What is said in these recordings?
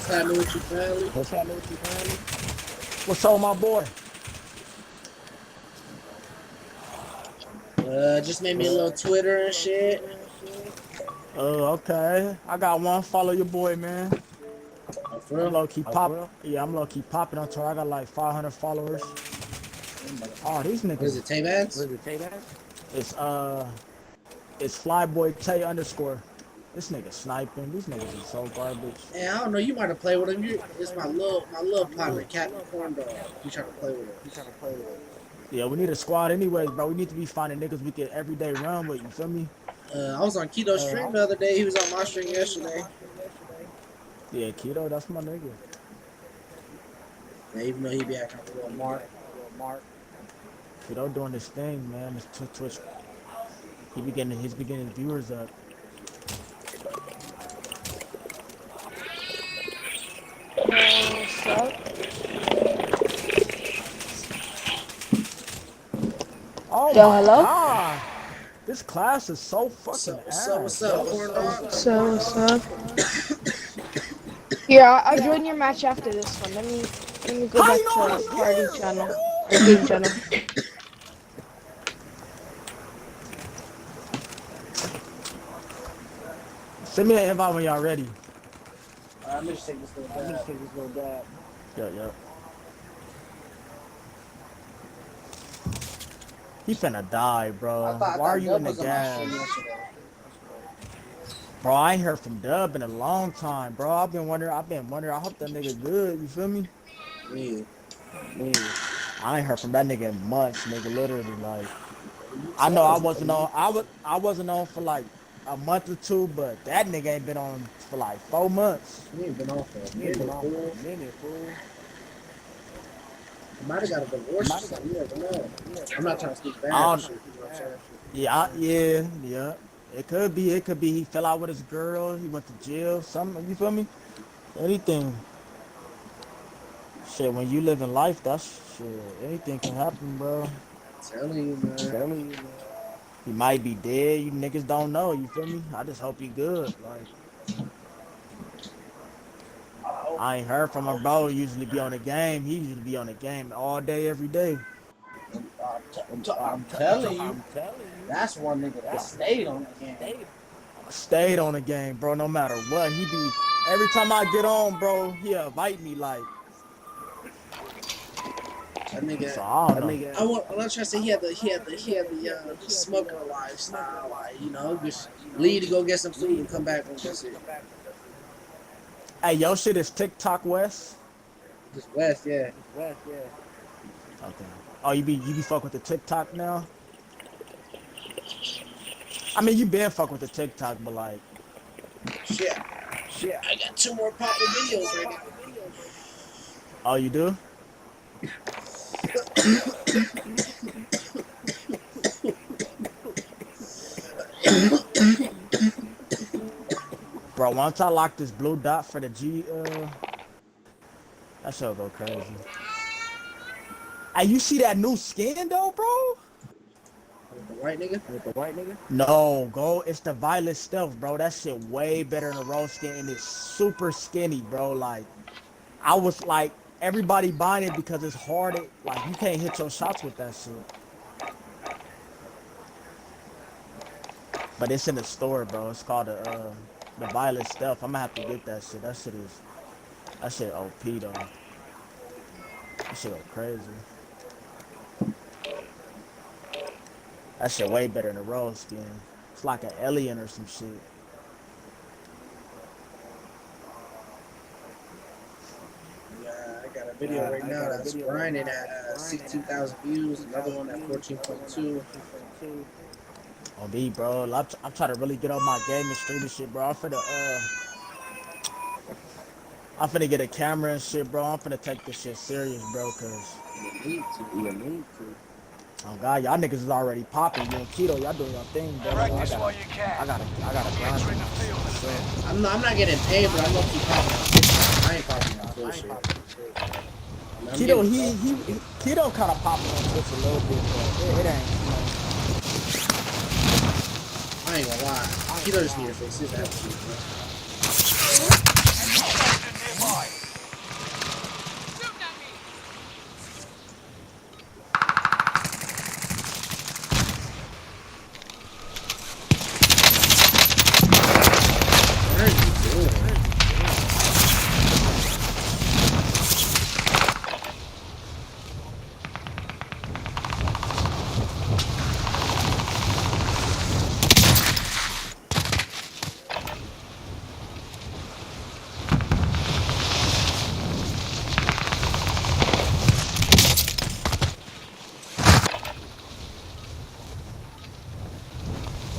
What's happening with you, family? What's happening with you, family? What's up, my boy? Just made me a little Twitter and shit. Okay. I got one. Follow your boy, man. Oh, for I'm real? low key pop. Yeah, I'm low key popping on Twitter. I got like 500 followers. Oh, these What is niggas. it, Tay-Bans? It's it's Flyboy Tay underscore. This nigga sniping. These niggas is so garbage. Yeah, I don't know. You might have played with him. It's my little partner, Captain Corndog. You trying to play with him? Yeah, we need a squad anyways, bro. We need to be finding niggas we can everyday run with. You feel me? I was on Keto stream the other day. He was on my stream yesterday. Yeah, Keto, that's my nigga. Yeah, even though he be acting a little mark. Keto doing this thing, man. This Twitch. He be getting his viewers up. What's up? Oh Yo, my hello? god! This class is so fucking What's up, Corndog? What's up? Here, I'll join your match after this one. Let me go back to party channel, or game channel. Send me an invite when y'all ready. I'm just taking this little dab. Yeah. He finna die, bro. Why are you in the gas? Bro, I ain't heard from Dub in a long time, bro. I've been wondering. I hope that nigga good. You feel me? Yeah. I ain't heard from that nigga in months, nigga. Literally, like, I know I wasn't on. I wasn't on for like a month or two, but that nigga ain't been on for like 4 months. He ain't been on for a minute, fool. He might have got a divorce or something. You never know. I'm not trying to speak bad. You know what I'm saying? Yeah. It could be. He fell out with his girl. He went to jail. Something. You feel me? Anything. Shit, when you live in life, that's shit. Anything can happen, bro. Telling you, man. He might be dead. You niggas don't know. You feel me? I just hope he good. Like, I ain't heard from him, bro. He usually be on the game. He usually be on the game all day, every day. I'm telling you. That's one nigga that stayed on the game. Stayed on the game, bro. No matter what, he be. Every time I get on, bro, he invite me like. That nigga. So I don't know. I'm not trying to say he had the smoker lifestyle, like just leave to go get some food and come back and that's it. Hey, yo, shit is TikTok West. Just West, yeah. Okay. Oh, you be fuck with the TikTok now? I mean, you been fuck with the TikTok, but like. Shit. I got 2 more popping videos right now. Oh, you do? Bro, once I lock this blue dot for the G, that shit'll go crazy. Hey, you see that new skin though, bro? With the white nigga? No, it's the Violet Stealth, bro. That shit way better than the Rose skin, and it's super skinny, bro. Like, I was like, everybody buying it because it's hard. Like, you can't hit your shots with that shit. But it's in the store, bro. It's called the Violet Stealth. I'm gonna have to get that shit. That shit OP though. That shit go crazy. That shit way better than the Rose skin. It's like an alien or some shit. Yeah, I got a video right now that's grinding at 62,000 views. Another one at 14.2. On me, bro. I'm trying to really get on my game and stream this shit, bro. I'm finna get a camera and shit, bro. I'm finna take this shit serious, bro, cause You need to. Oh God, y'all niggas is already popping. You and Keto, y'all doing your thing, bro. I gotta grind. I'm not getting paid, but I'm not too popping. I ain't popping on bullshit. Keto, Keto kind of popping on Twitch a little bit, but it ain't. I ain't gonna lie. Keto just need to fix his attitude, bro. What are you doing?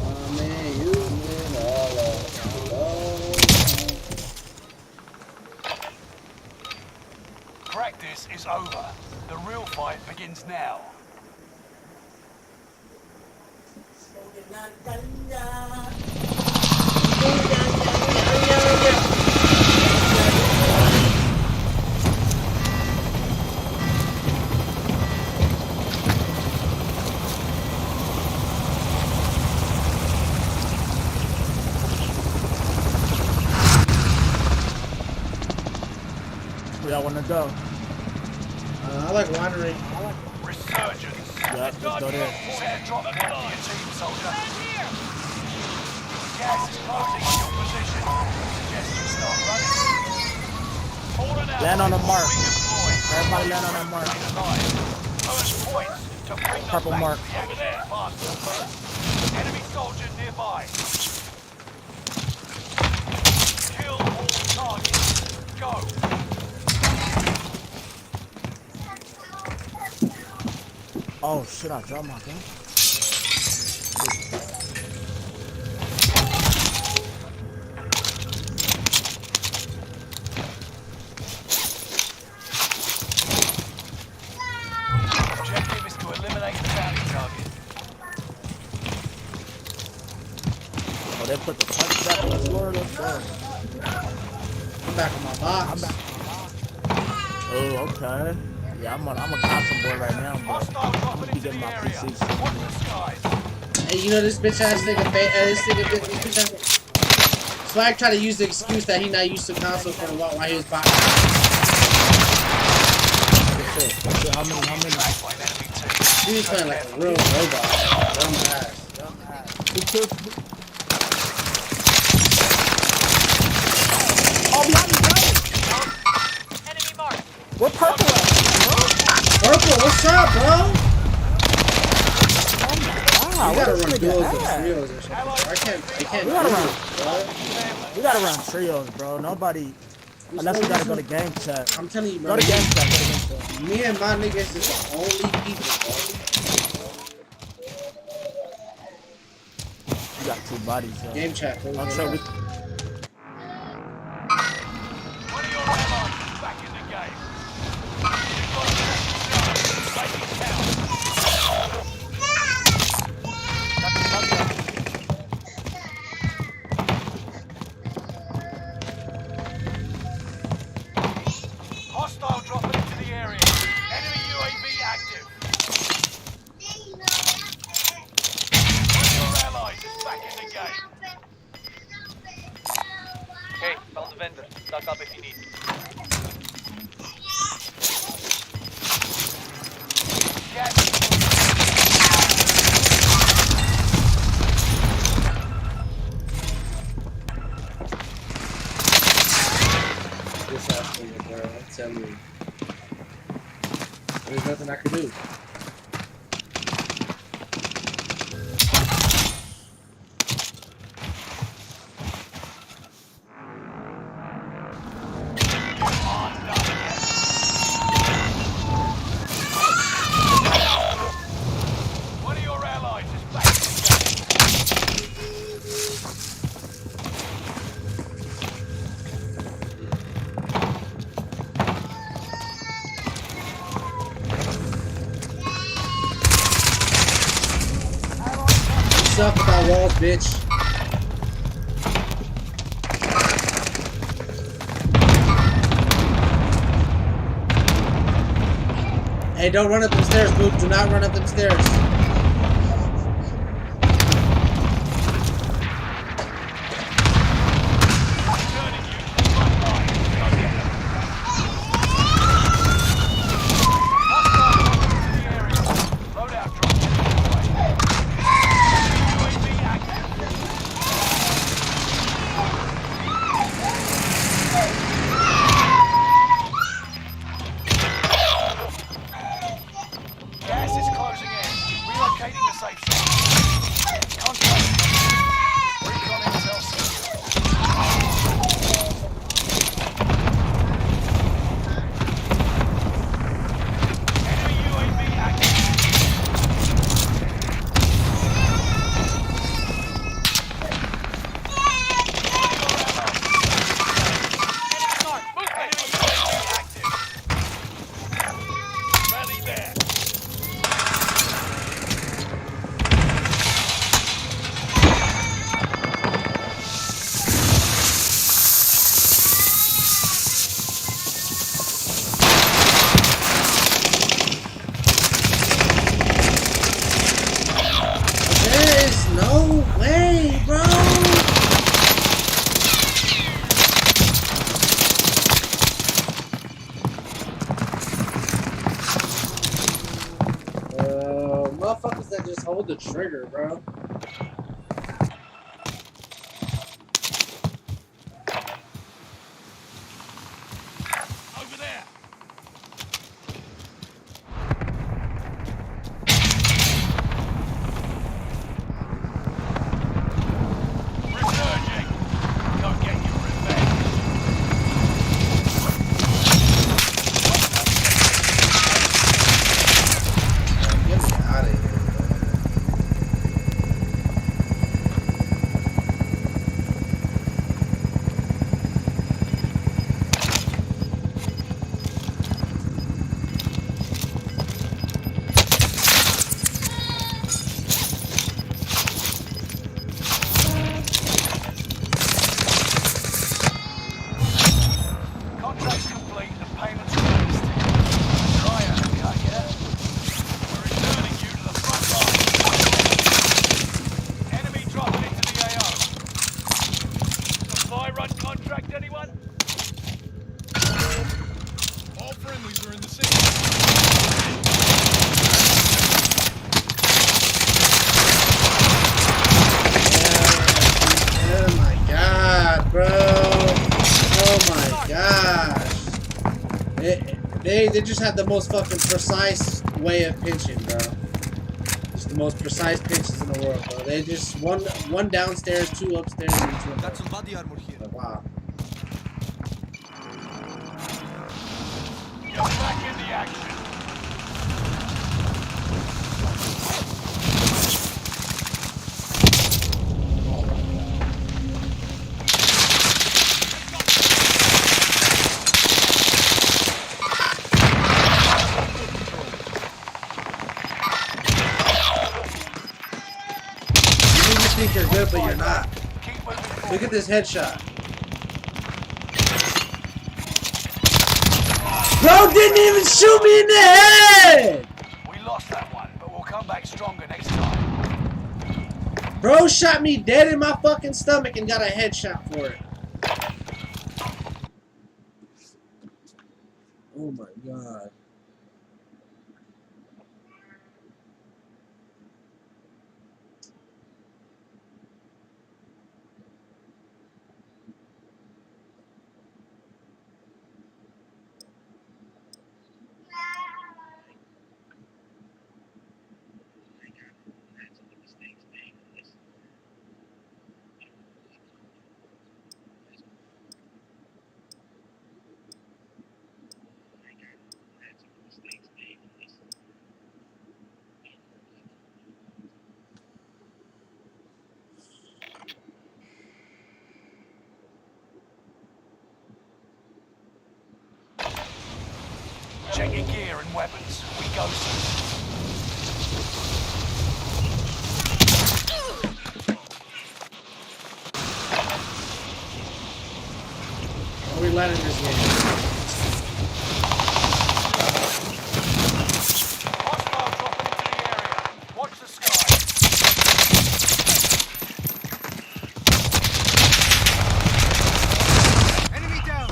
Oh man, you win all of it. Practice is over. The real fight begins now. Where y'all wanna go? I like wandering. Resurgence. Yeah, let's go there. Set a drop point for your team, soldier. Gas is closing on your position. Suggest you start running. Fallen out. Land on the mark. Redeploy. Everybody land on that mark. Earn points to bring them Purple back mark. to the action faster. Enemy soldier nearby. Kill all targets. Go. Oh shit, I dropped my gun. Objective is to eliminate the bounty target. Oh, they put the punch back on the floor. Let's go. I'm back on my box. Oh, okay. Yeah, I'm a console boy right now, but Hostile I'm dropping gonna be into getting the my area. PC. Watch the skies. Hey, you know this bitch ass nigga, this nigga Swag tried to use the excuse that he not used to console for a while he was boxing. How many? He was playing like a real robot. Dumb ass. Who killed me? Oh, behind me, bro! Enemy mark. What purple at? Purple, what's up, bro? Wow, You gotta what run this duos nigga or at? trios or something. I can't We do gotta run. this, bro. We gotta run trios, bro. Nobody, unless we gotta go to game chat. I'm telling you, Go bro. to game chat, go to game chat. Me and my niggas is the only people, bro. We got two bodies, yo. Game chat, bro. I'm sure we. One of your allies is back in the game. You've got to make it count. Hostile dropping into the area. Enemy UAV active. One of your allies is back in the game. Okay, found the vendor. Stock up if you need. Gas. This ass nigga, bro. I'm telling you. There's nothing I can do. One of your allies is back in the game. What's up with that walls, bitch? Hey, don't run up them stairs, Boop. Do not run up them stairs. Turning you to the front line. Go get them. hold the trigger, bro. Over there. Resurging. Go get your revenge. Get me out of here. Contract's complete and payments released. Try it, okay, yeah? We're returning you to the front line. Enemy dropping into the AO. Supply run contract, anyone? All friendlies are in the city. Oh my god, bro. Oh my gosh. They just had the most fucking precise way of pinching, bro. Just the most precise pinches in the world, bro. They just one downstairs, two upstairs, and two Got above. some body armor here. But wow. You're back in the action. You think you're good, but you're not. Keep moving forward. Look at this headshot. Bro didn't even shoot me in the head! We lost that one, but we'll come back stronger next time. Bro shot me dead in my fucking stomach and got a headshot for it. Oh my god. Check your gear and weapons. We go soon. Are we letting this game? Hostile dropping into the area. Watch the sky. Enemy down.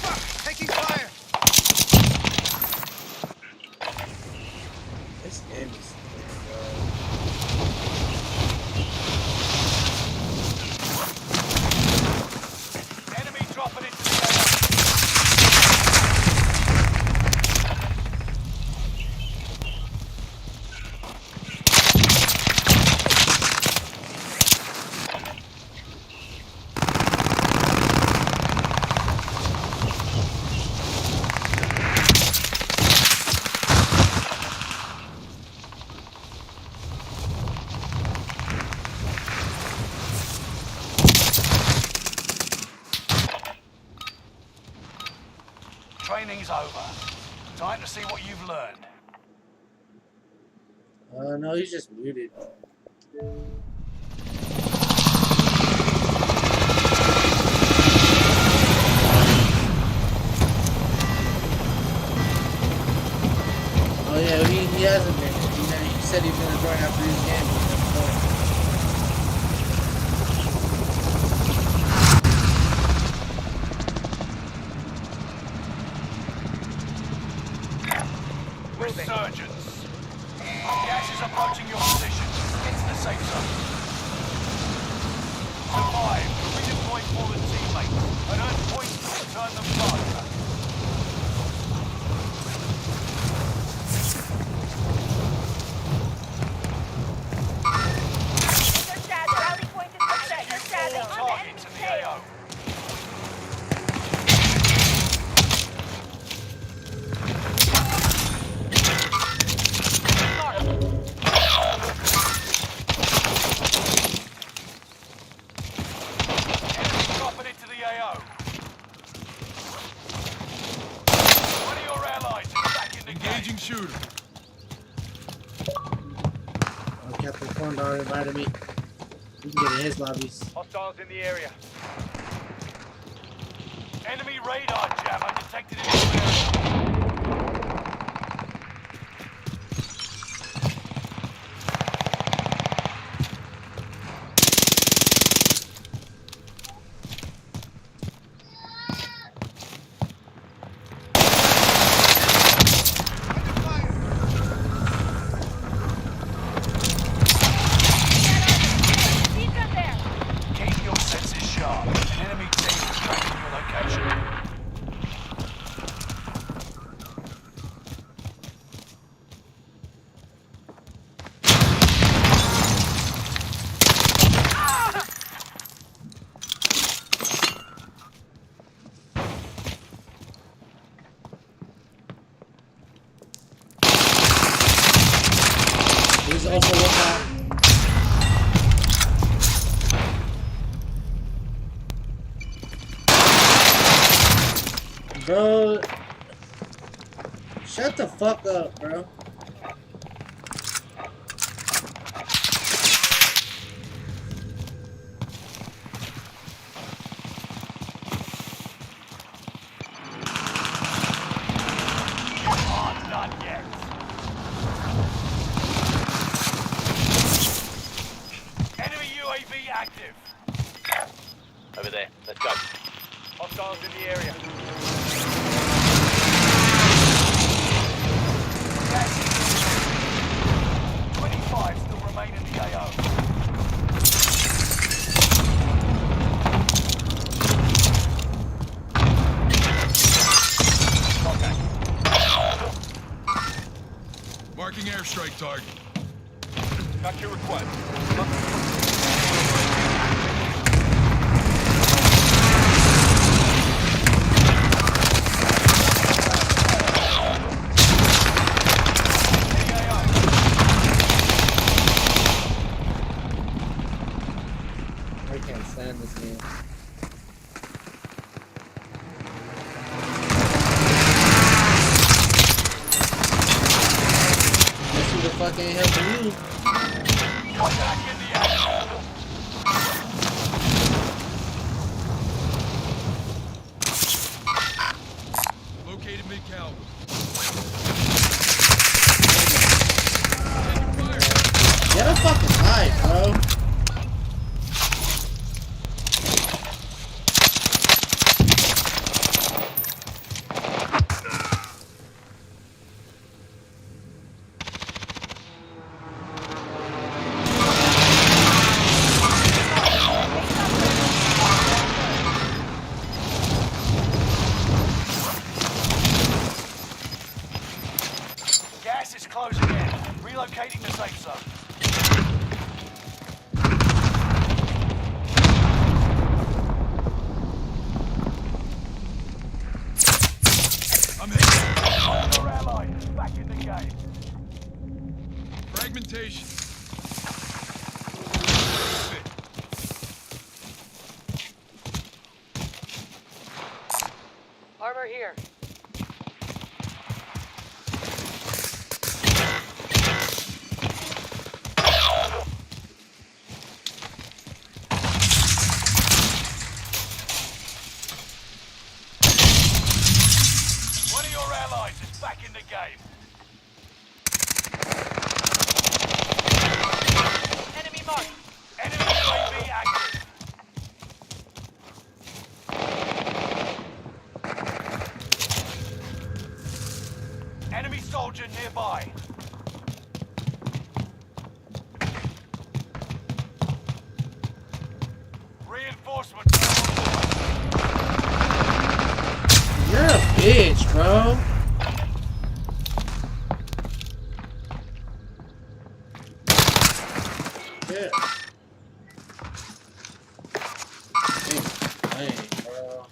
Fuck, taking fire. This game is Enemy dropping into the AO. Training's over. Time to see what you've learned. no, he's just muted. Oh yeah, he hasn't been. He said he's gonna join after his game. He's gonna join. Resurgence. for the teammates and earn points to return them faster. Rally point is set. Execute all targets in the AO. Enemy dropping into the AO. One of your allies is back in the Engaging game. shooter. Oh, Captain Corndor invited me. We can get in his lobbies. Hostiles in the area. Enemy radar jammer detected in this area. Under fire. Keep your senses sharp. An enemy team is tracking your location. He's also lookout. Bro, shut the fuck up, bro. Oh, not yet. Enemy UAV active. Over there. Let's go. Hostiles in the area. Gas is 25 still remain in the AO. Contact. Marking airstrike target. Got your request. I can't stand this game. Guess who the fuck ain't helping you? Contact in the AO. Located mid-caliber. Get a fucking life, bro. Gas is closing in. Relocating the safe zone. I'm hit. Your ally is back in the game. Fragmentation. Armor here. One of your allies is back in the game. Enemy marked. Enemy UAV active. Enemy soldier nearby. Reinforcements are on the way. bitch, bro. Yeah. Hey, bro.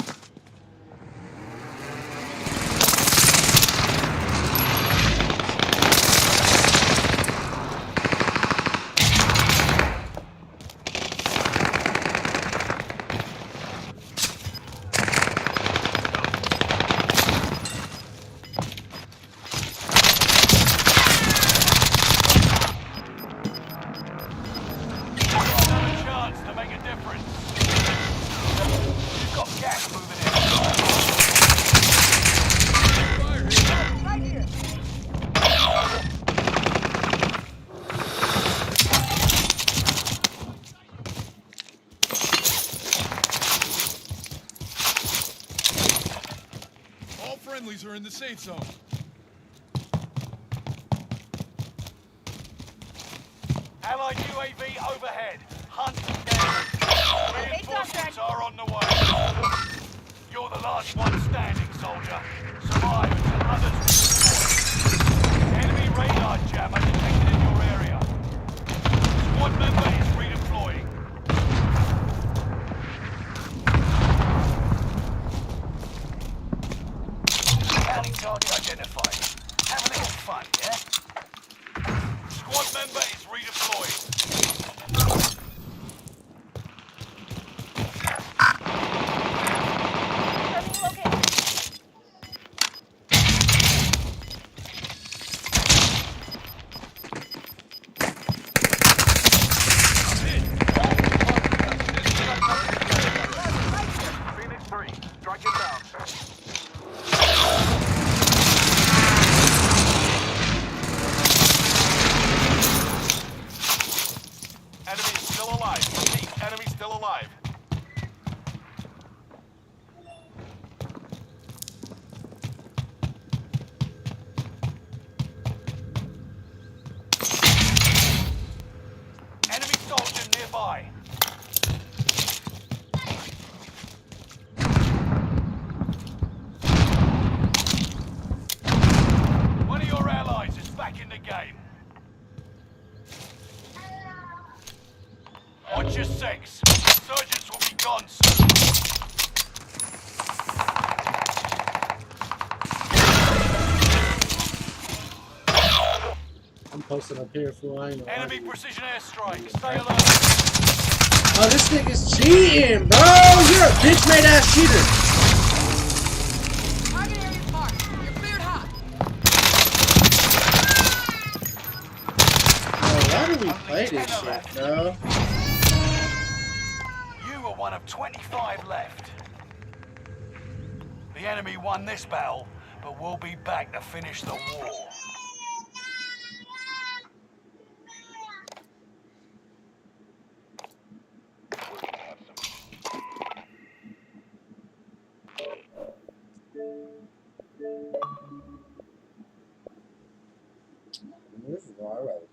Another chance to make a difference. You've got gas moving in. Fire here. Right here. All friendlies are in the safe zone. Allied UAV overhead. Hunt them down. Reinforcements are on the way. You're the last one standing, soldier. Survive until others redeploy. Enemy radar jammer detected in your area. Squad member is redeploying. Counting target identified. Have a little fun, yeah? Squad member is redeploying. Confirming location. Phoenix 3, strike it down. Enemy is still alive. Repeat, enemy still alive. Enemy soldier nearby. One of your allies is back in the game. Watch your six. Insurgents will be gone soon. I'm posting up here, fool. I ain't know. Enemy precision airstrike. Stay alert. Oh, this nigga's cheating, bro. You're a bitch-made ass cheater. Target area marked. You're cleared hot. Bro, why do we play this shit, bro? You are one of 25 left. The enemy won this battle, but we'll be back to finish the war. This is all right.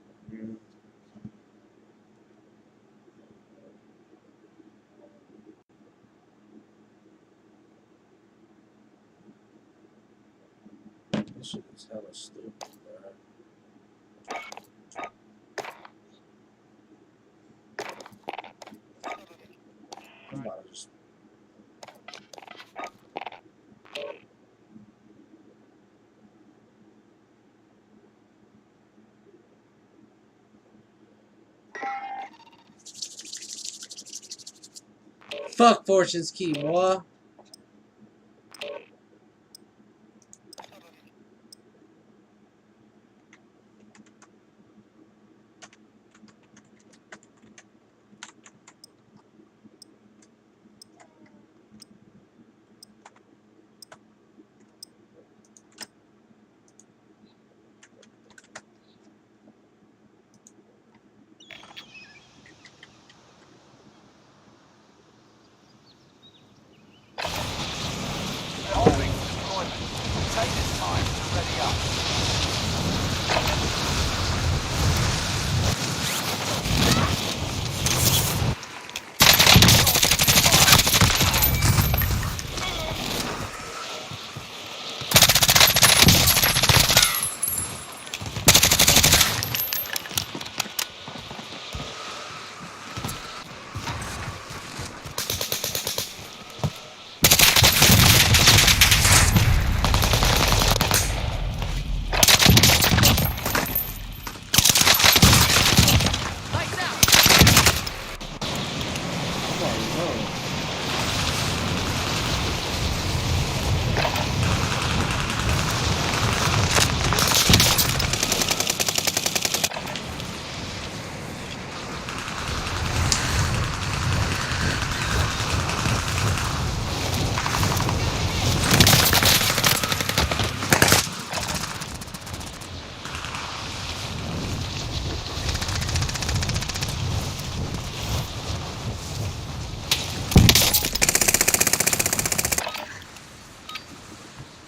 This shit is hella stupid, bro. I'm about to just. Fuck Fortune's Key, boy. Oh.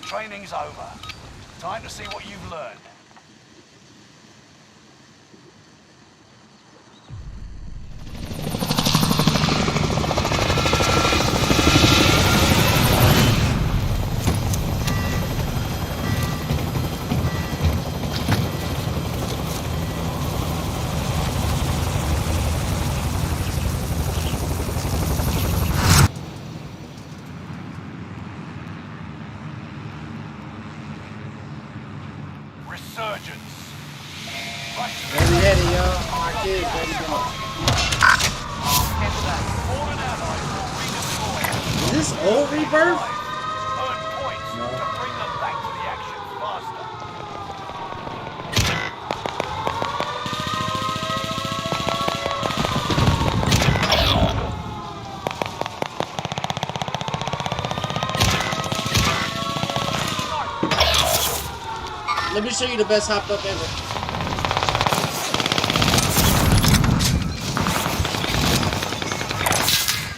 Training's over. Time to see what you've learned. Resurgence. Ready, ready, y'all. My kids, ready, go. Fallen allies will redeploy. Is this old Rebirth? Earn points No. to bring them back to the action faster. Let me show you the best hop up ever.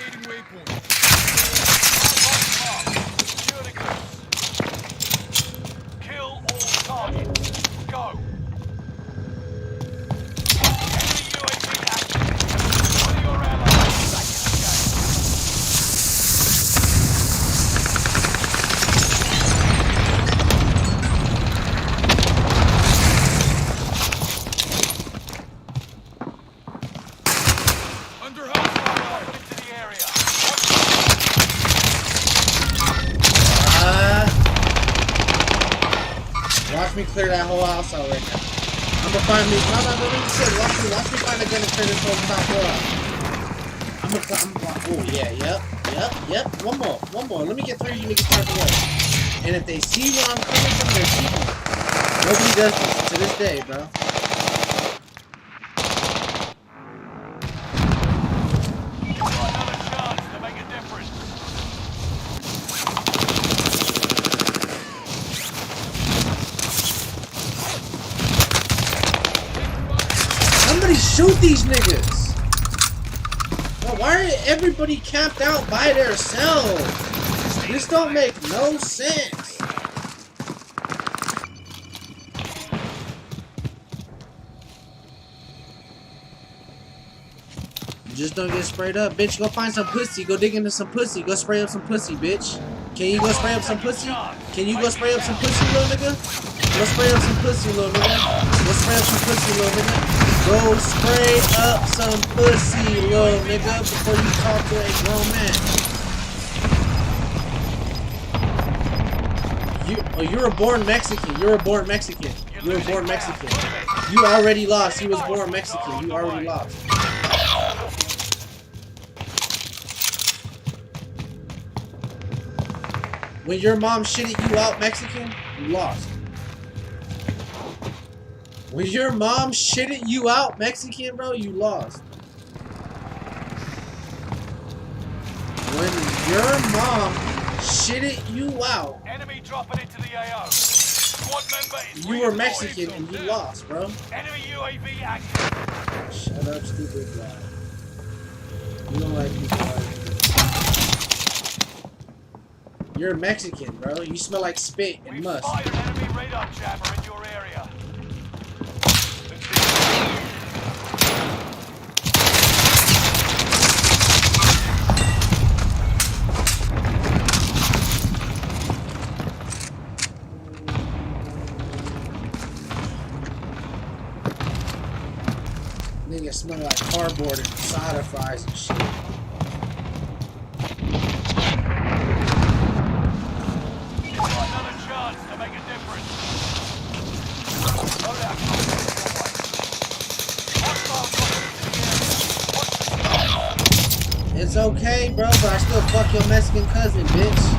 Indicating waypoint. Secure the goods. Kill all targets. Go. Enemy UAV active. One of your allies is back in the game. Under hostile. Into the area. Watch me clear that whole house out right now. I'm gonna find me. No, let me sit. Watch me find a gun and clear this whole top floor out. Oh yeah, yep. One more. Let me get 3 of you niggas out the way. And if they see where I'm coming from, they're shooting. Nobody does this to this day, bro. Another chance to make a difference. Somebody shoot these niggas. Bro, why are everybody camped out by themselves? This don't make no sense. Just don't get sprayed up, bitch. Go find some pussy. Go dig into some pussy. Go spray up some pussy, bitch. Can you go spray up some pussy? Can you go spray up some pussy, little nigga? Go spray up some pussy, little nigga. Go spray up some pussy, little nigga. Go spray up some pussy, little nigga, before you talk to a grown man. You're a born Mexican. You're a born Mexican. You're a born Mexican. You already lost. He was born Mexican. You already lost. When your mom shitted you out Mexican, you lost. When your mom shitted you out Mexican, bro, you lost. When your mom shitted you out, Enemy dropping into the AO. Squad member is you were redeployed. Mexican and you lost, bro. Enemy UAV active. Shut up, stupid guy. You don't like people like me. You're Mexican, bro. You smell like spit and We've must. spotted an enemy radar jammer in your area. Nigga smell like cardboard and soda fries and shit. Another chance to make a difference. Load out. It's okay, bro, but I still fuck your Mexican cousin, bitch.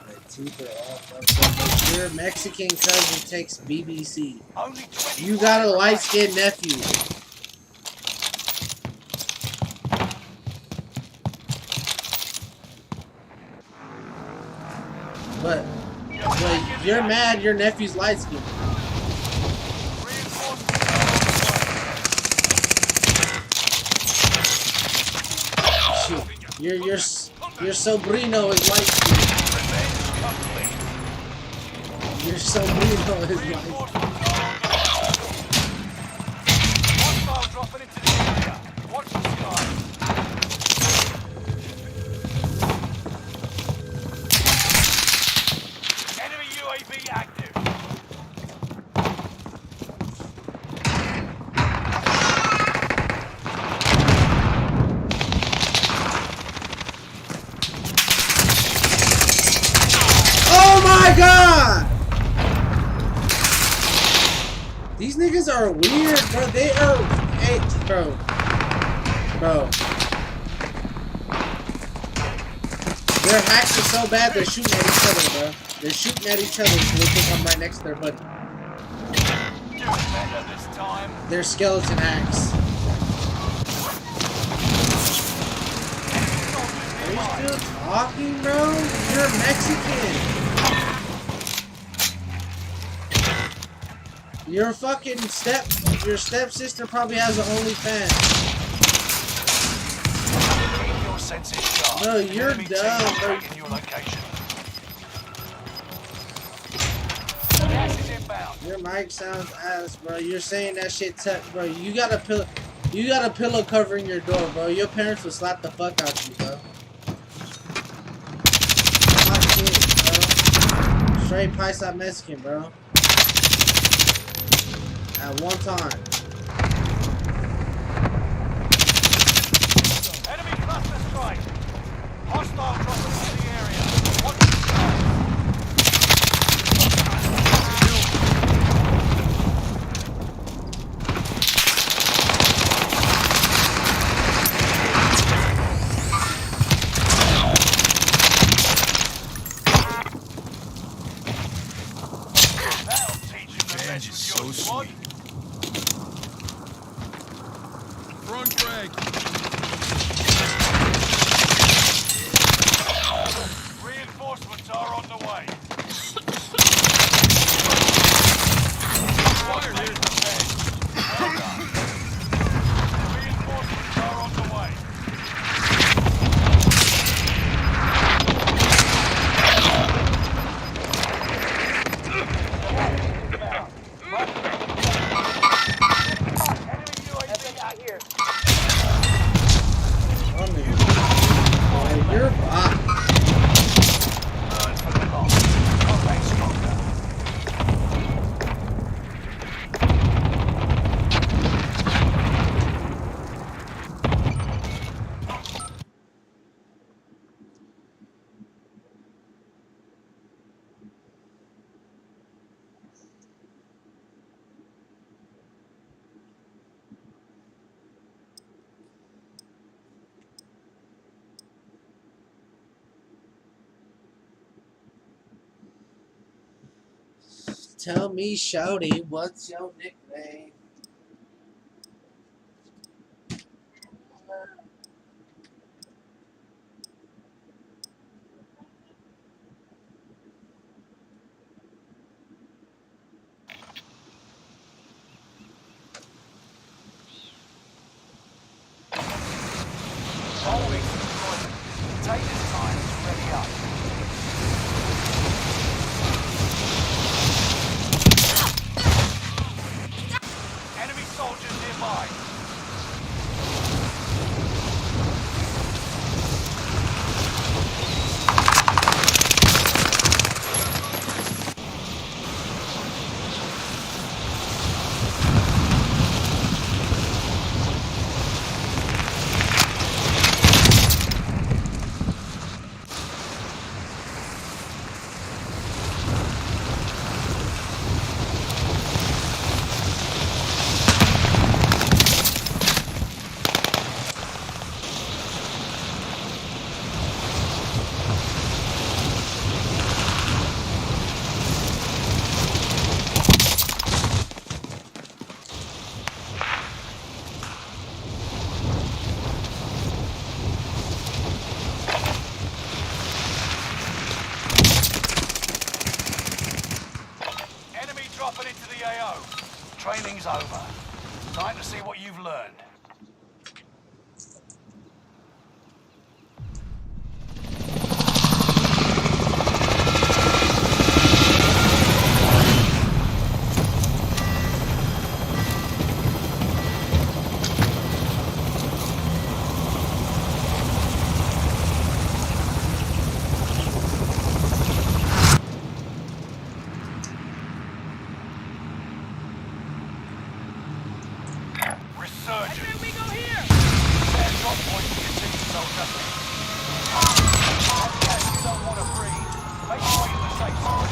My teeth are all fucked up, but your Mexican cousin takes BBC. Only 20 You got a remain. light-skinned nephew. But you're mad your nephew's light-skinned. Your sobrino is light skinned. Your sobrino is light skinned. Hostile dropping into the area. Watch the sky. Enemy UAV active. Oh my god! These niggas are weird, bro. They are, hey, bro. Their hacks are so bad they're shooting at each other, bro. They're shooting at each other because they think I'm right next to their buddy. Do better this time. They're skeleton hacks. Are you still talking, bro? You're Mexican. Your fucking your stepsister probably has an OnlyFans. Keep your senses sharp. No, you're Enemy dumb, team bro. tracking your location. Gas is inbound. Your mic sounds ass, bro. You're saying that shit, bro. You got a pillow covering your door, bro. Your parents will slap the fuck out you, bro. Hot shit, bro. Straight paisa Mexican, bro. At one time. Enemy cluster strike. Hostile dropping into the area. Watch the skies. That'll teach you the Revenge best is with so your squad. sweet. Front drag. Reinforcements are on the way. Fire here. Well done. Reinforcements are on the way. Enemy UAV out here. Oh, nigga. Bro, you're bot. Learn from the loss. Come back stronger. Tell me, shouty, what's your nickname? Always deployment. Take this time to ready up. Enemy soldiers nearby. over. Time to see what you've learned. Resurgence. We go here. There's drop point for your team, soldier. Okay, you don't want to breathe. Make your way to the safe zone.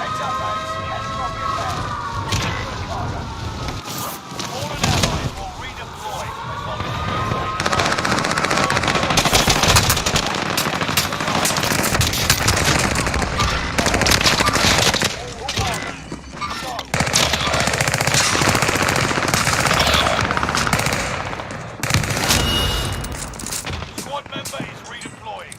Heads up, mates. Airdrop inbound. Good cargo. Fallen allies will redeploy as long as we remain Squad member is redeploying.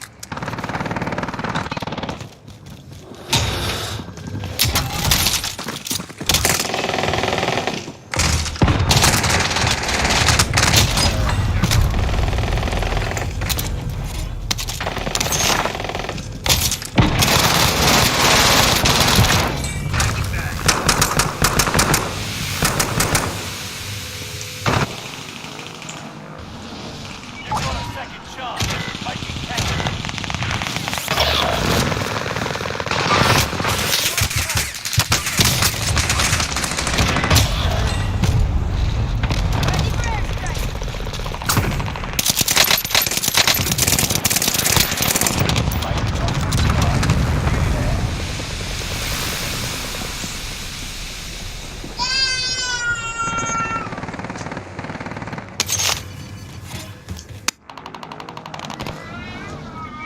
You've got a second chance. Make it count. Ready for airstrike.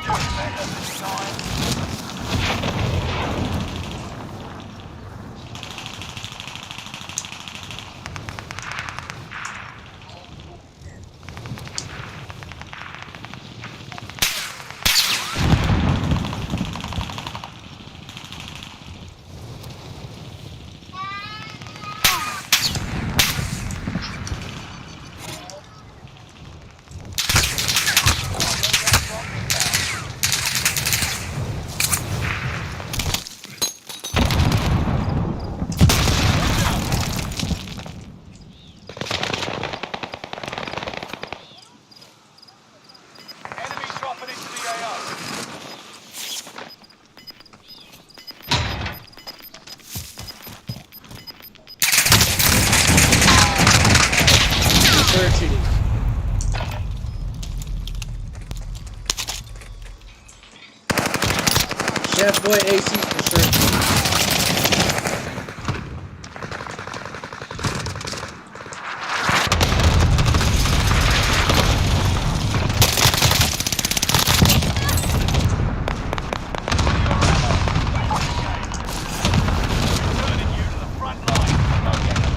Doing better this time. Enemy dropping into the AO. Third cheating. Chef Boy AC for sure cheating. Returning you to the front line. Go get them.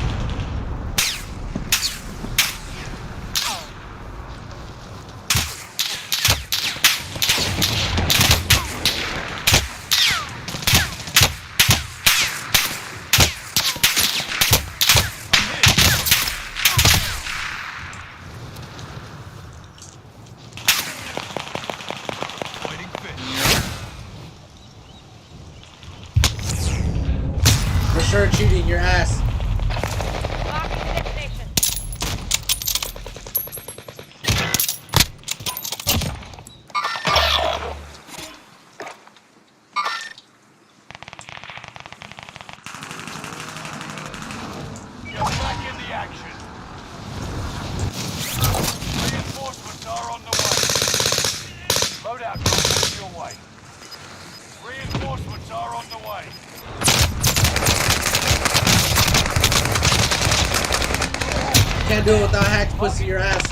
Fighting fit. For sure cheating your ass. Lock to destination. You're back in the action. Reinforcements are on the way. Loadout drops your way. Reinforcements are on the way. Can't do it without hacked pussy your ass.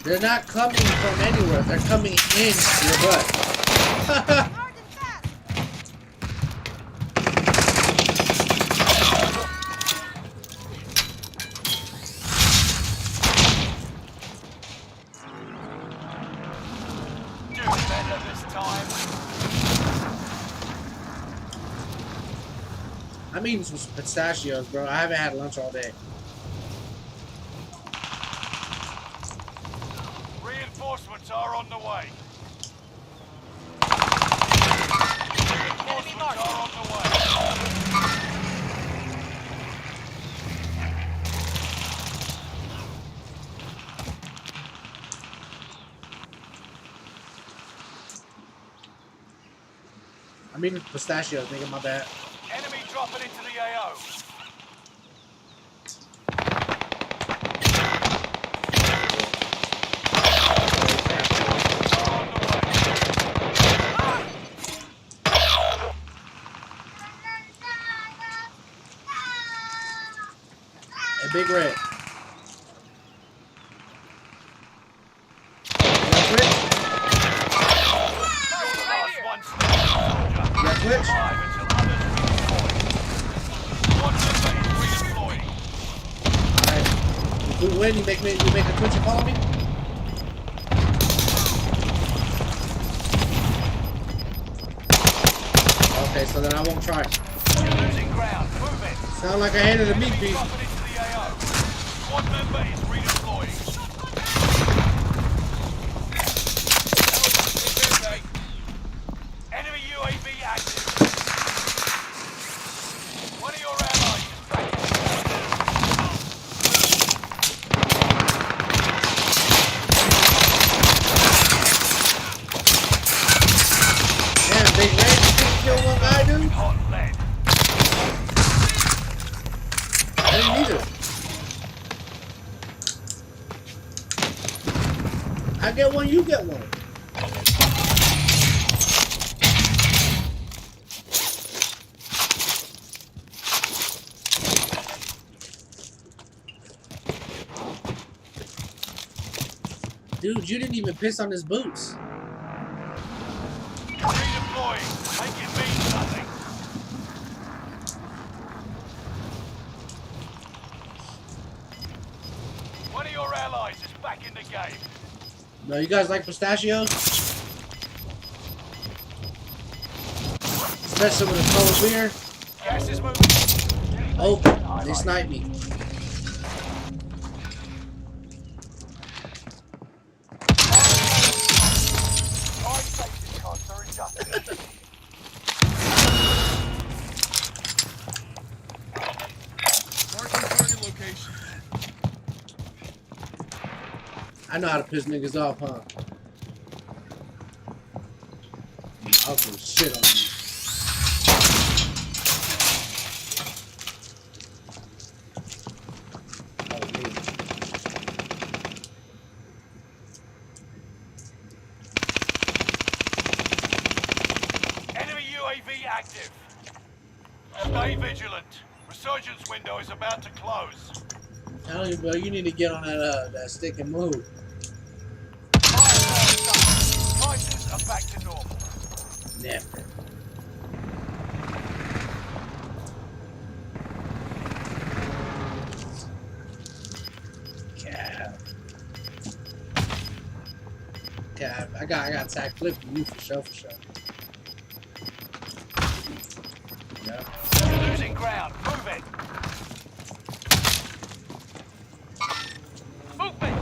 They're not coming from anywhere. They're coming in your butt. Hard and fast. time. I'm eating some pistachios, bro. I haven't had lunch all day. Reinforcements are on the way. Reinforcements are on the way. I'm eating pistachios, nigga, my bad. Enemy dropping into the AO. Reinforcements are on the way. Hey, Big Red. You got You're the last one standing, soldier. Twitch? Survive until others redeploy. One member is redeploying. Alright. If we win, you make a Twitch and follow me? Okay, so then I won't try. You're losing ground. Move it. Sound like I hated a meat Enemy beef. dropping into the AO. One member is redeploying. Enemy UAV active. One of your allies is back. Damn, Big Red, you think you kill one guy, dude? Hot lead. I didn't either. I get one, you get one. Dude, you didn't even piss on his boots. Redeploying. Make it mean something. One of your allies is back in the game. No, you guys like pistachios? Especially with a cold beer. Gas is moving. Oh, they sniped me. High safety costs are adjusted. Marking target location. I know how to piss niggas off, huh? I'll throw shit on you. Oh, man. Enemy UAV active. Stay vigilant. Resurgence window is about to close. Tell you, bro, you need to get on that stick and move. Fire sales done. Prices are back to normal. Never. Cap. I got attack flip from you for sure, Yeah. You're losing ground. Move it. Movement.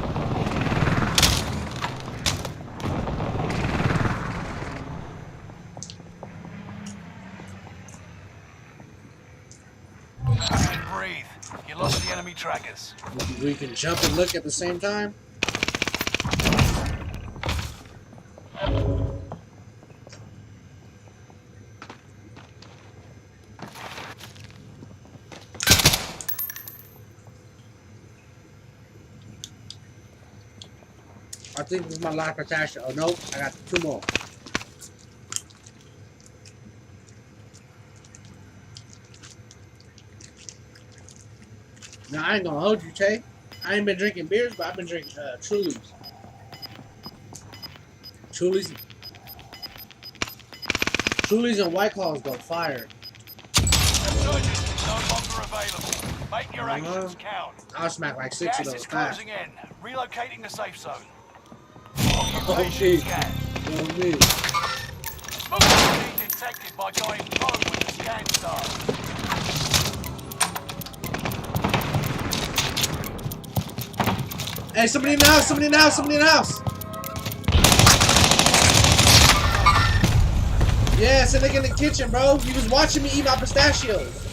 Breathe. You lost the enemy trackers. We can jump and look at the same time. I think this is my last attachment. Oh nope, I got 2 more. Now I ain't gonna hold you, Tay. I ain't been drinking beers, but I've been drinking Trulies. Trulies and White Claws go fire. Resurgence is no longer available. Make your actions count. I'll smack like 6 of Gas those is fast. closing in. Relocating the safe zone. Oh, Occupation shit. scan. You know what I mean? detected by going prone when the scan starts. Hey, somebody in the house, somebody in the house, somebody in the house. Yeah, it's a nigga in the kitchen, bro. He was watching me eat my pistachios.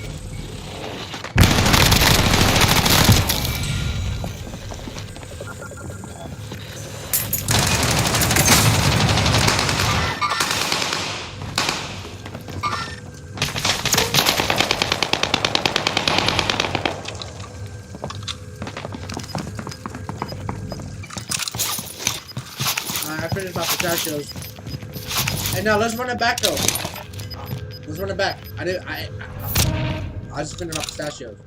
Alright, I finished my pistachios. Hey, now let's run it back though. Let's run it back. I just finished my pistachios.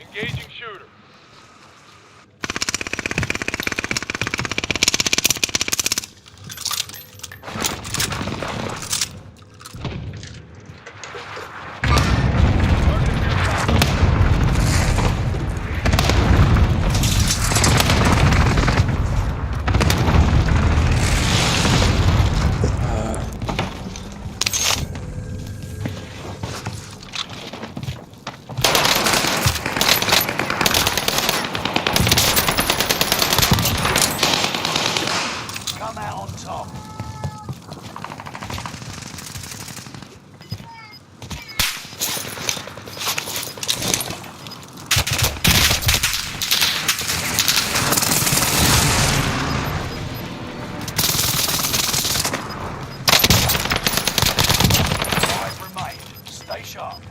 Engaging shooter. Come out on top. Five remain. Stay sharp.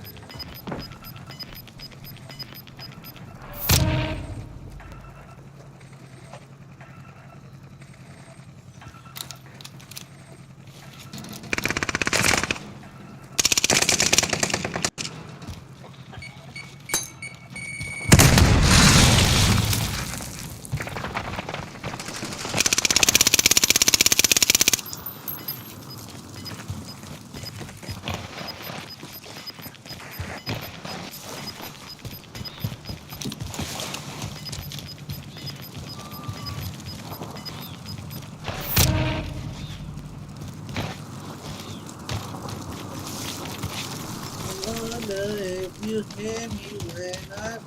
Wonder if you hear me when I'm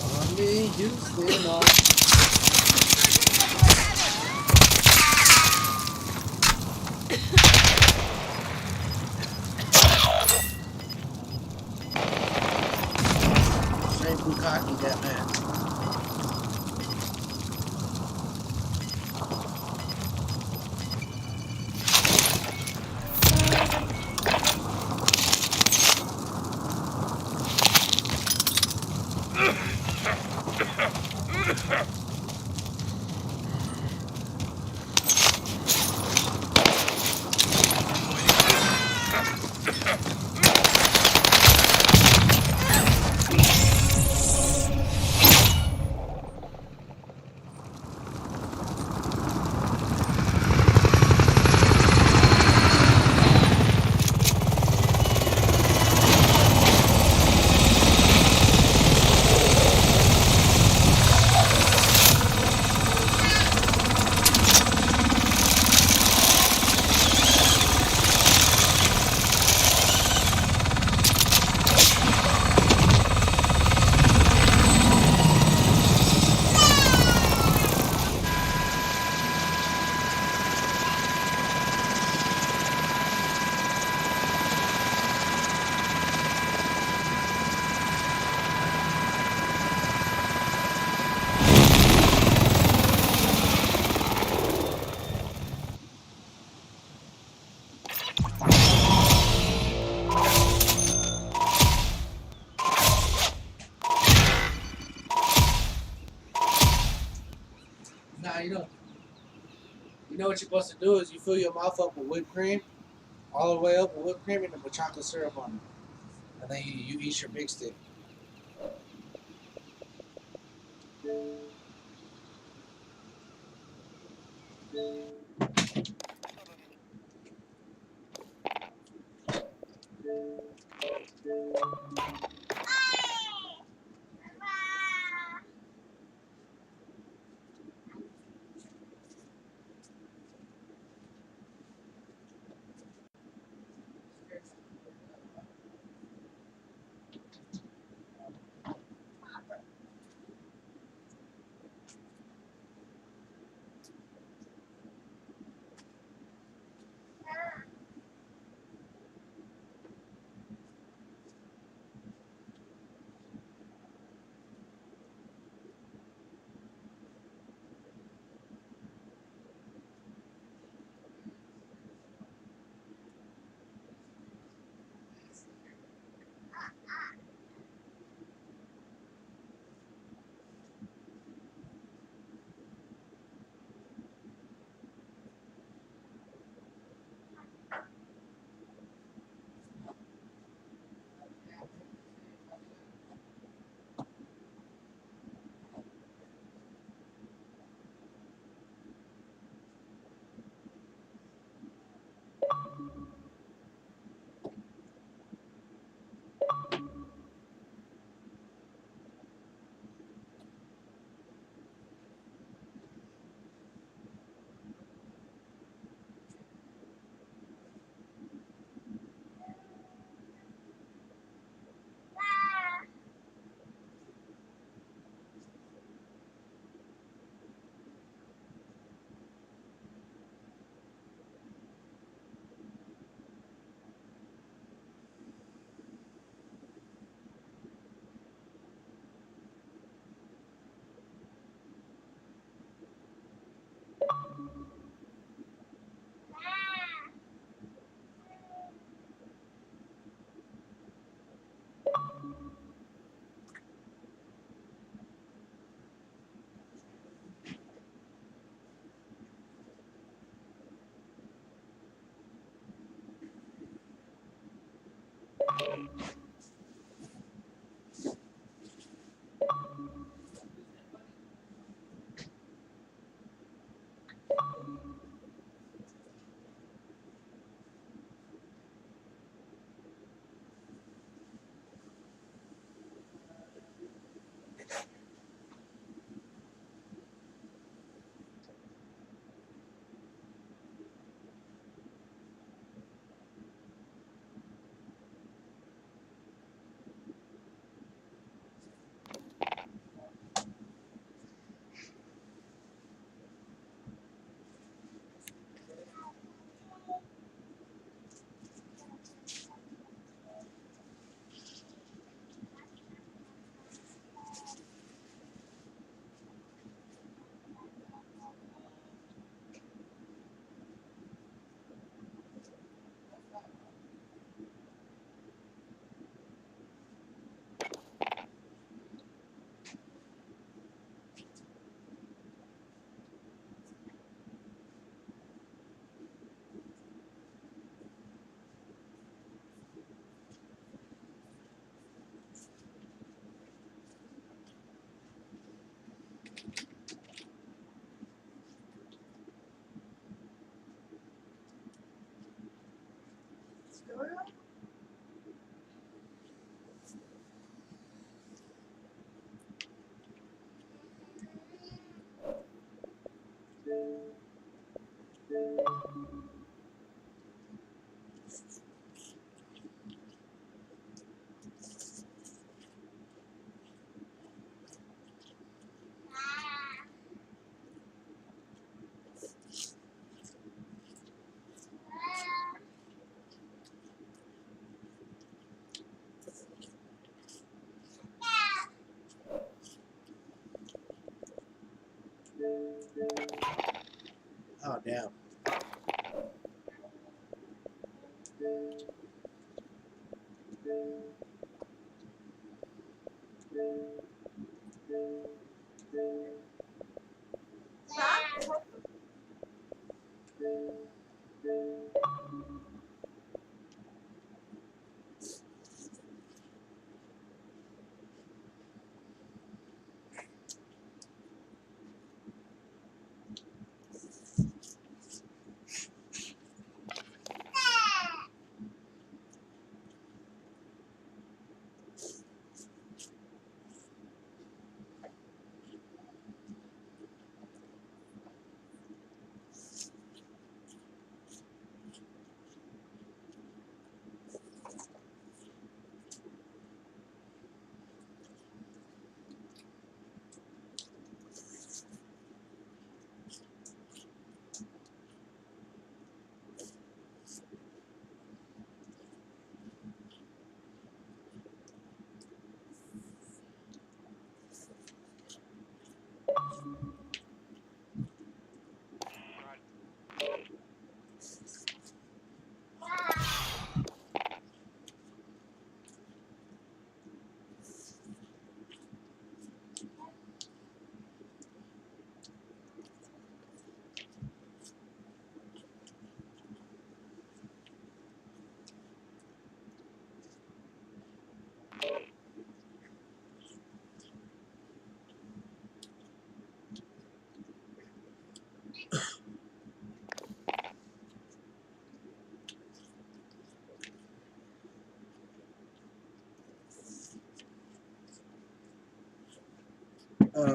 on me, Houston, Straight Bukaki, that man. Nah, you know what you're supposed to do is you fill your mouth up with whipped cream, all the way up with whipped cream and then with chocolate syrup on it. And then you eat your big stick. Oh damn.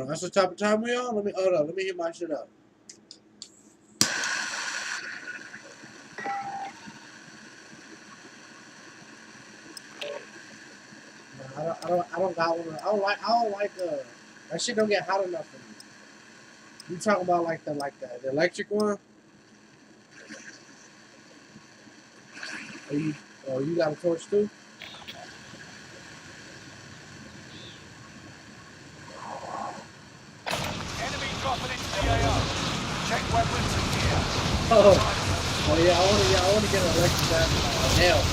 That's the type of time we on. Let me hold up. Let me hit my shit up. No, I don't got one. I don't like that shit. Don't get hot enough for me. You talking about like the electric one? Oh, you got a torch too? Enemy dropping into the AO. Check weapons and gear. Oh yeah. I want to get an electric bath. Hell.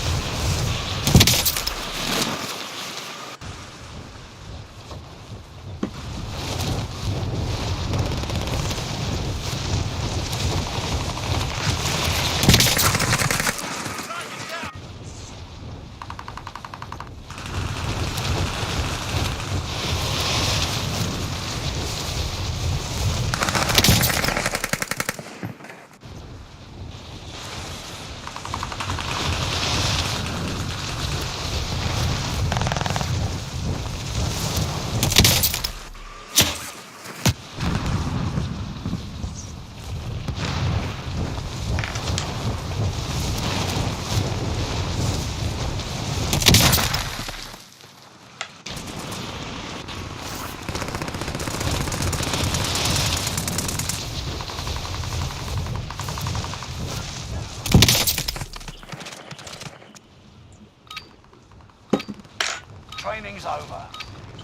Training's over.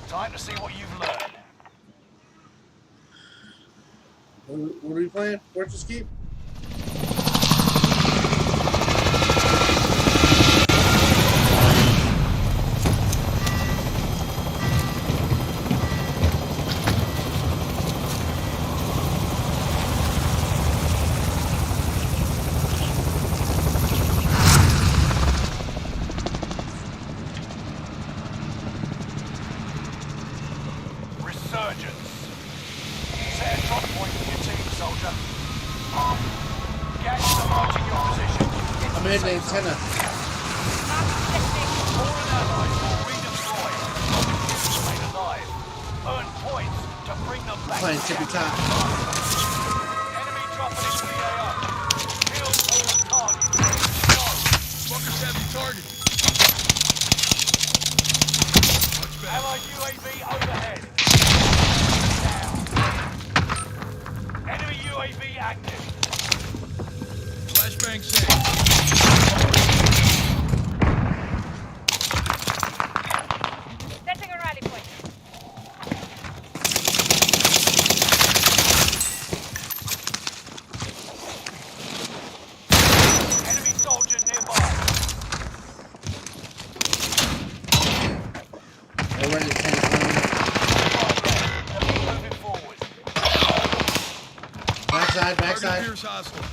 Time to see what you've learned. What are we playing? Fortress Keep? Resurgence. soldier. Gas is approaching your position. Get to I'm the in the safe zone. antenna. Foreign allies will redeploy. You remain alive. Earn points to bring them back Playing to the tippy top. enemy dropping into the AO. Kill all targets. Go. Fuckers have the target. Much better. Allied UAV overhead. Down. Enemy UAV active. Flashbang safe. Setting a rally point. Enemy soldier nearby. They're ready to tank around. Moving forward. Backside, Target backside. appears hostile.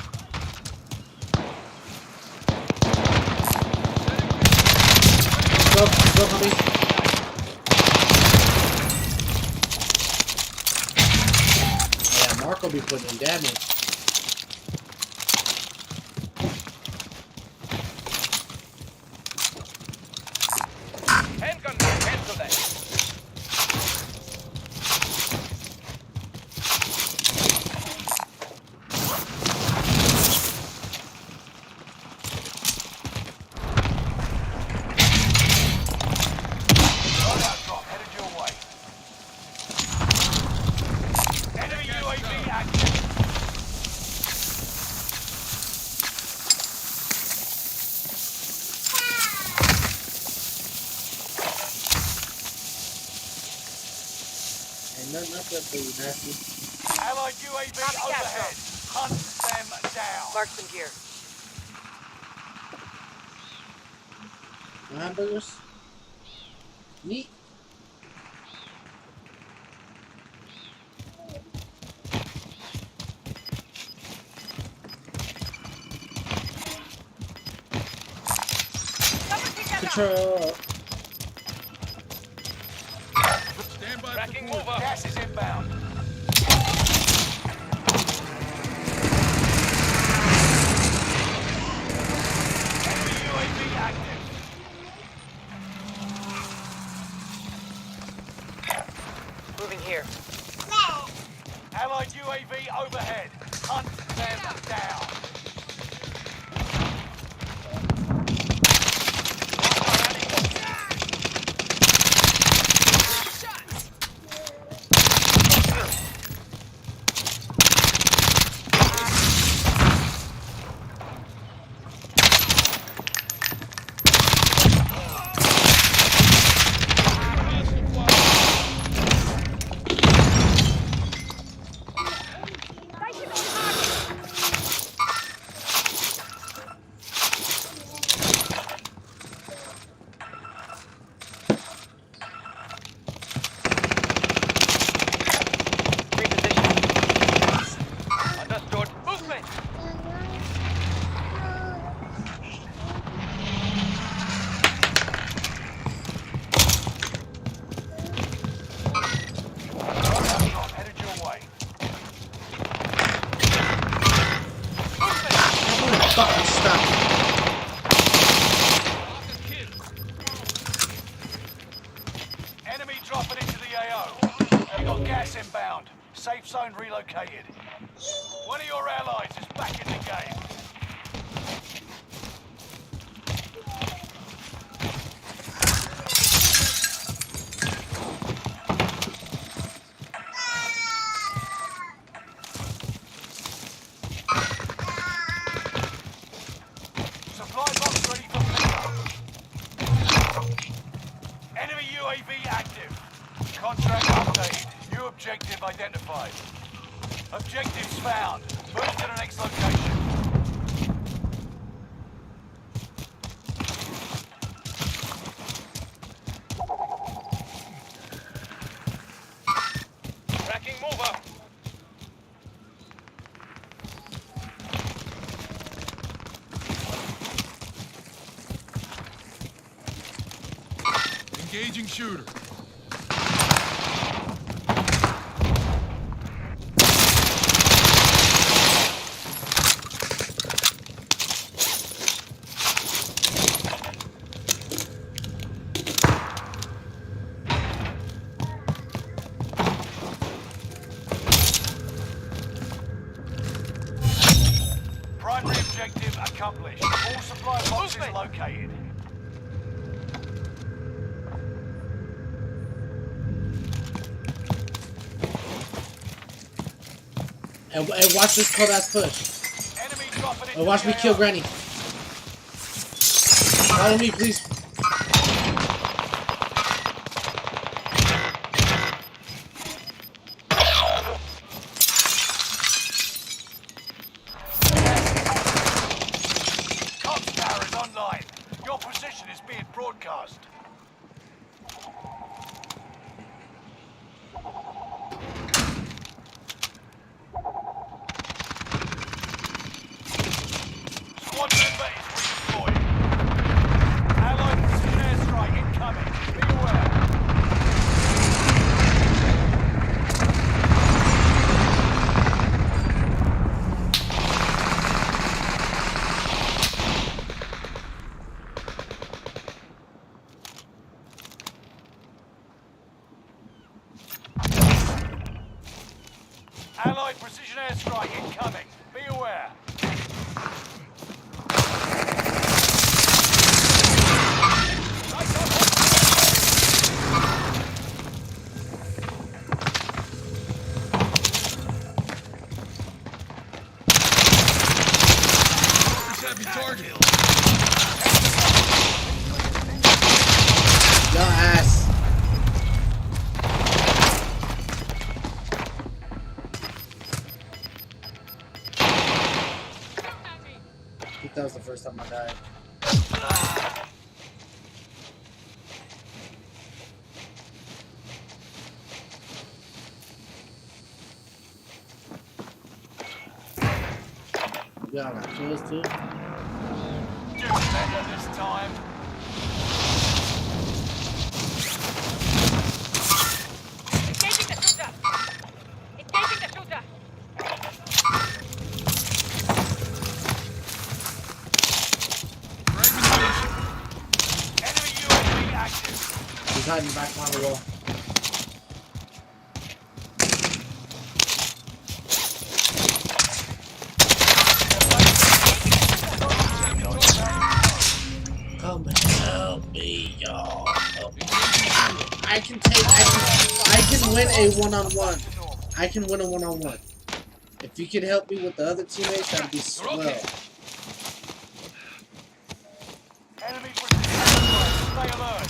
Go for me. Yeah, Mark will be putting in damage. Handgun, cancel that. Loadout drop headed your way. Enemy UAV active. Ain't nothing up there for you, nasty. Allied UAV overhead. Hunt them down. Mark some gear. Hamburgers. Neat. Control. Stand by Tracking for mover. Gas is inbound. Enemy UAV active. Moving here. Allied UAV overhead. Hunt them down. Reposition. Understood. Movement. Loadout drop headed your way. Fucking stop. Enemy dropping into the AO. You got gas inbound. Safe zone relocated. One of your allies is back in the game. Supply box ready for pickup. Enemy UAV active. Contract updated. New objective identified. Objectives found. Move to the next location. Tracking mover. Engaging shooter. accomplished. All supply boxes located. And watch this cold ass push. Enemy dropping into And watch the me AO. kill Granny. Follow me, please. Cops tower is online. Your position is being broadcast. Squad member is redeployed. Allied precision airstrike incoming. Be aware. Allied precision airstrike incoming. Be aware. Focus heavy target. Your ass. I think that was the first time I died. Yeah, I got kills too. Do better this time. Engaging the shooter. Engaging the shooter. Fragmentation. Enemy UAV active. He's hiding back behind the wall. Come help me, y'all. Help me. I can win a one-on-one. I can win a one-on-one. If you could help me with the other teammates, that'd be swell. Enemy precision airstrike. Stay alert.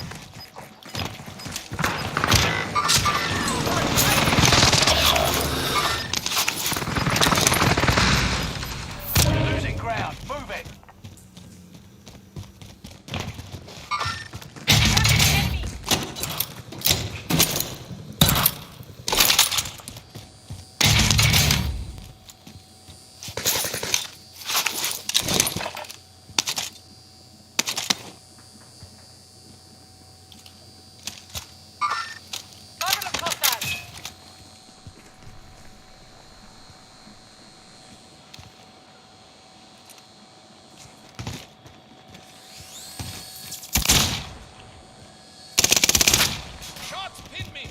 Losing ground. Move it. Enemy. Marvelous hostile. Shots pin me.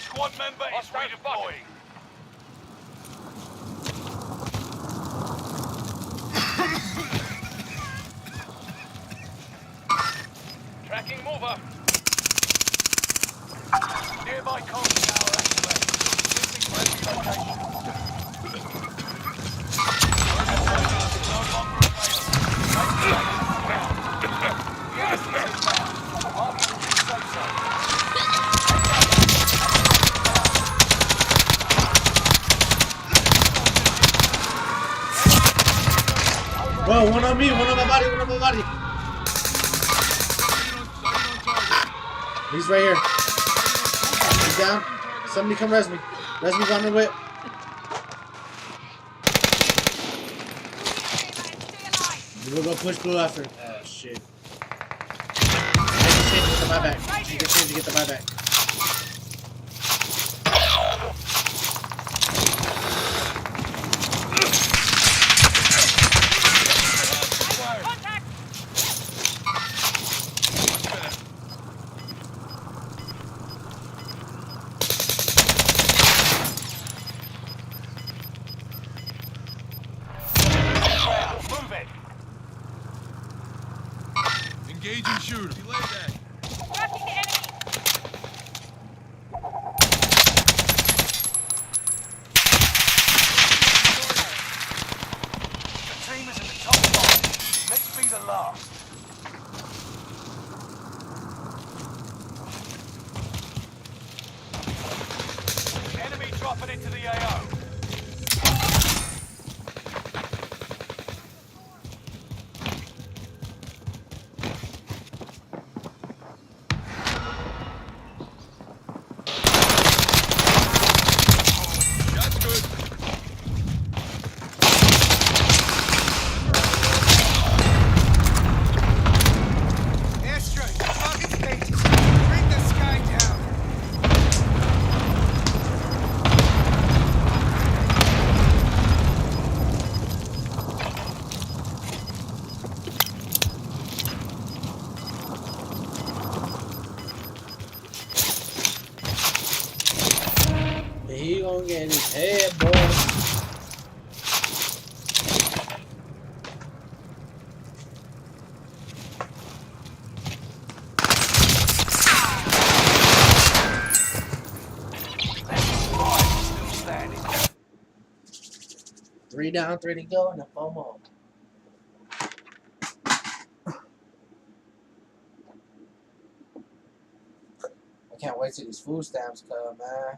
Squad member is Hostile spotted. redeploying. Tracking mover. Nearby comms tower activated. Switching friendly location. No longer available. Gas is inbound. Marking the new safe zone. Bro, one on me, one on my body, one on my body. Sighting on target. He's right here. He's down. Somebody come res me. Res me on the whip. We'll go push blue after. Oh shit. I can change to get the buyback. I can change to get the buyback. Contact. Move it. shoot him. Delay that. Tracking the enemy. Your team is in the top 5. Let's be the last. Enemy dropping into the AO. Shot's good. Airstrike. Target stages. Bring the sky down. He gonna get his head, boy. Still standing. 3 down, 3 to go, and a 4 more. I can't wait till these food stamps come, man.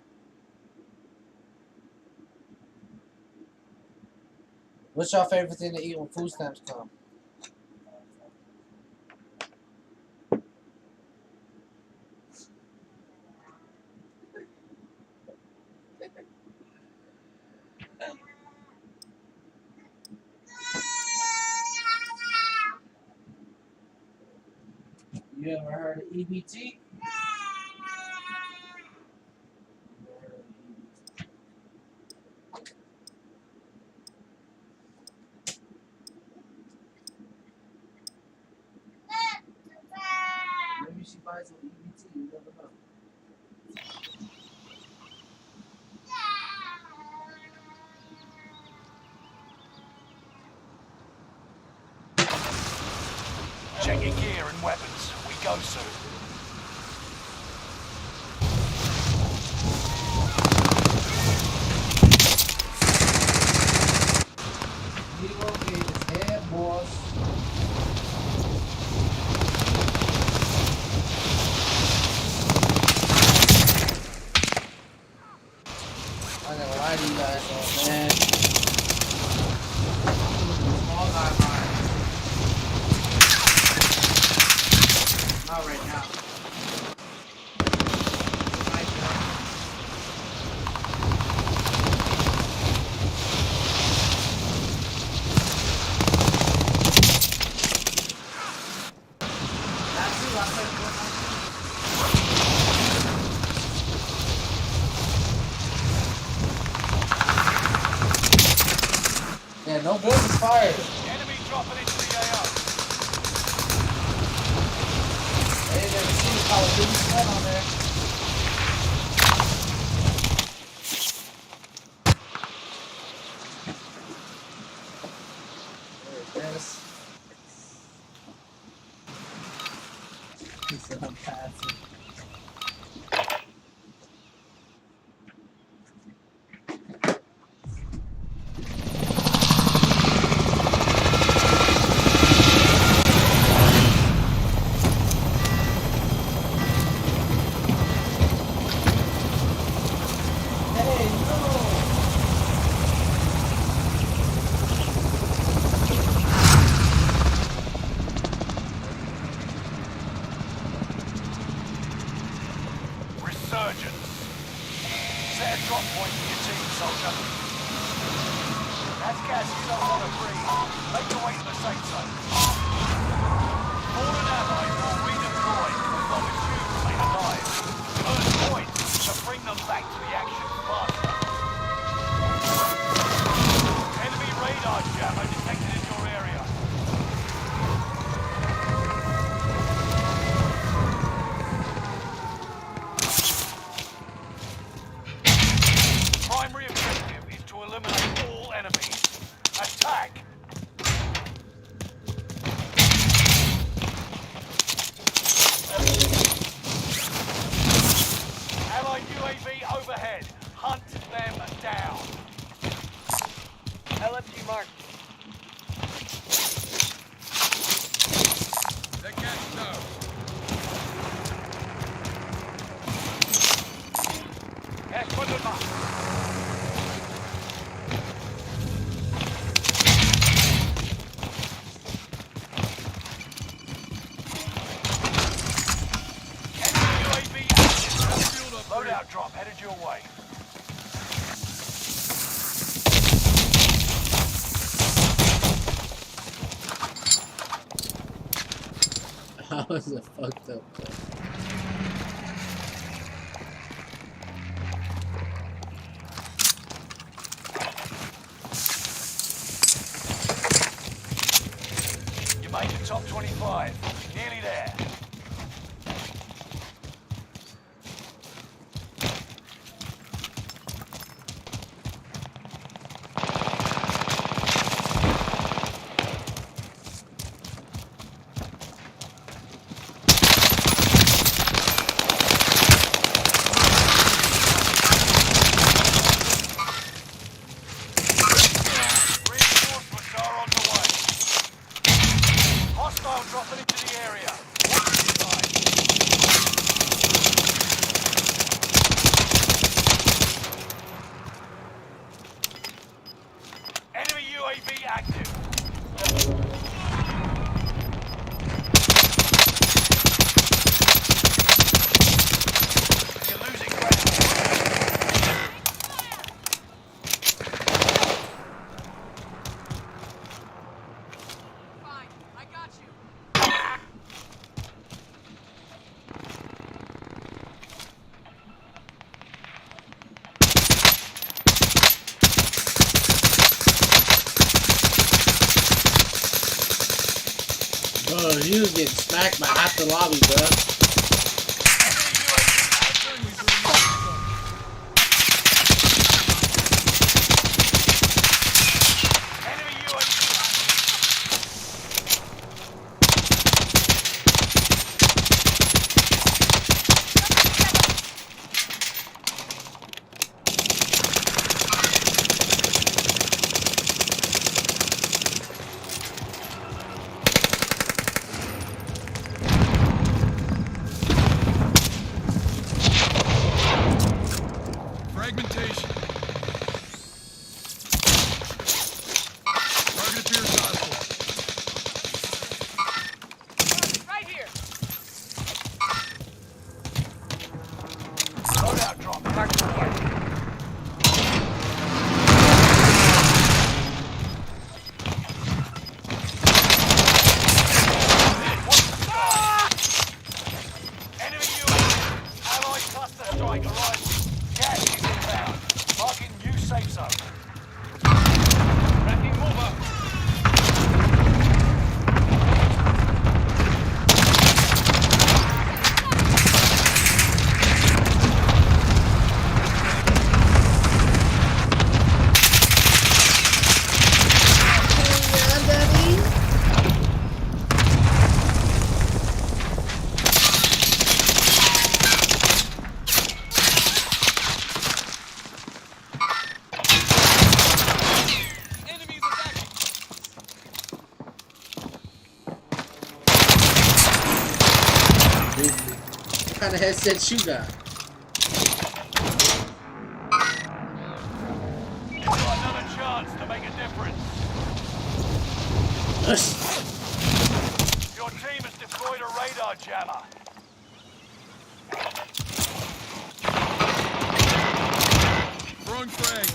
What's your favorite thing to eat when food stamps come? You ever heard of EBT? Maybe she buys some EBT, you never know. Check your gear and weapons. We go soon. He gonna get his head, boss. I'm gonna lie to you guys, though, man. Small guy mine. Not right now. Right now. That's who I said. Yeah, no bullets is fired. Enemy dropping into the AO. I ain't never seen Call of Duty sweat on there. Dennis. He said I'm passing. Hey, no! Resurgence. Set a drop point for your team, soldier. That's gas you don't want to breathe. Make your way to the safe zone. Fallen allies will redeploy as long as you remain alive. Earn points to bring them back to the action faster. Enemy radar jammer detected in your area. Primary objective is to eliminate all enemies. Attack! Loadout drop headed your way. How is it fucked up? You made the top 25. Nearly there. Reinforcements are on the way. Hostile dropping into the area. Watch your side. Enemy UAV active. You're losing ground. Fine, I got you. Bro, he was getting smacked by half the lobby, bro. Enemy UAV Fragmentation. Target appears hostile. Right here. loadout drop. Mark here. Enemy UAV. Allied cluster strike arriving. Gas is inbound. Marking new safe zone. Tracking mover. Yeah, daddy. Enemies attacking. What kind of headset you got? You've got another chance to make a difference. Your team has deployed a radar jammer. Throwing frag.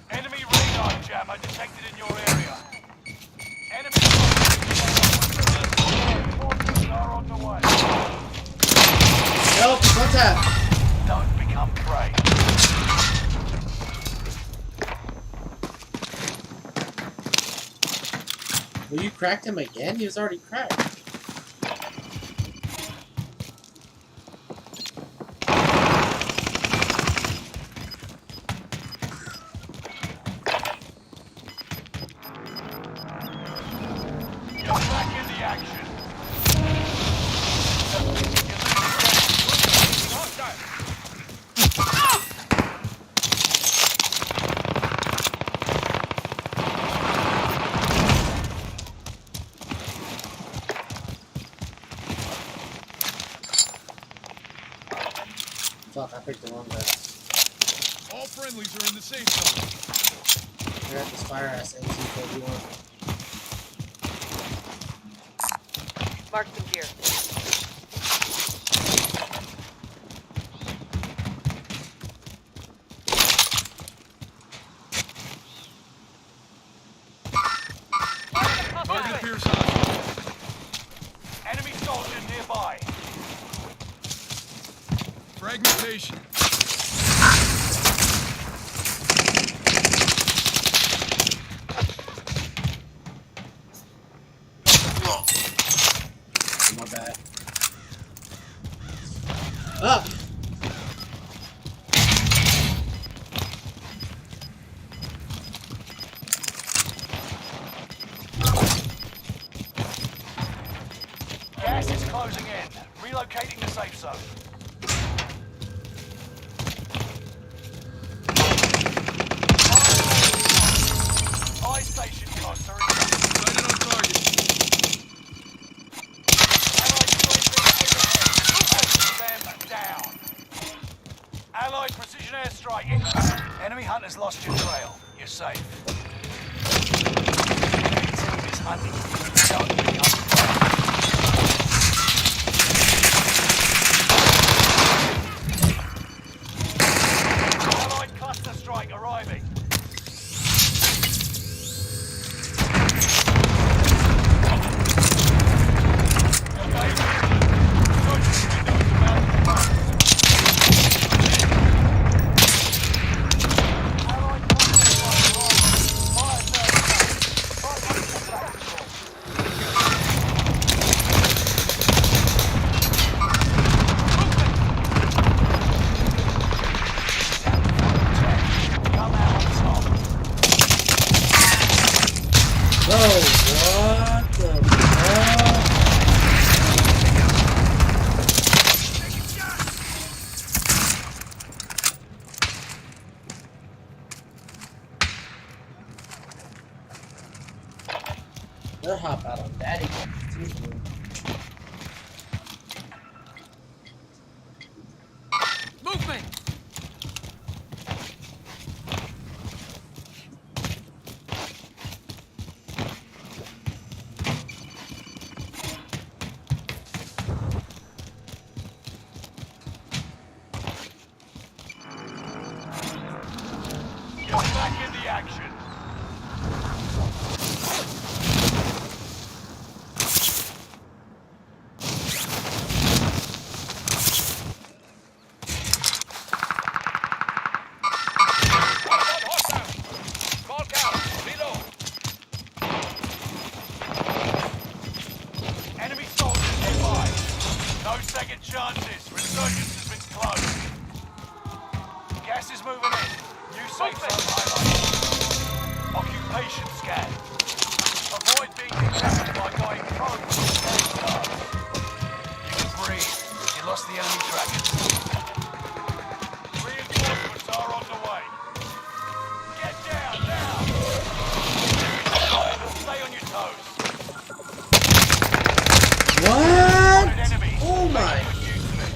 Enemy radar jammer detected in your area. Enemy reinforcements are on the way. Help! What's that? Don't become prey. Well, you cracked him again? He was already cracked. You're back in the action. Fuck, I picked the wrong guy. All friendlies are in the safe zone. They're at this fire ass MT41. Mark them here. Target appears hostile. Enemy soldier nearby. Fragmentation. My bad. Ah! Gas is closing in. Relocating the safe zone. Eye station costs are increasing. Sighted on target. Allied UAV overhead. Them down. Allied precision airstrike incoming. Enemy hunters lost your trail. You're safe. Enemy team is hunting you. Don't be unprepared. Allied cluster strike arriving. Bro, what the fuck? They'll hop out on daddy. Movement! You're back in the action. Small cow, reload! Enemy soldiers nearby. No second chances. Resurgence has been closed. Gas is moving in. New safe zone highlighted. Occupation scan. Avoid being detected by going probe with scan stars. You can breathe. You lost the enemy trackers. Reinforcements are on the way. Get down, now! Stay on your toes. What? Spotted enemy. Oh my. Make good use of it.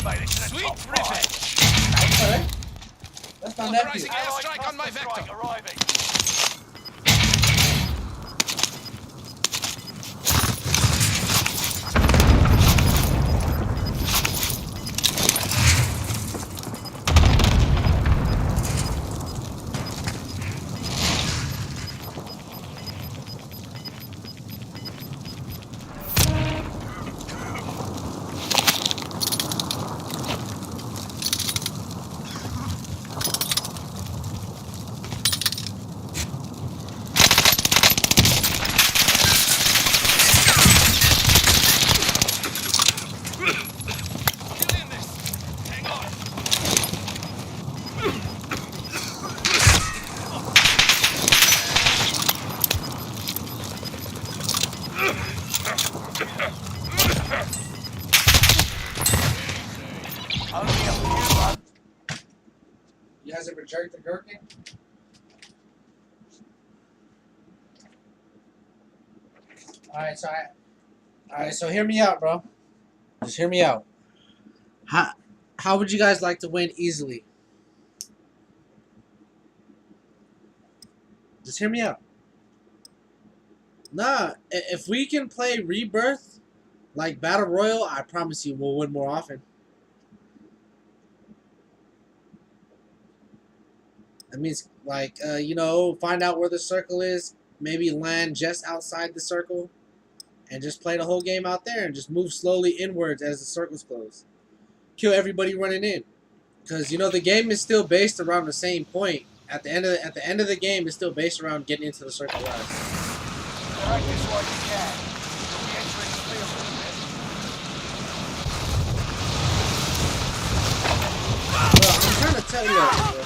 Made it to the Sweet top ribbon. five. Okay. That's my nephew. Authorizing airstrike on my Cluster vector. strike arriving. Only a few months. You guys ever jerked the gherkin? Alright, so hear me out, bro. Just hear me out. How would you guys like to win easily? Just hear me out. Nah, if we can play Rebirth, like Battle Royale, I promise you we'll win more often. That means, like, you know, find out where the circle is, maybe land just outside the circle, and just play the whole game out there, and just move slowly inwards as the circles close. Kill everybody running in, because you know the game is still based around the same point. At the end of the game, it's still based around getting into the circle last. Practice while you can. You'll be entering the field in a bit. Well, I'm trying to tell you that, bro.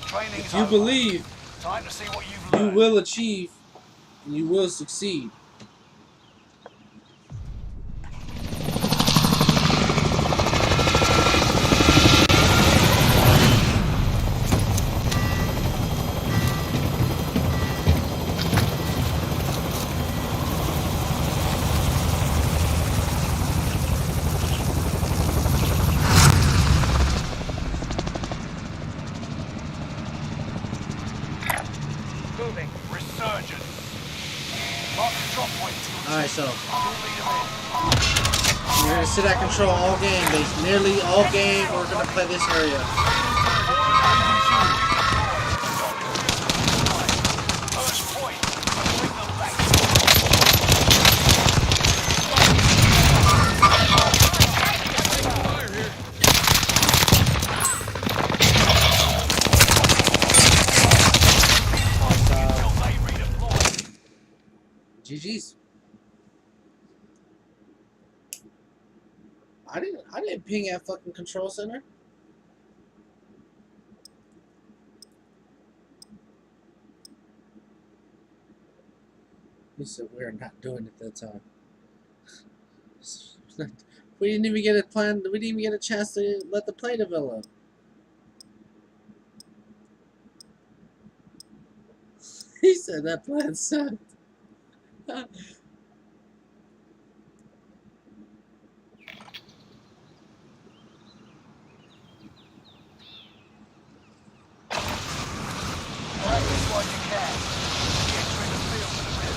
Training's If you over. believe, Time to see what you've you learned. will achieve, and you will succeed. Moving. Resurgence. Mark the drop point. Alright, so You'll lead 'em in. we're gonna sit at control all game, basically. Nearly all game, we're gonna play this area. First point. Bring them back. Fire here. Until they redeploy. GG's. I didn't ping at fucking control center. He said we're not doing it that time. We didn't even get a plan. We didn't even get a chance to let the play develop. He said that plan sucked. Practice while you can. You'll be entering the field in a bit.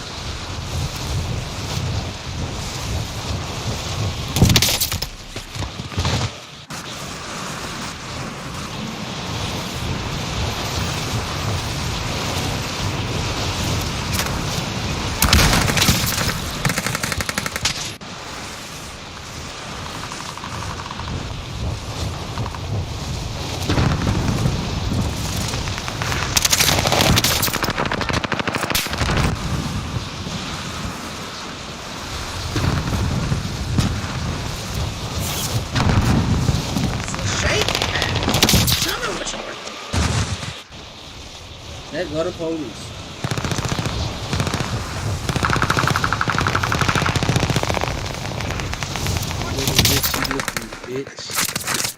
Let's go to police. Little bitchy looking bitch.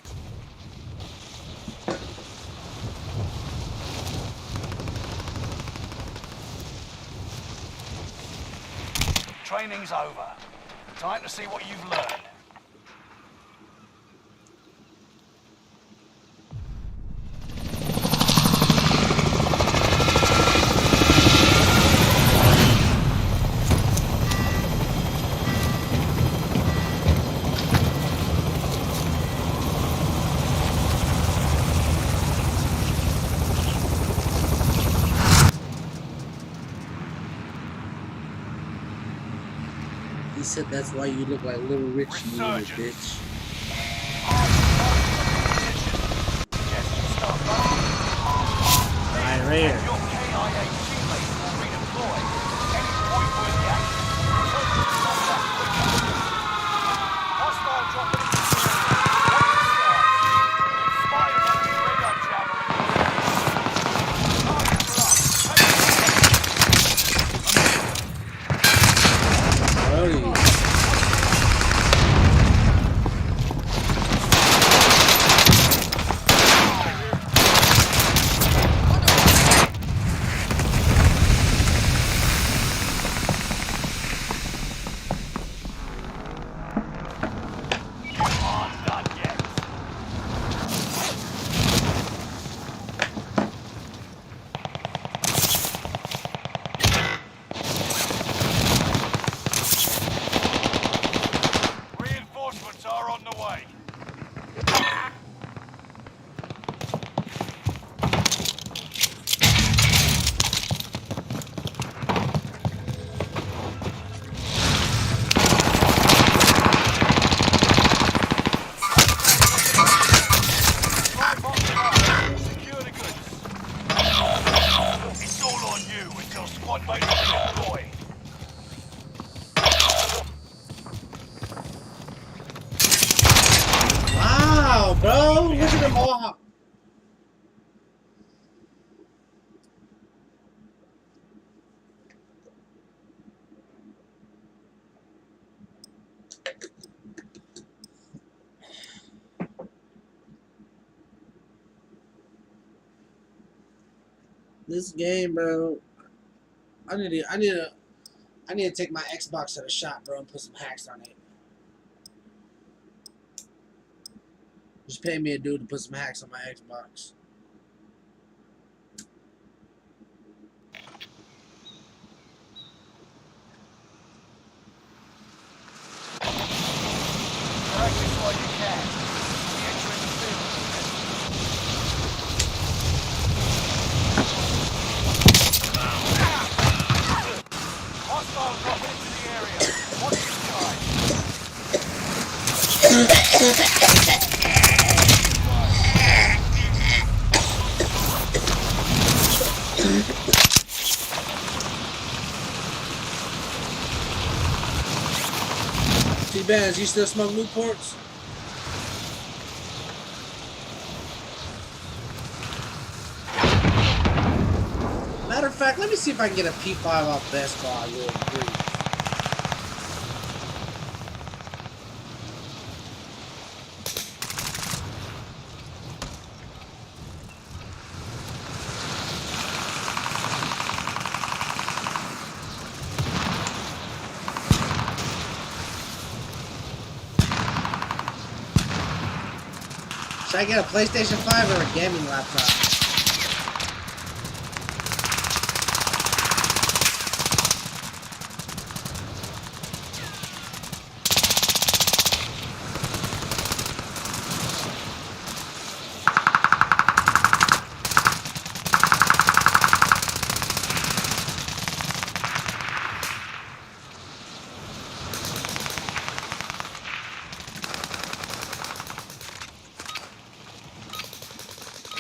Training's over. Time to see what you've learned. He said that's why you look like Little Rich, you little bitch. Alright, right here. Your KIA teammates will redeploy any point where the action. Hostile dropping into the area. Watch the skies. Spotted enemy radar jammer in the area. Targets are up. Brody. Reinforcements are on the way. Secure the goods. It's all on you until squad mates redeploy. Wow, bro. Look at them all. This game, bro. I need to take my Xbox to the shop, bro, and put some hacks on it. Just pay me a dude to put some hacks on my Xbox. Practice while you can. The entry in the field. Hostile dropping into the area. Watch the skies. T-Bands, you still smoke Newports? Matter of fact, let me see if I can get a P5 off Best Buy real quick. Should I get a PlayStation 5 or a gaming laptop?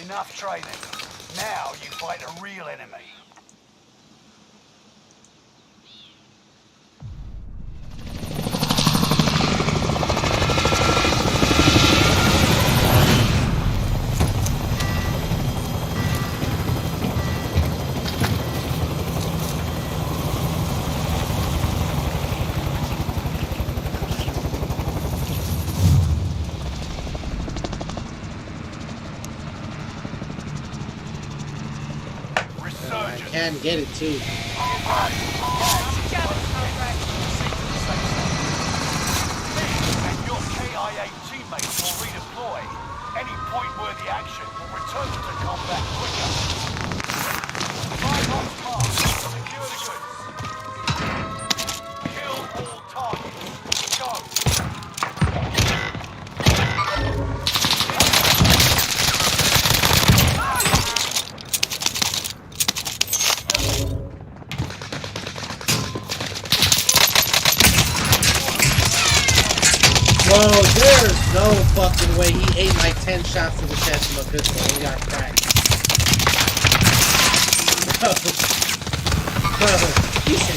Enough training. Now you fight a real enemy. I can get it too. See Bro, there's no fucking way he ate like 10 shots to the chest from a pistol and he got cracked. Bro, he said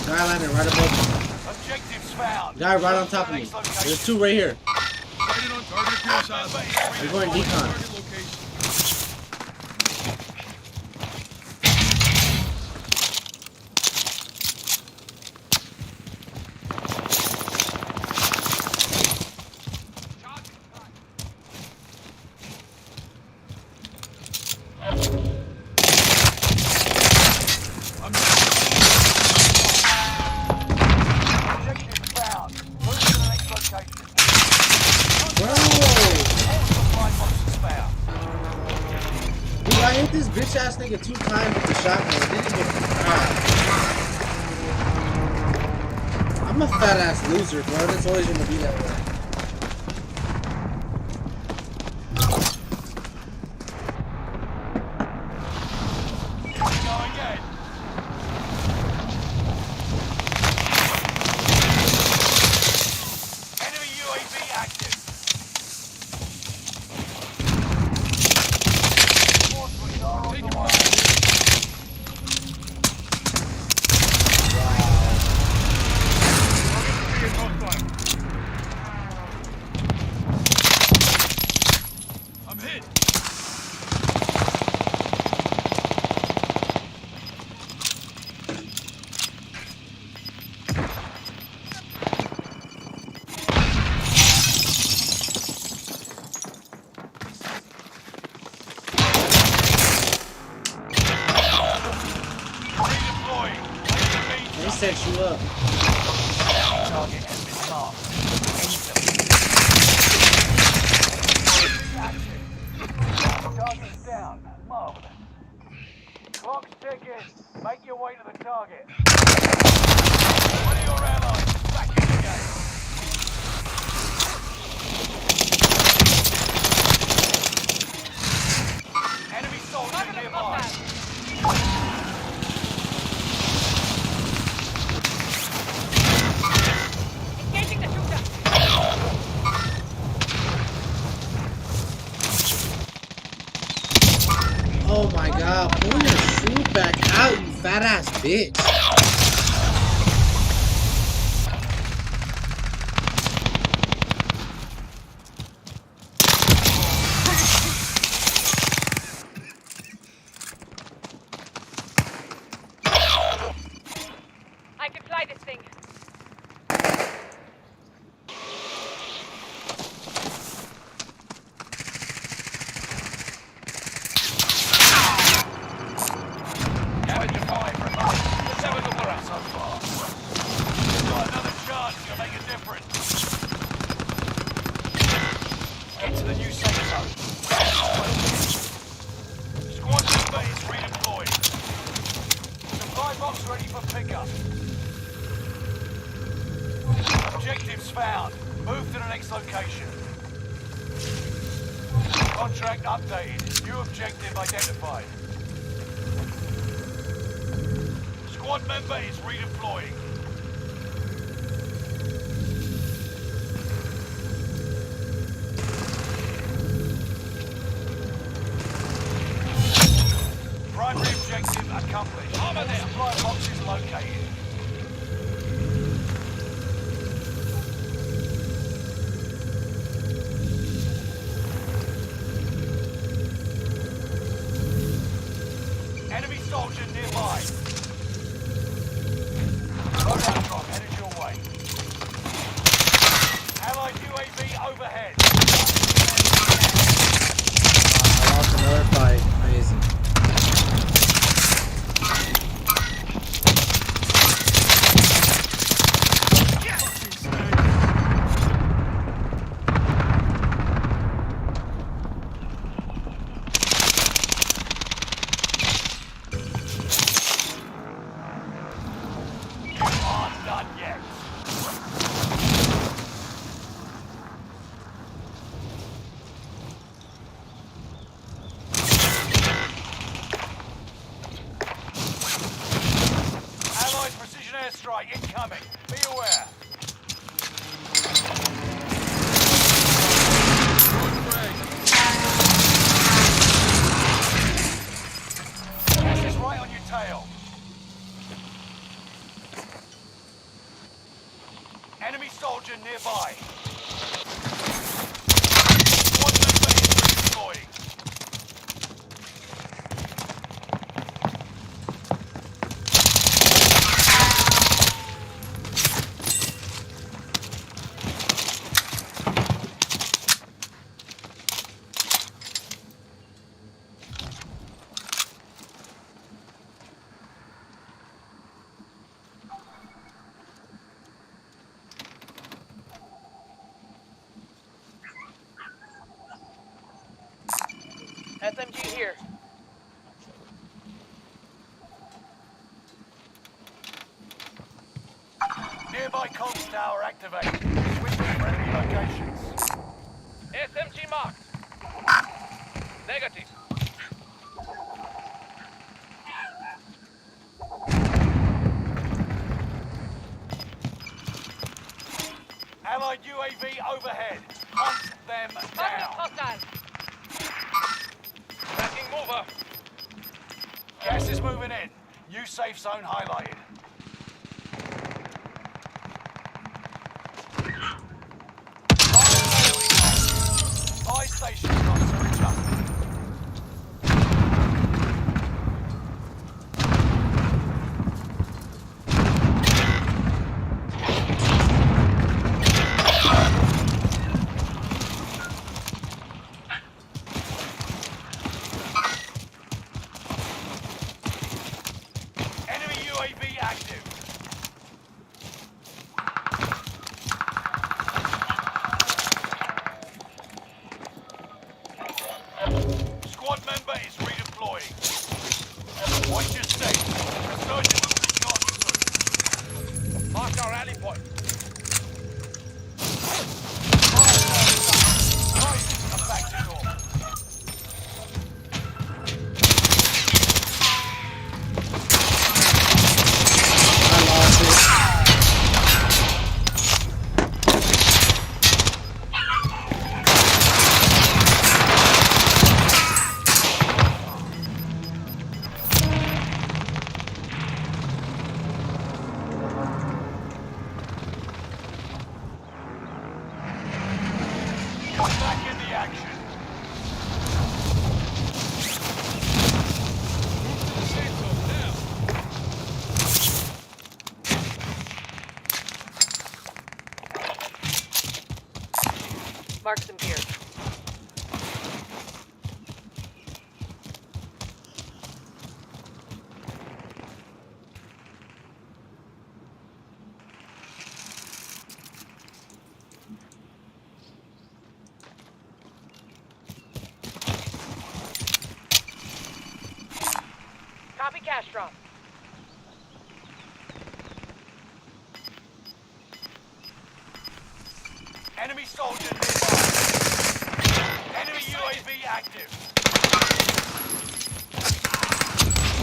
guy landing right above me. Objectives found. Guy right on top of me. There's two right here. Sighted on target appears hostile. We're going decon. Target location. Objectives found. Move to the next location. Bro! Supply boxes found. Dude, I hit this bitch ass nigga 2 times with the shotgun. It didn't even. I'm a fat ass loser, bro. It's always gonna be that way. Go again. Enemy UAV active. Forces are on the way. I'm hit. Redeploying. They set you up. Target has been marked. Target's down. Marvelous. Clock's ticking. Make your way to the target. One of your allies is back in the game. Enemy soldier nearby. Engaging the shooter. Oh my god, pull your shoe back out, you fat ass bitch. I can fly this thing. Damage to 5 remain. Let's have a look around so far. You've got another chance to make a difference. Get to the new safe zone. Squad member is redeployed. Supply box ready for pickup. Objectives found. Move to the next location. Contract updated. New objective identified. Squad member is redeploying. Primary objective accomplished. All supply boxes located. Enemy soldier nearby. Loadout drop headed your way. Allied UAV overhead. I lost another fight. Amazing. strike incoming. Be aware. Gas is right on your tail. Enemy soldier nearby. Squad member is redeploying. SMG here. Nearby comms tower activated. Switch to friendly locations. SMG marked. Negative. Allied UAV overhead. Hunt them Target down. hostile. Tracking mover. Gas is moving in. New safe zone highlighted. Buy station costs are adjusted. Enemy UAV active. Squad member is redeploying. Watch your step. Resurgence will be gone soon. Mark our rally point. Right, I'm back to normal. I lost it. Back in the action. Mark some gear. Copy cash drop. Enemy soldier nearby. Enemy UAV active.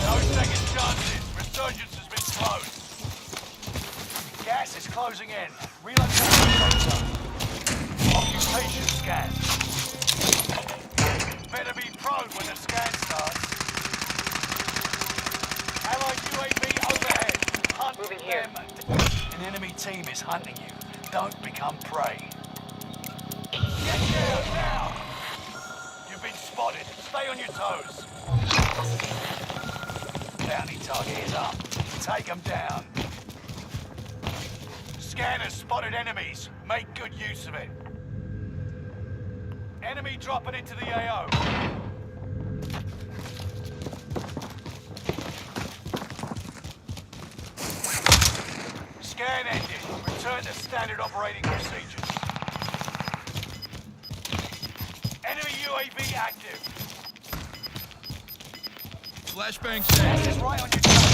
No second chances. Resurgence has been closed. Gas is closing in. Relocation closer. Occupation scan. Better be prone when the scan starts. Allied UAV overhead. Hunt Moving here. them. An enemy team is hunting you. Don't become prey. Get down now! You've been spotted. Stay on your toes. Bounty target is up. Take them down. Scanners spotted enemies. Make good use of it. Enemy dropping into the AO. Scan ended. Return to standard operating procedures. Enemy UAV active. Flashbang set. Gas is right on your tail.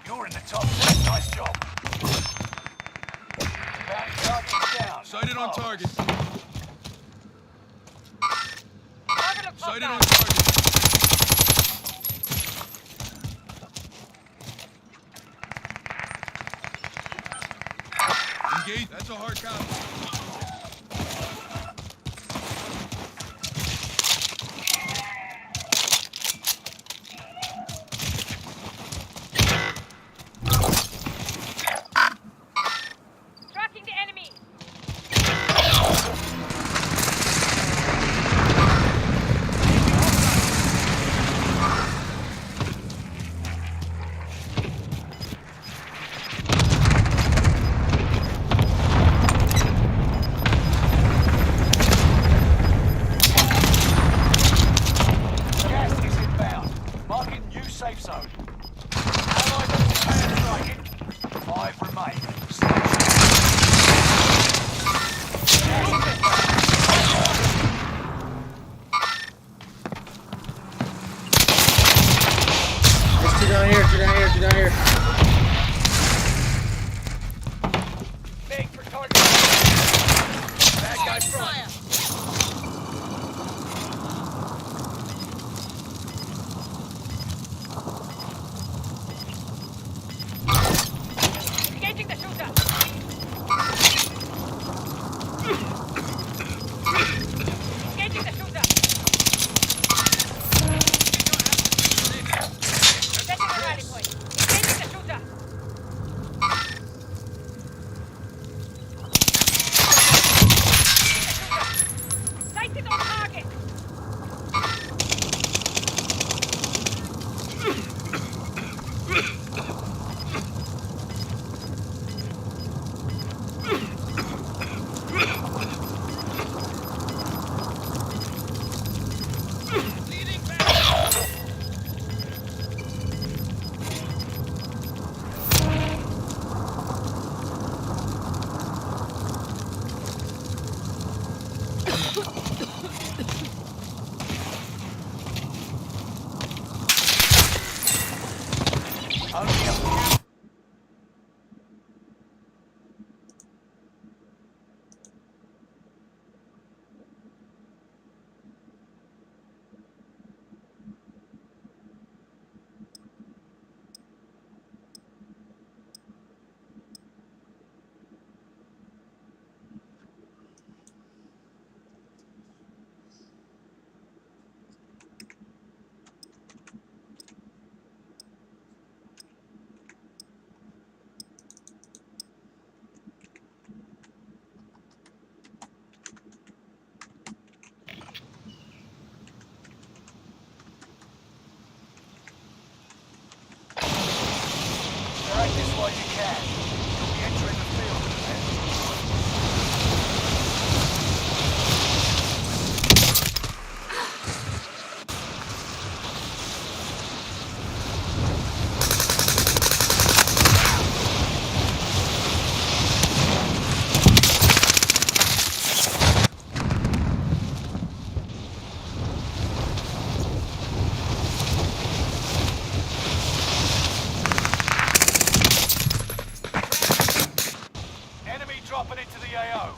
You're in the top 10. Nice job. Bounty target is down. Sighted on Oh. target. Target Sighted hostile. on target. gate. That's a hard copy. Tracking the enemy. Gas is inbound. Marking new safe zone. Allied multiplayer striking. 5 remain. Gas is inbound. There's two down here, two down here, two down here. Make for target. Bad guy front. Engaging the shooter. Engaging the shooter. Setting a rally point. Engaging the shooter. Sighted on target. Only a practice while you can. You'll be entering the field in a minute. Enemy dropping into the AO.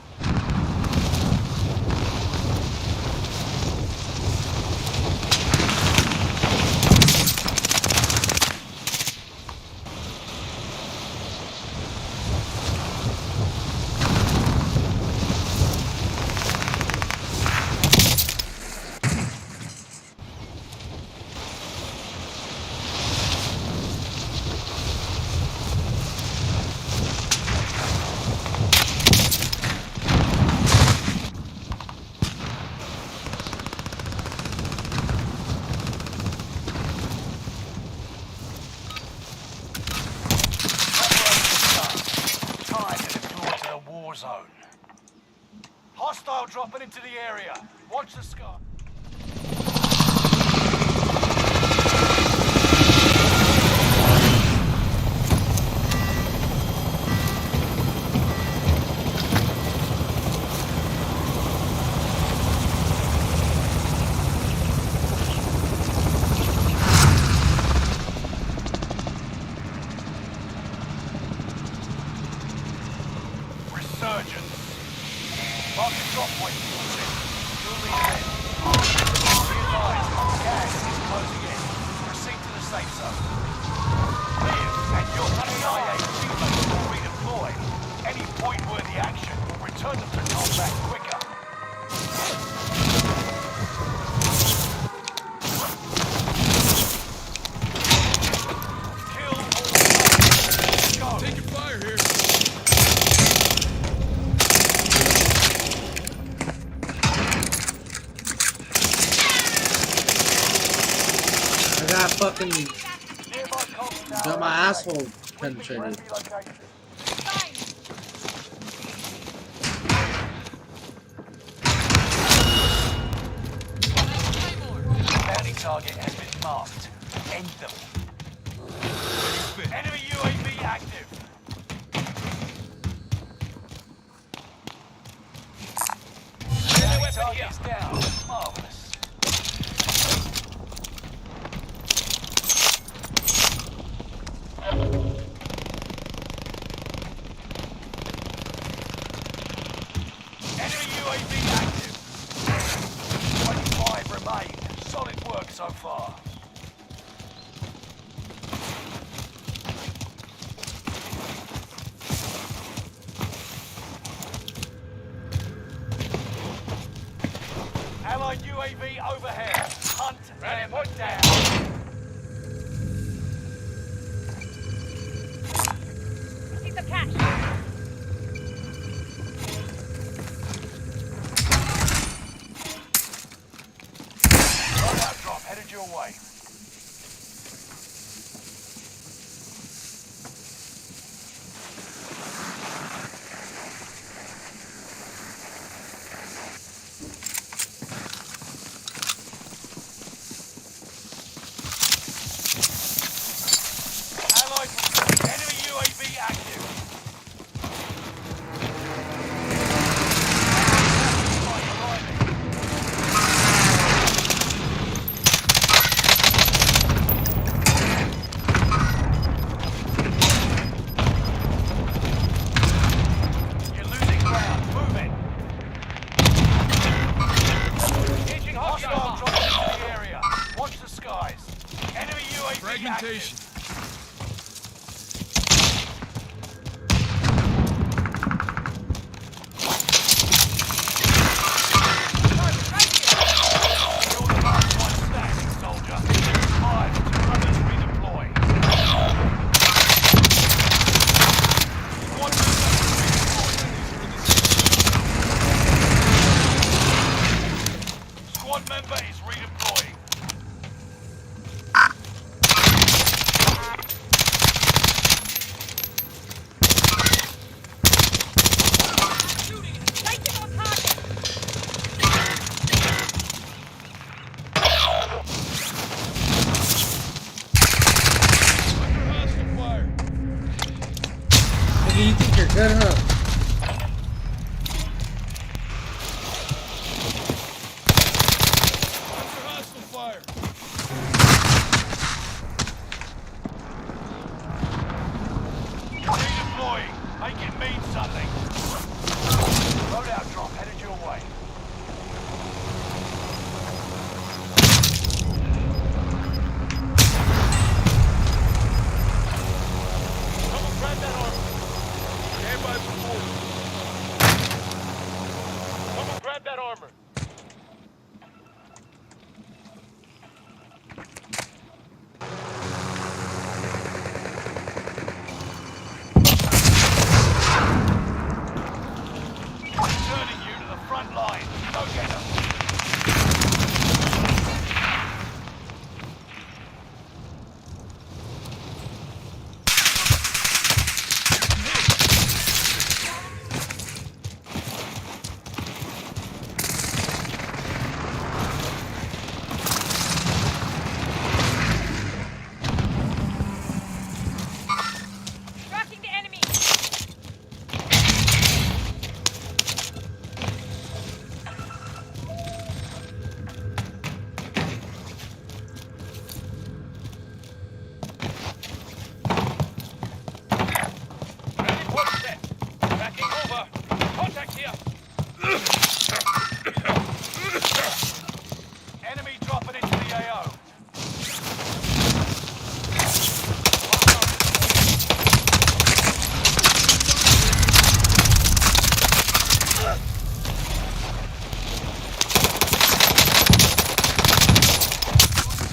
Time to deploy to the war zone. Hostile dropping into the area. Watch the sky. Resurgence. Mark the drop point. You'll lead in. fucking Nearby comms tower. got my asshole penetrated. Friendly location. Bounty target has been marked. End them. Enemy UAV active. Bounty target's down. Marvelous. Enemy UAV active. 25 remain. Solid work so far. Allied UAV overhead. Hunt them down. See some cash. Loadout drop headed your way. Allied enemy UAV active. You're losing ground. Move it. Engaging Hostile hostile. dropping into the area. Watch the skies. Enemy UAV Fragmentation. active. You're the last one standing, soldier. 5 to others redeploy. Squad redeployed. Squad member is redeploying. Sighting on target. Under hostile fire. Nigga, you think you're good, huh? Under hostile fire. Redeploying. Make it mean something. Loadout drop headed your way. Someone grab that armor. Stand by for orders. Someone grab that armor. Returning you to the front line. Go get them. Tracking the enemy. Rally point set. Tracking over. Contact here. Enemy dropping into the AO.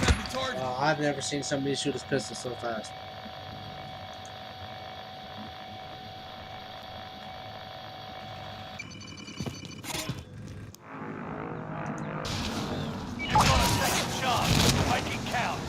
Enemy target. I've never seen somebody shoot his pistol so fast. You've got a second chance. Make it count.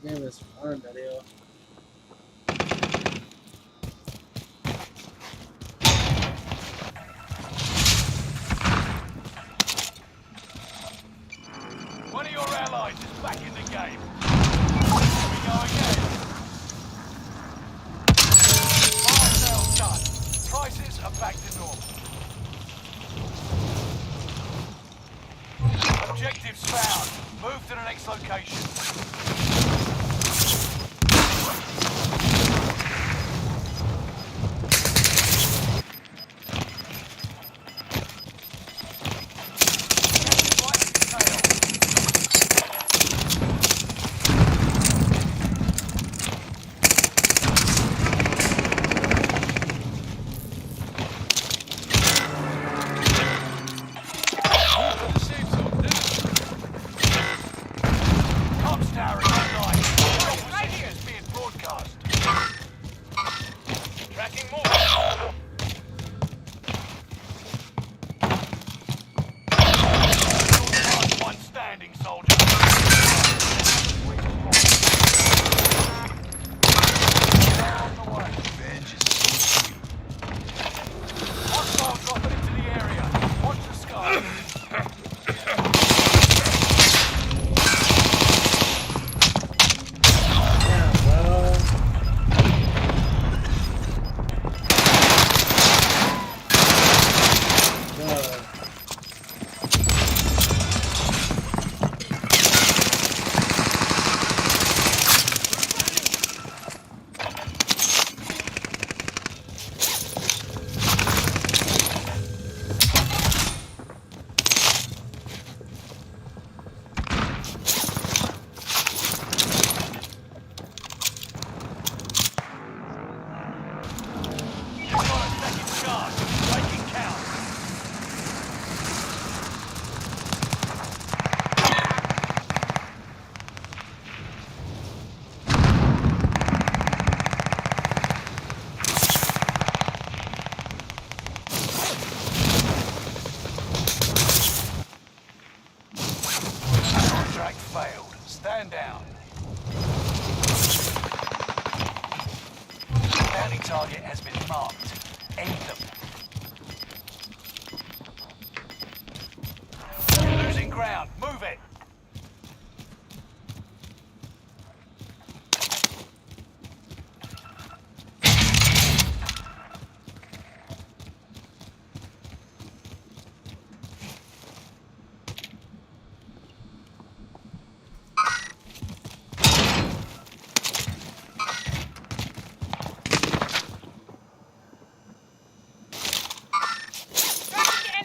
Game is fun, that hell. One of your allies is back in the game. Here we go again. Fire sales done. Prices are back to normal. Objectives found. Move to the next location. Comms tower is online. Your position is being broadcast. Tracking more. Last one standing, soldier. On the way. Revenge is so sweet. Hostile dropping into the area. Watch the sky. Yeah, bro. You've got a second charge. Make it count. Contract failed. Stand down. Bounty target has been marked. End them. You're losing ground. Move it.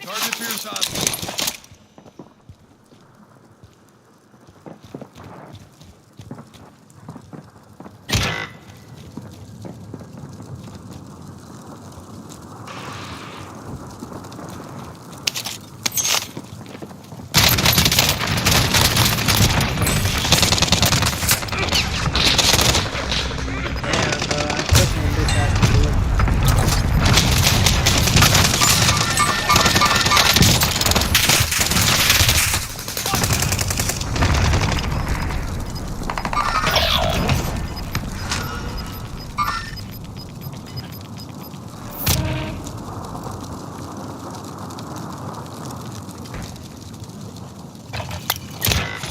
Target appears hostile. Damn, bro. I took him bitch ass to do it.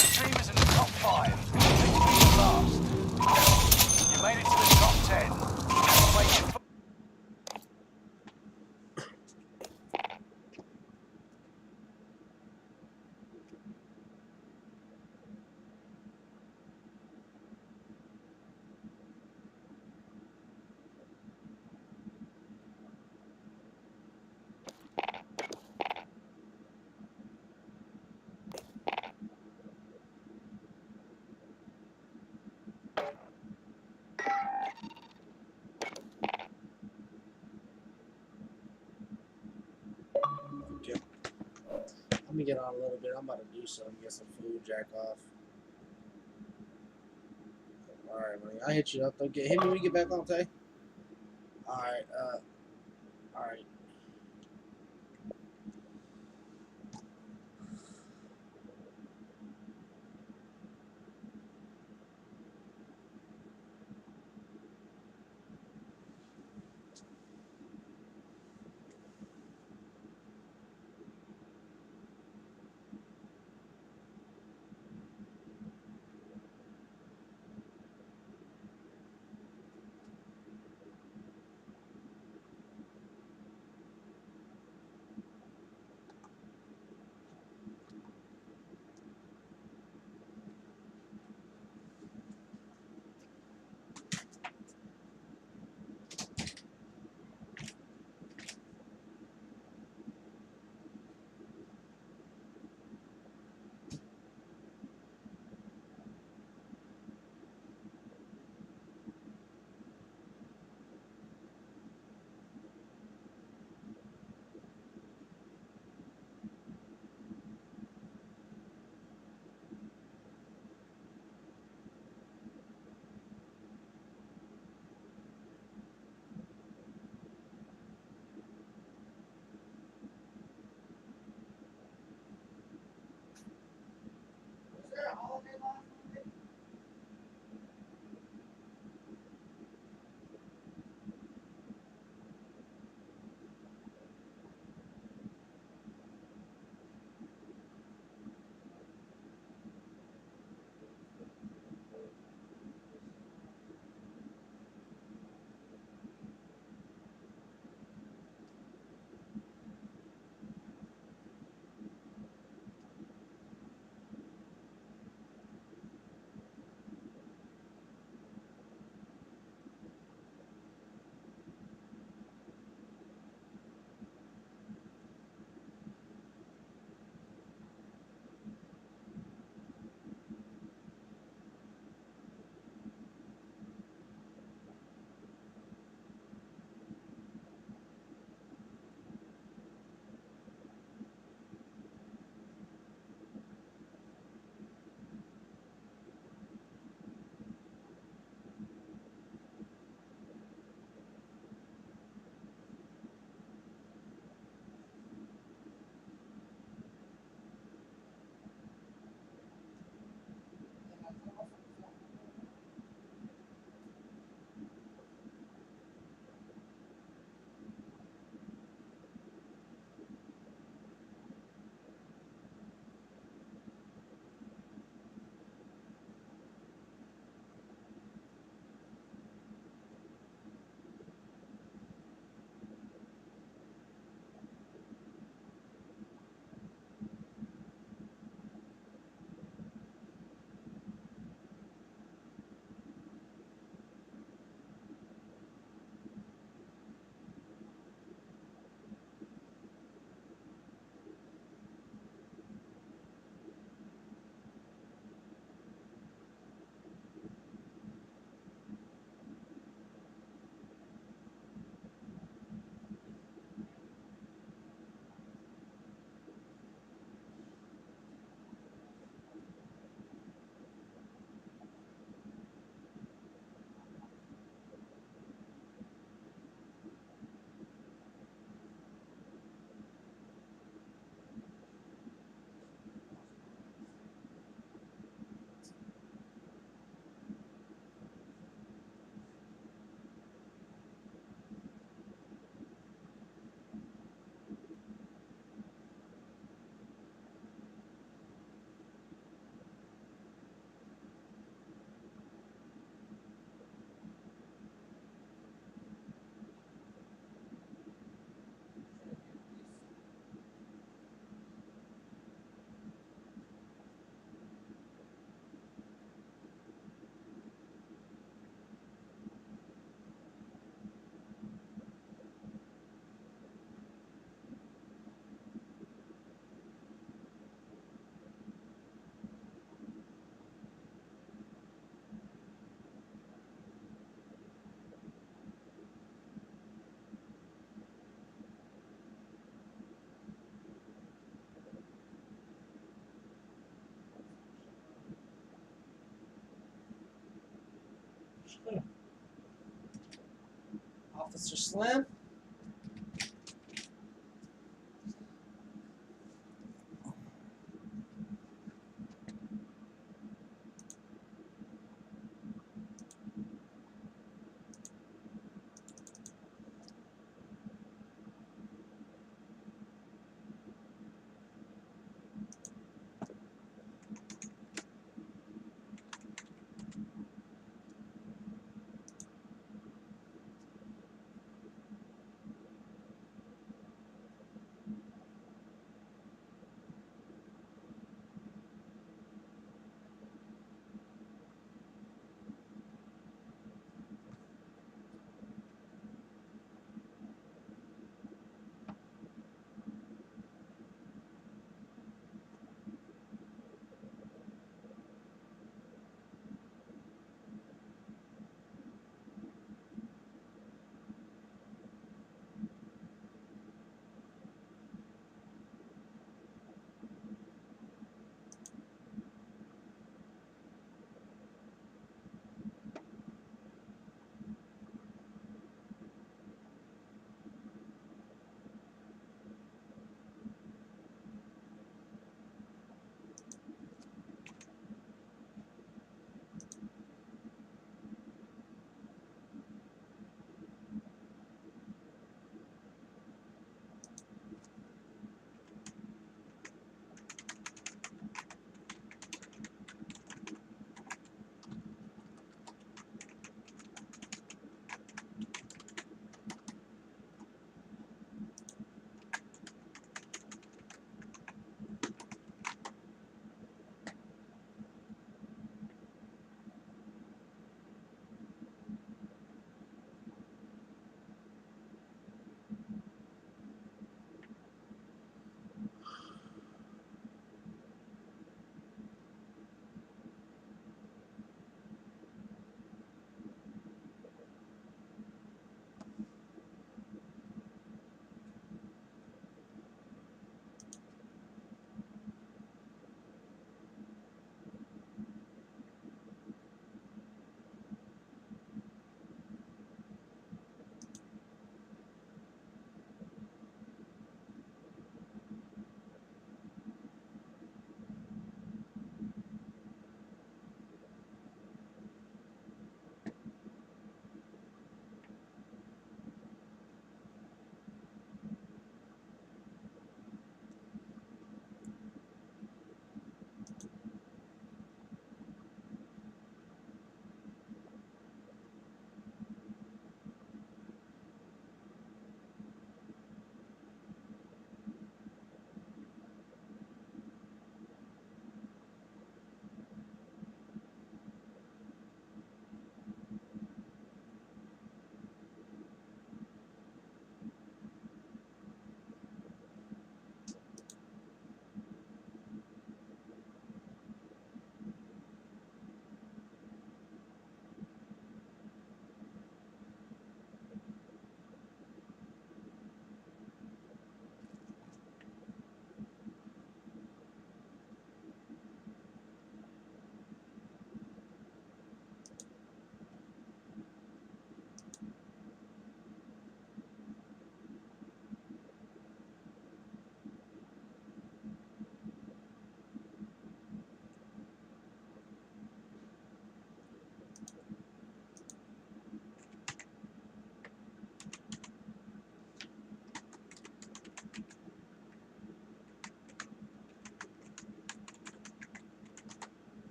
Your team is in the top 5. Need to be last. You made it to the top 10. Make it for Okay. Let me get on a little bit. I'm about to do something. Get some food, jack off. Alright, man. I'll hit you up. Don't hit me when you get back on, Tay. Alright, alright. Officer Slim.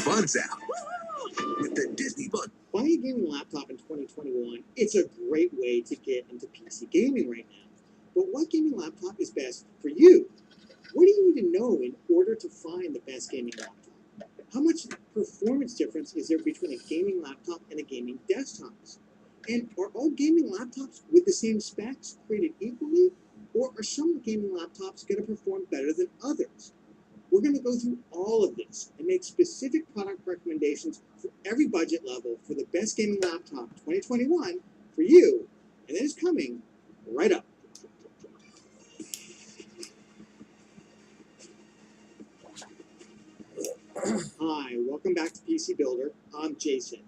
Fun's out with the Disney Bundle. Buying a gaming laptop in 2021, it's a great way to get into PC gaming right now. But what gaming laptop is best for you? What do you need to know in order to find the best gaming laptop? How much performance difference is there between a gaming laptop and a gaming desktop? And are all gaming laptops with the same specs created equally? Or are some gaming laptops going to perform better than others? We're going to go through all of this and make specific product recommendations for every budget level for the best gaming laptop 2021 for you. And that is coming right up. Hi, welcome back to PC Builder. I'm Jason.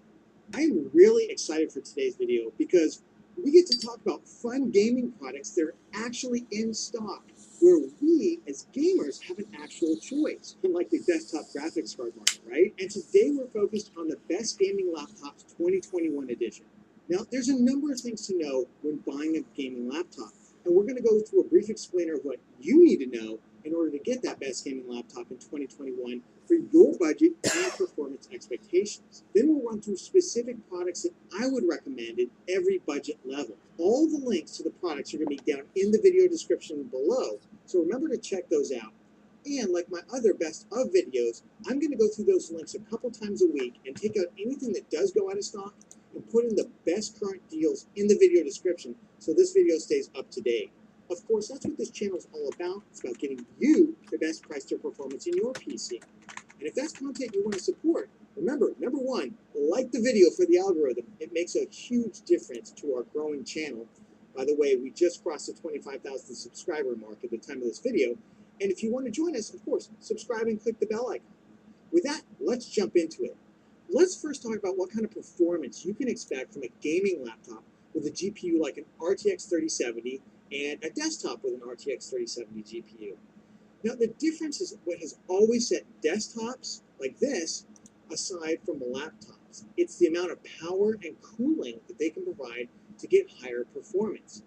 I am really excited for today's video because we get to talk about fun gaming products that are actually in stock, where we as gamers have an actual choice, unlike the desktop graphics card market, right? And today we're focused on the best gaming laptops 2021 edition. Now, there's a number of things to know when buying a gaming laptop, and we're going to go through a brief explainer of what you need to know in order to get that best gaming laptop in 2021 for your budget and performance expectations. Then we'll run through specific products that I would recommend at every budget level. All the links to the products are going to be down in the video description below, so remember to check those out. And like my other best of videos, I'm going to go through those links a couple times a week and take out anything that does go out of stock and put in the best current deals in the video description so this video stays up to date. Of course, that's what this channel is all about. It's about getting you the best price to performance in your PC. And if that's content you want to support, remember, number one, like the video for the algorithm. It makes a huge difference to our growing channel. By the way, we just crossed the 25,000 subscriber mark at the time of this video. And if you want to join us, of course, subscribe and click the bell icon. With that, let's jump into it. Let's first talk about what kind of performance you can expect from a gaming laptop with a GPU like an RTX 3070 and a desktop with an RTX 3070 GPU. Now, the difference is what has always set desktops like this aside from laptops. It's the amount of power and cooling that they can provide to get higher performance.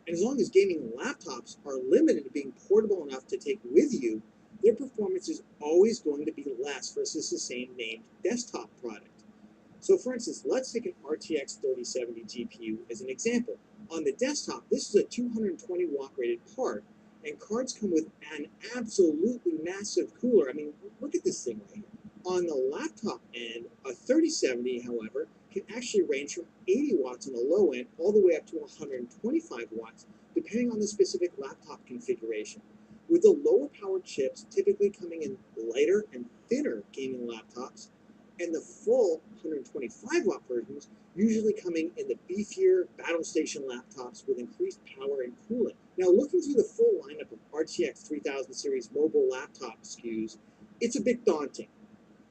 And as long as gaming laptops are limited to being portable enough to take with you, their performance is always going to be less versus the same named desktop product. So for instance, let's take an RTX 3070 GPU as an example. On the desktop, this is a 220 watt rated card, and cards come with an absolutely massive cooler. I mean, look at this thing right here. On the laptop end, a 3070, however, can actually range from 80 watts on the low end all the way up to 125 watts, depending on the specific laptop configuration. With the lower powered chips typically coming in lighter and thinner gaming laptops, and the full 125 watt versions usually coming in the beefier battle station laptops with increased power and cooling. Now, looking through the full lineup of RTX 3000 series mobile laptop SKUs, it's a bit daunting.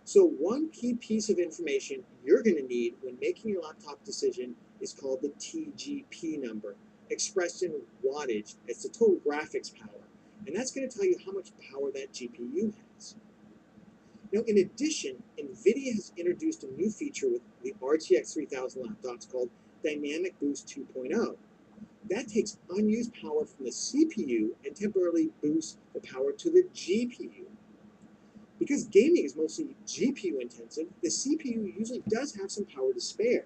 So one key piece of information you're going to need when making your laptop decision is called the TGP number, expressed in wattage as the total graphics power. And that's going to tell you how much power that GPU has. Now, in addition, NVIDIA has introduced a new feature with the RTX 3000 laptops called Dynamic Boost 2.0. That takes unused power from the CPU and temporarily boosts the power to the GPU. Because gaming is mostly GPU intensive, the CPU usually does have some power to spare.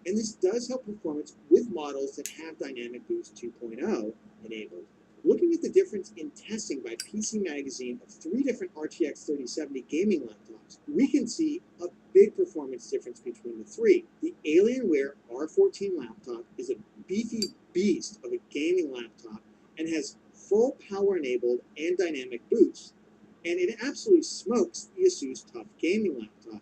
And this does help performance with models that have Dynamic Boost 2.0 enabled. Looking at the difference in testing by PC Magazine of 3 different RTX 3070 gaming laptops, we can see a big performance difference between the 3. The Alienware R14 laptop is a beefy beast of a gaming laptop and has full power enabled and dynamic boost. And it absolutely smokes the Asus TUF gaming laptop.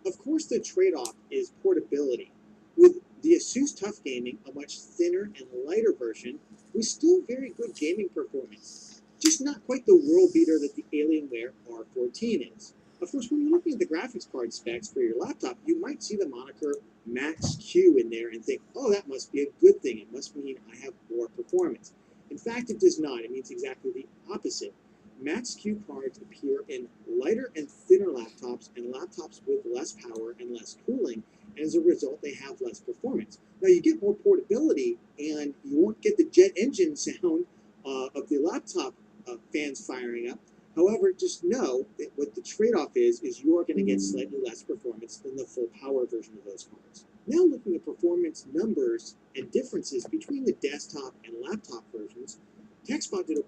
Of course, the trade-off is portability. With the Asus TUF Gaming, a much thinner and lighter version, with still very good gaming performance. Just not quite the world beater that the Alienware R14 is. Of course, when you're looking at the graphics card specs for your laptop, you might see the moniker Max-Q in there and think, oh, that must be a good thing. It must mean I have more performance. In fact, it does not. It means exactly the opposite. Max-Q cards appear in lighter and thinner laptops and laptops with less power and less cooling, and as a result, they have less performance. Now, you get more portability, and you won't get the jet engine sound of the laptop fans firing up. However, just know that what the trade-off is you are going to get slightly less performance than the full power version of those cards. Now looking at performance numbers and differences between the desktop and laptop versions, TechSpot did a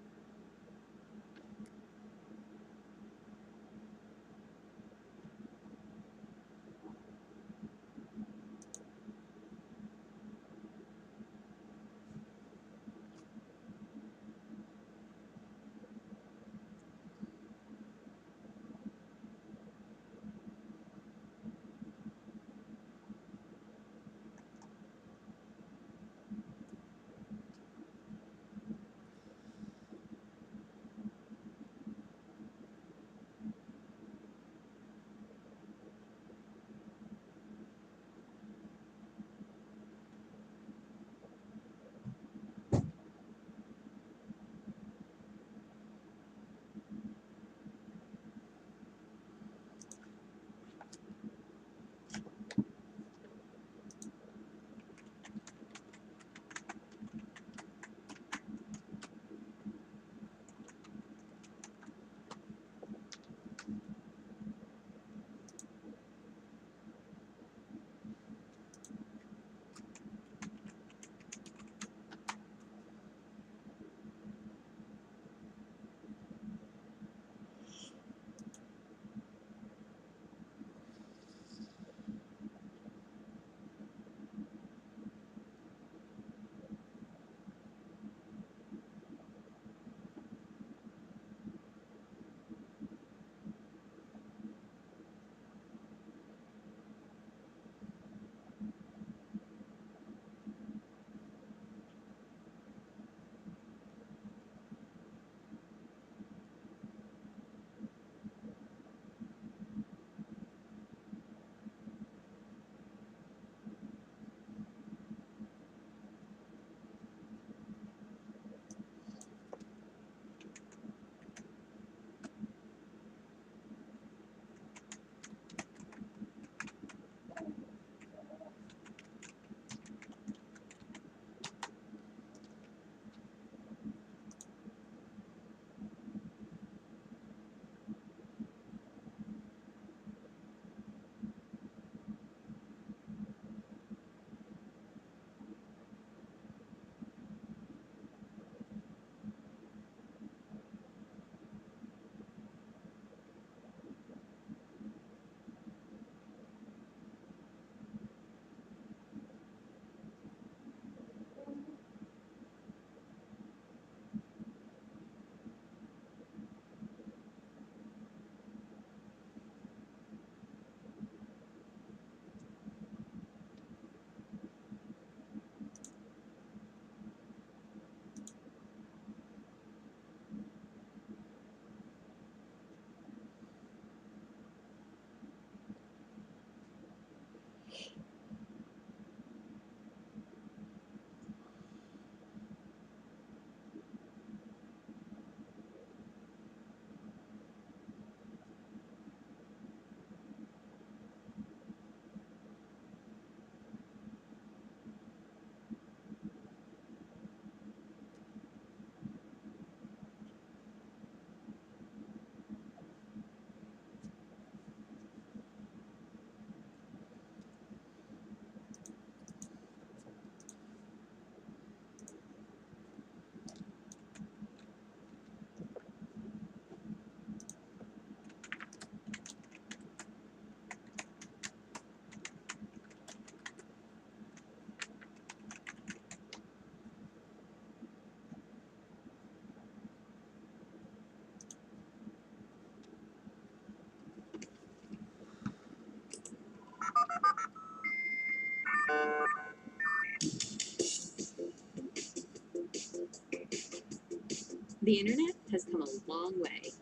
The internet has come a long way,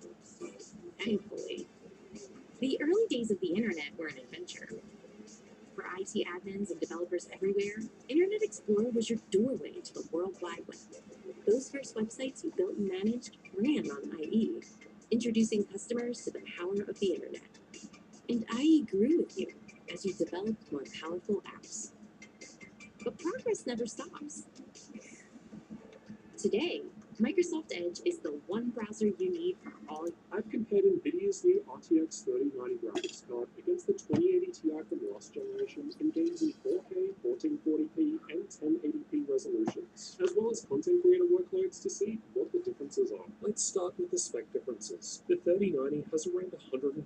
thankfully. The early days of the internet were an adventure. For IT admins and developers everywhere, Internet Explorer was your doorway to the World Wide Web. Those first websites you built and managed ran on IE, introducing customers to the power of the internet. And IE grew with you as you developed more powerful apps. But progress never stops. Today, Microsoft Edge is the one browser you need for all. I've compared NVIDIA's new RTX 3090 graphics card against the 2080 Ti from last generation in games in 4K, 1440p, and 1080p resolutions, as well as content creator workloads to see what the differences are. Let's start with the spec differences. The 3090 has around 141%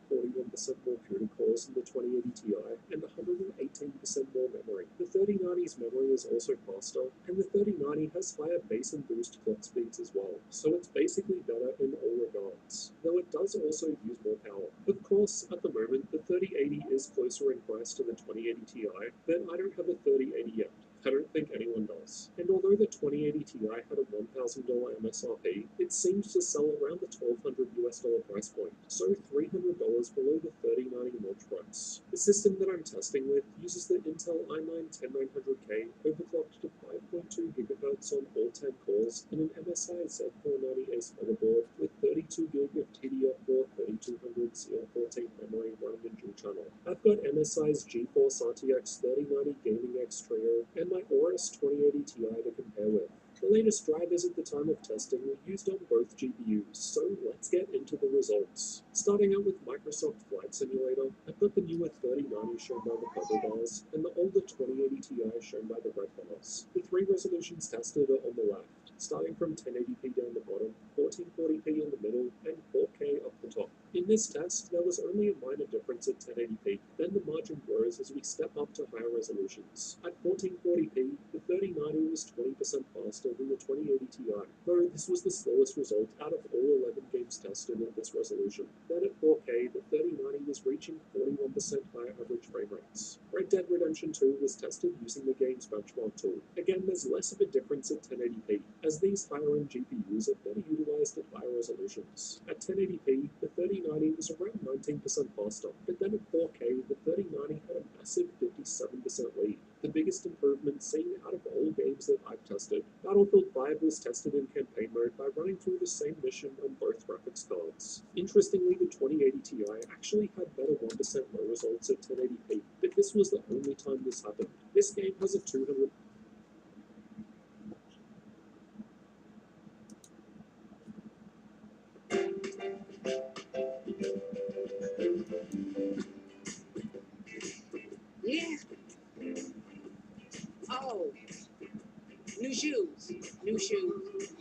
more CUDA cores than the 2080 Ti and 118% more memory. The 3090's memory is also faster, and the 3090 has higher base and boost clock speeds as well, so it's basically better in all regards, though it does also use more power. Of course, at the moment, the 3080 is closer in price to the 2080 Ti, but I don't have a 3080 yet. I don't think anyone does. And although the 2080 Ti had a $1,000 MSRP, it seems to sell around the $1,200 price point, so $300 below the 3090 launch price. The system that I'm testing with uses the Intel i9-10900K overclocked to 5.2 GHz on all 10 cores and an MSI Z490S motherboard with 32 GB of TDR4 3200 CL14 memory running in dual channel. I've got MSI's GeForce RTX 3090 Gaming X Trio and my Aorus 2080 Ti to compare with. The latest drivers at the time of testing were used on both GPUs, so let's get into the results. Starting out with Microsoft Flight Simulator, I've got the newer 3090 shown by the purple bars, and the older 2080 Ti shown by the red bars. The three resolutions tested are on the left, starting from 1080p down the bottom, 1440p in the middle, and 4K up the top. In this test, there was only a minor difference at 1080p, then the margin grows as we step up to higher resolutions. At 1440p, the 3090 was 20% faster than the 2080 Ti, though this was the slowest result out of all 11 games tested at this resolution. Then at 4K, the 3090 was reaching 41% higher average frame rates. Red Dead Redemption 2 was tested using the game's benchmark tool. Again, there's less of a difference at 1080p, as these higher-end GPUs are better utilized at higher resolutions. At 1080p, the 3090 was around 19% faster, but then at 4K, the 3090 had a massive 57% lead, the biggest improvement seen out of all games that I've tested. Battlefield 5 was tested in campaign mode by running through the same mission on both graphics cards. Interestingly, the 2080 Ti actually had better 1% low results at 1080p, but this was the only time this happened. This game has a 200. Yeah. Oh. New shoes. New shoes.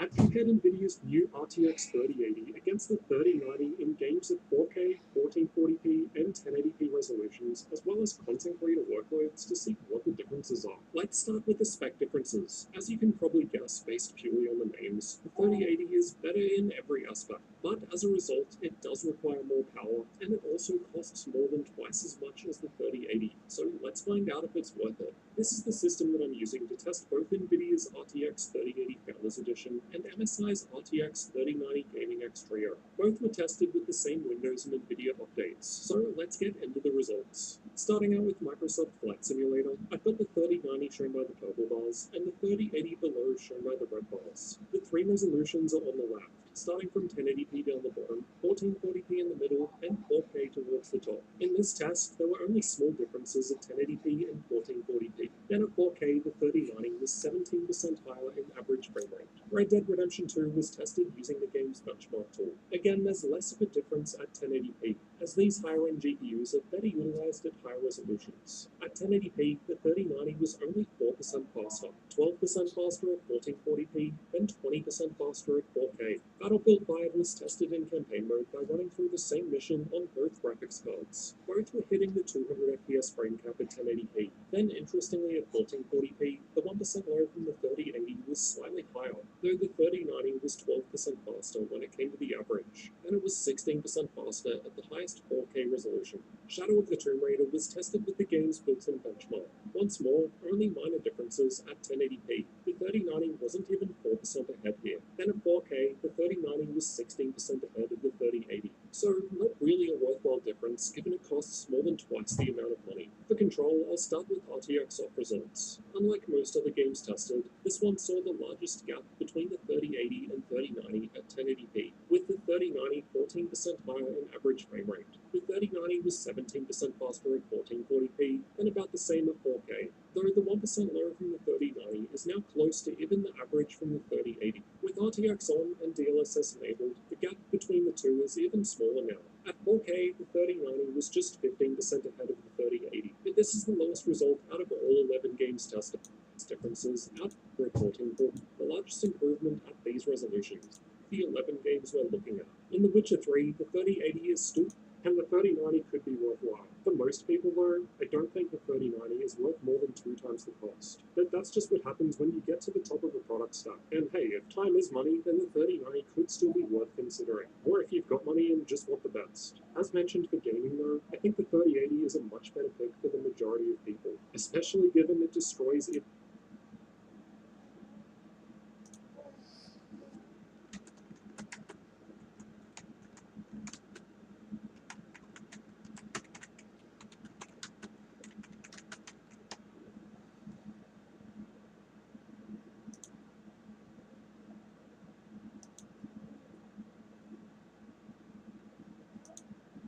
I've compared NVIDIA's new RTX 3080 against the 3090 in games at 4K, 1440p, and 1080p resolutions, as well as content creator workloads to see what the differences are. Let's start with the spec differences. As you can probably guess based purely on the names, the 3080 is better in every aspect, but as a result, it does require more power, and it also costs more than twice as much as the 3080, so let's find out if it's worth it. This is the system that I'm using to test both NVIDIA's RTX 3080 Founders Edition and MSI's RTX 3090 Gaming X Trio. Both were tested with the same Windows and NVIDIA updates, so let's get into the results. Starting out with Microsoft Flight Simulator, I've got the 3090 shown by the purple bars and the 3080 below shown by the red bars. The three resolutions are on the left, starting from 1080p down the bottom, 1440p in the middle, and 4K towards the top. In this test, there were only small differences at 1080p and 1440p. Then at 4K, the 3090 was 17% higher in average frame rate. Red Dead Redemption 2 was tested using the game's benchmark tool. Again, there's less of a difference at 1080p, as these higher-end GPUs are better utilized at higher resolutions. At 1080p, the 3090 was only 4% faster, 12% faster at 1440p, and 20% faster at 4K. Battlefield 5 was tested in campaign mode by running through the same mission on both graphics cards. Both were hitting the 200 FPS frame cap at 1080p. Then, interestingly, at 1440p, the 1% lower from the 3080 was slightly higher, though the 3090 was 12% faster when it came to the average, and it was 16% faster at the highest 4K resolution. Shadow of the Tomb Raider was tested with the game's built-in benchmark. Once more, only minor differences at 1080p. The 3090 wasn't even 4% ahead here. Then at 4K, the 3090 was 16% ahead of the 3080. So, not really a worthwhile difference, given it costs more than twice the amount of money. For control, I'll start with RTX off results. Unlike most other games tested, this one saw the largest gap between the 3080 and 3090 at 1080p. with the 3090 14% higher in average frame rate. The 3090 was 17% faster at 1440p and about the same at 4K, though the 1% lower from the 3090 is now close to even the average from the 3080. With RTX on and DLSS enabled, the gap between the two is even smaller now. At 4K, the 3090 was just 15% ahead of the 3080, but this is the lowest result out of all 11 games tested. Differences out reporting for the largest improvement at these resolutions. The 11 games we're looking at. In The Witcher 3, the 3080 is still, and the 3090 could be worthwhile. For most people though, I don't think the 3090 is worth more than 2 times the cost. But that's just what happens when you get to the top of a product stack. And hey, if time is money, then the 3090 could still be worth considering. Or if you've got money and just want the best. As mentioned for gaming though, I think the 3080 is a much better pick for the majority of people, especially given it destroys it.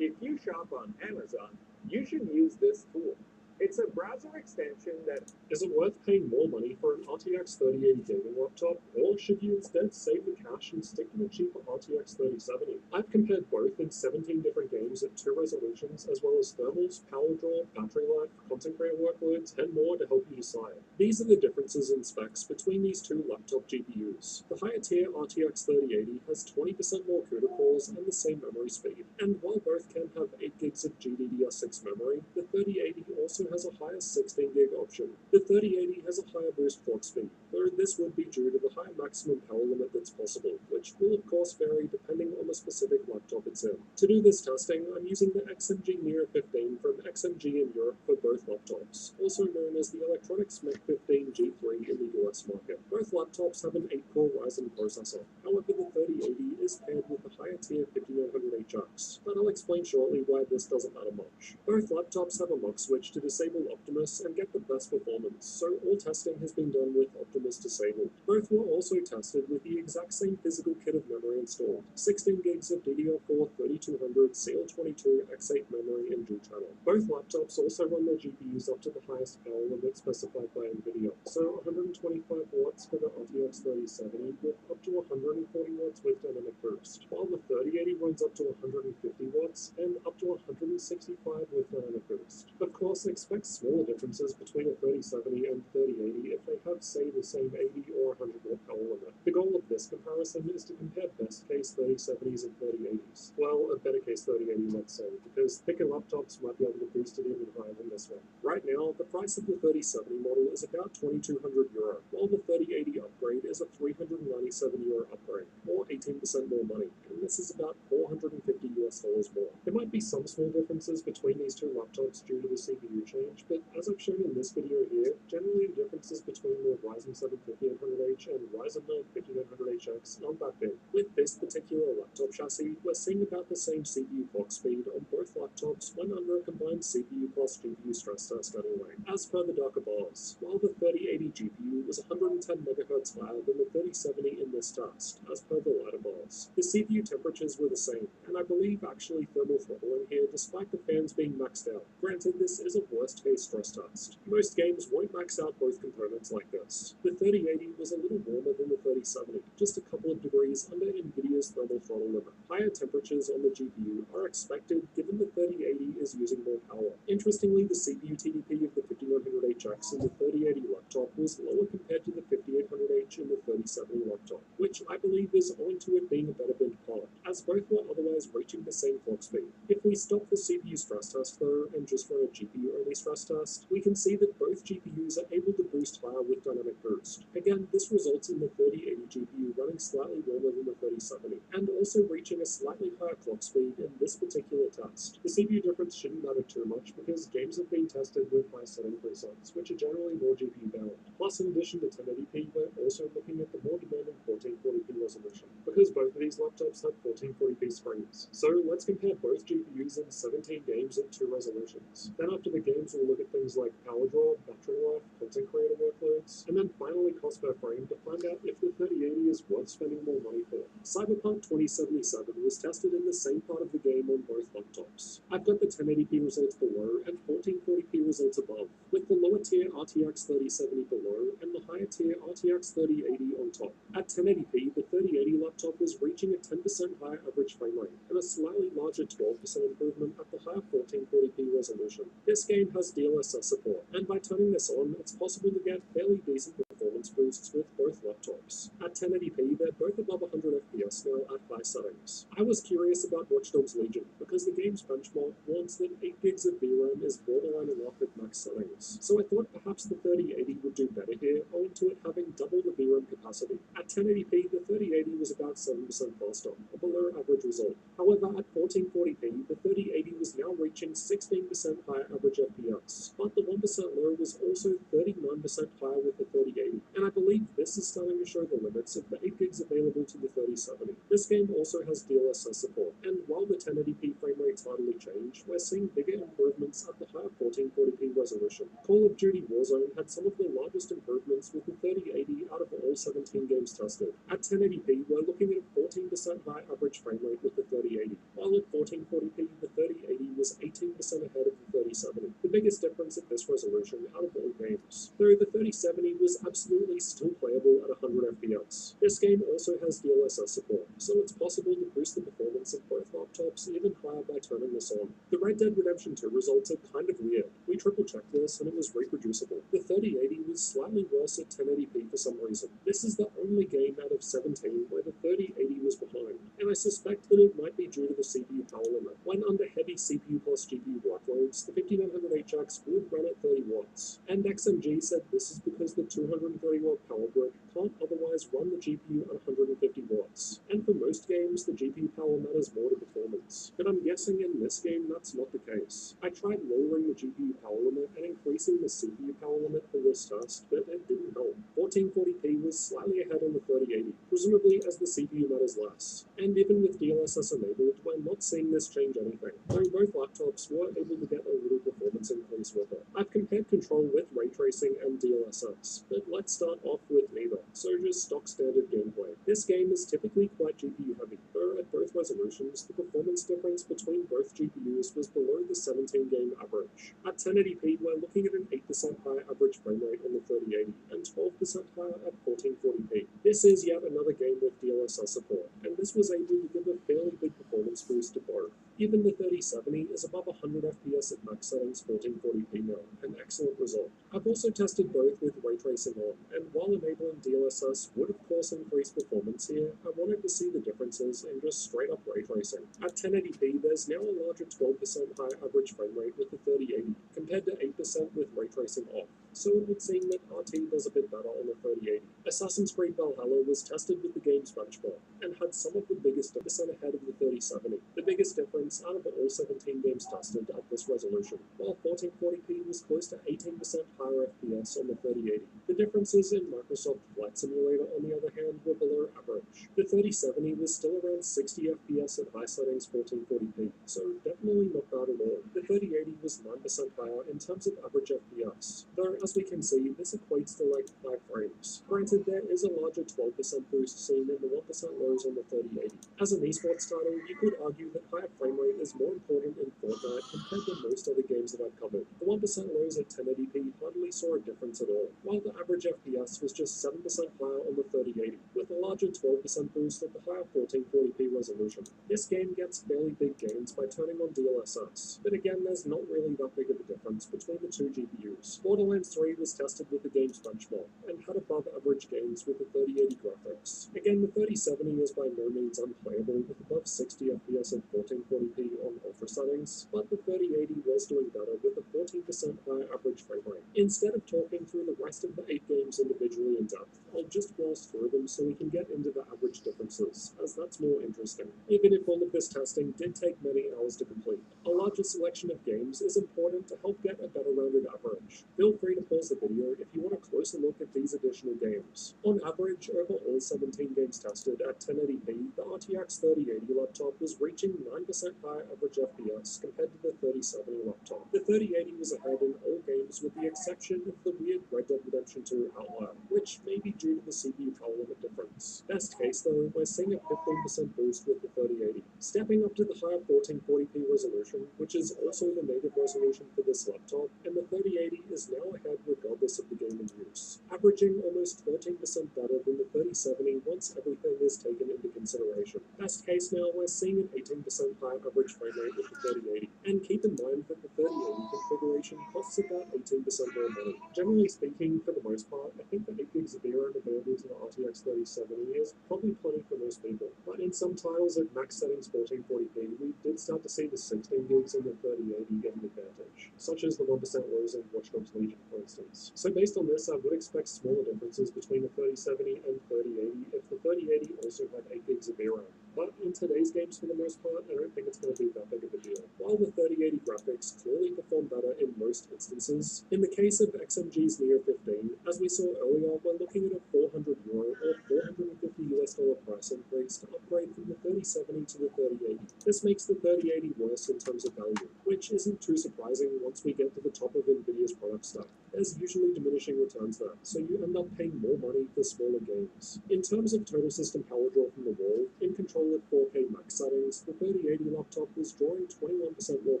If you shop on Amazon, you should use this tool. It's a browser extension that... Is it worth paying more money for an RTX 3080 gaming laptop, or should you instead save the cash and stick to the cheaper RTX 3070? I've compared both in 17 different games at 2 resolutions, as well as thermals, power draw, battery life, content creator workloads, and more to help you decide. These are the differences in specs between these two laptop GPUs. The higher tier RTX 3080 has 20% more CUDA cores and the same memory speed, and while both can have 8 gigs of GDDR6 memory, the 3080 also has a higher 16 gig option. The 3080 has a higher boost clock speed, though this would be due to the higher maximum power limit that's possible, which will of course vary depending on the specific laptop it's in. To do this testing, I'm using the XMG Neo 15 from XMG in Europe for both laptops, also known as the Electronics Mech 15 G3 in the US market. Both laptops have an 8-core Ryzen processor, however the 3080 is paired with the higher tier 5900HX, but I'll explain shortly why this doesn't matter much. Both laptops have a lock switch to disable Optimus and get the best performance, so all testing has been done with Optimus disabled. Both were also tested with the exact same physical kit of memory installed, 16 gigs of DDR4 3200 CL22 X8 memory and dual channel. Both laptops also run their GPUs up to the highest power limit specified by NVIDIA, so 125 watts for the RTX 3070 with up to 140 watts with dynamic boost, while the 3080 runs up to 150 watts and up to 165 with dynamic boost. Of course, expect smaller differences between a 3070 and 3080 if they have, say, the same 80 or 100 watt power limit. The goal of this comparison is to compare best case 3070s and 3080s. Well, a better case 3080, let's say, because thicker laptops might be able to boost it even higher than this one. Right now, the price of the 3070 model is about €2,200, while the 3080 upgrade is a €397 upgrade, or 18% more money, and this is about $450 more. There might be some small differences between these two laptops due to the CPU change, but as I've shown in this video here, generally the differences between the Ryzen 7 5800H and Ryzen 9 5900HX aren't that big. With this particular laptop chassis, we're seeing about the same CPU clock speed on both laptops when under a combined CPU plus GPU stress test anyway, as per the darker bars, while the 3080 GPU was 110 MHz higher than the 3070 in this test, as per the lighter bars. The CPU temperatures were the same, and I believe actually thermal throttling here despite the fans being maxed out. Granted, this is a worst case stress test. Most games won't max out both components like this. The 3080 was a little warmer than the 3070, just a couple of degrees under NVIDIA's thermal throttle limit. Higher temperatures on the GPU are expected given the 3080 is using more power. Interestingly, the CPU TDP of the 5900HX in the 3080 laptop was lower compared to the 5800H in the 3070 laptop, which I believe is owing to it being a better built part, as both were otherwise reaching the same clock speed. If we stop the CPU stress test though, and just run a GPU-only stress test, we can see that both GPUs are able to boost higher with dynamic boost. Again, this results in the 3080 GPU running slightly warmer than the 3070, and also reaching a slightly higher clock speed in this particular test. The CPU difference shouldn't matter too much because games have been tested with high setting presets, which are generally more GPU bound. Plus, in addition to 1080p, we're also looking at the more demanding 1440p resolution, because both of these laptops have 1440p screens. resolutions. So let's compare both GPUs in 17 games at 2 resolutions. Then after the games, we'll look at things like power draw, battery life, content creator workloads, and then finally cost per frame to find out if the 3080 is worth spending more money for. Cyberpunk 2077 was tested in the same part of the game on both laptops. I've got the 1080p results below and 1440p results above, with the lower tier RTX 3070 below and the higher tier RTX 3080 on top. At 1080p, the 3080 laptop was reaching a 10% higher average frame rate and a slightly larger 12% improvement at the higher 1440p resolution. This game has DLSS support, and by turning this on, it's possible to get fairly decent performance boosts with both laptops. At 1080p, they're both above 100 FPS now at high settings. I was curious about Watch Dogs Legion because the game's benchmark warns that 8 gigs of VRAM is borderline enough at max settings, so I thought perhaps the 3080 would do better here owing to it having double the VRAM capacity. At 1080p, the 3080 was about 7% faster, a below average result. However, at 1440p, the 3080 was now reaching 16% higher average FPS, but the 1% lower was also 39% higher with the 3080, and I believe this is starting to show the limits of the 8 gigs available to the 3070. This game also has DLSS support, and while the 1080p frame rates hardly change, we're seeing bigger improvements at the higher 1440p resolution. Call of Duty Warzone had some of the largest improvements with the 3080 out of all 17 games tested. At 1080p, we're looking at a 14% higher average frame rate with the 3080, while at 1440p, the 3080 was 18% ahead of the 3070, the biggest difference at this resolution out of all games. Though the 3070 was absolutely still playable at 100 FPS. This game also has DLSS support, so it's possible to boost the performance of both laptops even higher by turning this on. The Red Dead Redemption 2 results are kind of weird. We triple checked this and it was reproducible. The 3080 was slightly worse at 1080p for some reason. This is the only game out of 17 where the 3080 was behind, and I suspect that it might be due to the CPU power limit. When under heavy CPU plus GPU workloads, the 5900HX would run at 30 watts, and XMG said this is because the 230 watt power brick can't otherwise run the GPU at 150 watts. And for most games, the GPU power matters more to performance. But I'm guessing in this game that's not the case. I tried lowering the GPU power limit and increasing the CPU power limit for this test, but it didn't help. 1440p was slightly ahead on the 3080, presumably as the CPU matters less. And even with DLSS enabled, we're not seeing this change anything, though both laptops were able to get a little performance increase with it. I've compared control with ray tracing and DLSS, but let's start off with neither, so just stock standard gameplay. This game is typically quite GPU heavy, though at both resolutions, the performance difference between both GPUs was below the 17 game average. At 1080p, we're looking at an 8% higher average frame rate on the 3080, and 12% higher at 1440p. This is yet another game with DLSS support, and this was able to give a fairly big performance boost to both. Even the 3070 is above 100 FPS at max settings 1440p now, an excellent result. I've also tested both with ray tracing on, and while enabling DLSS would of course increase performance here, I wanted to see the differences in just straight up ray tracing. At 1080p, there's now a larger 12% higher average frame rate with the 3080, compared to 8% with ray tracing off, so it would seem that RT does a bit better on the 3080. Assassin's Creed Valhalla was tested with the game's benchmark, and had some of the biggest percent ahead of the 3070, the biggest difference out of all 17 games tested at this resolution, while 1440p was close to 18% higher FPS on the 3080. The differences in Microsoft Flight Simulator, on the other hand, were below average. The 3070 was still around 60 FPS at high settings 1440p, so definitely not bad at all. The 3080 was 9% higher in terms of average FPS, though as we can see, this equates to like 5 frames. Granted, there is a larger 12% boost seen in the 1% lows on the 3080. As an esports title, you could argue that higher frame rate is more important in Fortnite compared to most other games that I've covered. The 1% lows at 1080p hardly saw a difference at all, while the average FPS was just 7% higher on the 3080, with a larger 12% boost at the higher 1440p resolution. This game gets fairly big gains by turning on DLSS, but again, there's not really that big of a difference between the two GPUs. Borderlands 3 was tested with the game's benchmark, and had above average gains with the 3080 graphics. Again, the 3070 is by no means unplayable with above 60 FPS at 1440p on ultra settings, but the 3080 was doing better with a 14% higher average frame rate. Instead of talking through the rest of the 8 games individually in depth, I'll just gloss through them so we can get into the average differences, as that's more interesting. Even if all of this testing did take many hours to complete, a larger selection of games is important to help get a better rounded average. Feel free to to pause the video if you want a closer look at these additional games. On average, over all 17 games tested at 1080p, the RTX 3080 laptop was reaching 9% higher average FPS compared to the 3070 laptop. The 3080 was ahead in all games with the exception of the weird Red Dead Redemption 2 outlier, which may be due to the CPU power limit difference. Best case though, we're seeing a 15% boost with the 3080. Stepping up to the higher 1440p resolution, which is also the native resolution for this laptop, and the 3080 is now ahead regardless of the game in use, averaging almost 13% better than the 3070 once everything is taken into consideration. Best case now, we're seeing an 18% higher average frame rate with the 3080, and keep in mind that the 3080 configuration costs about 18% more money. Generally speaking, for the most part, I think the 8 gigs of VRAM available to the RTX 3070 is probably plenty for most people, but in some titles at max settings 1440p, we did start to see the 16 gigs in the 3080 get an advantage, such as the 1% lows in Watch Dogs Legion, for instance. So based on this, I would expect smaller differences between the 3070 and 3080 if the 3080 also had 8 gigs of VRAM. But in today's games, for the most part, I don't think it's going to be that big of a deal. While the 3080 graphics clearly perform better in most instances, in the case of XMG's Neo 15, as we saw earlier, we're looking at a €400 or $450 price increase to upgrade from the 3070 to the 3080. This makes the 3080 worse in terms of value, which isn't too surprising once we get to the top of Nvidia's product stack. There's usually diminishing returns there, so you end up paying more money for smaller games. In terms of total system power draw from the wall, in control at 4K max settings, the 3080 laptop was drawing 21% more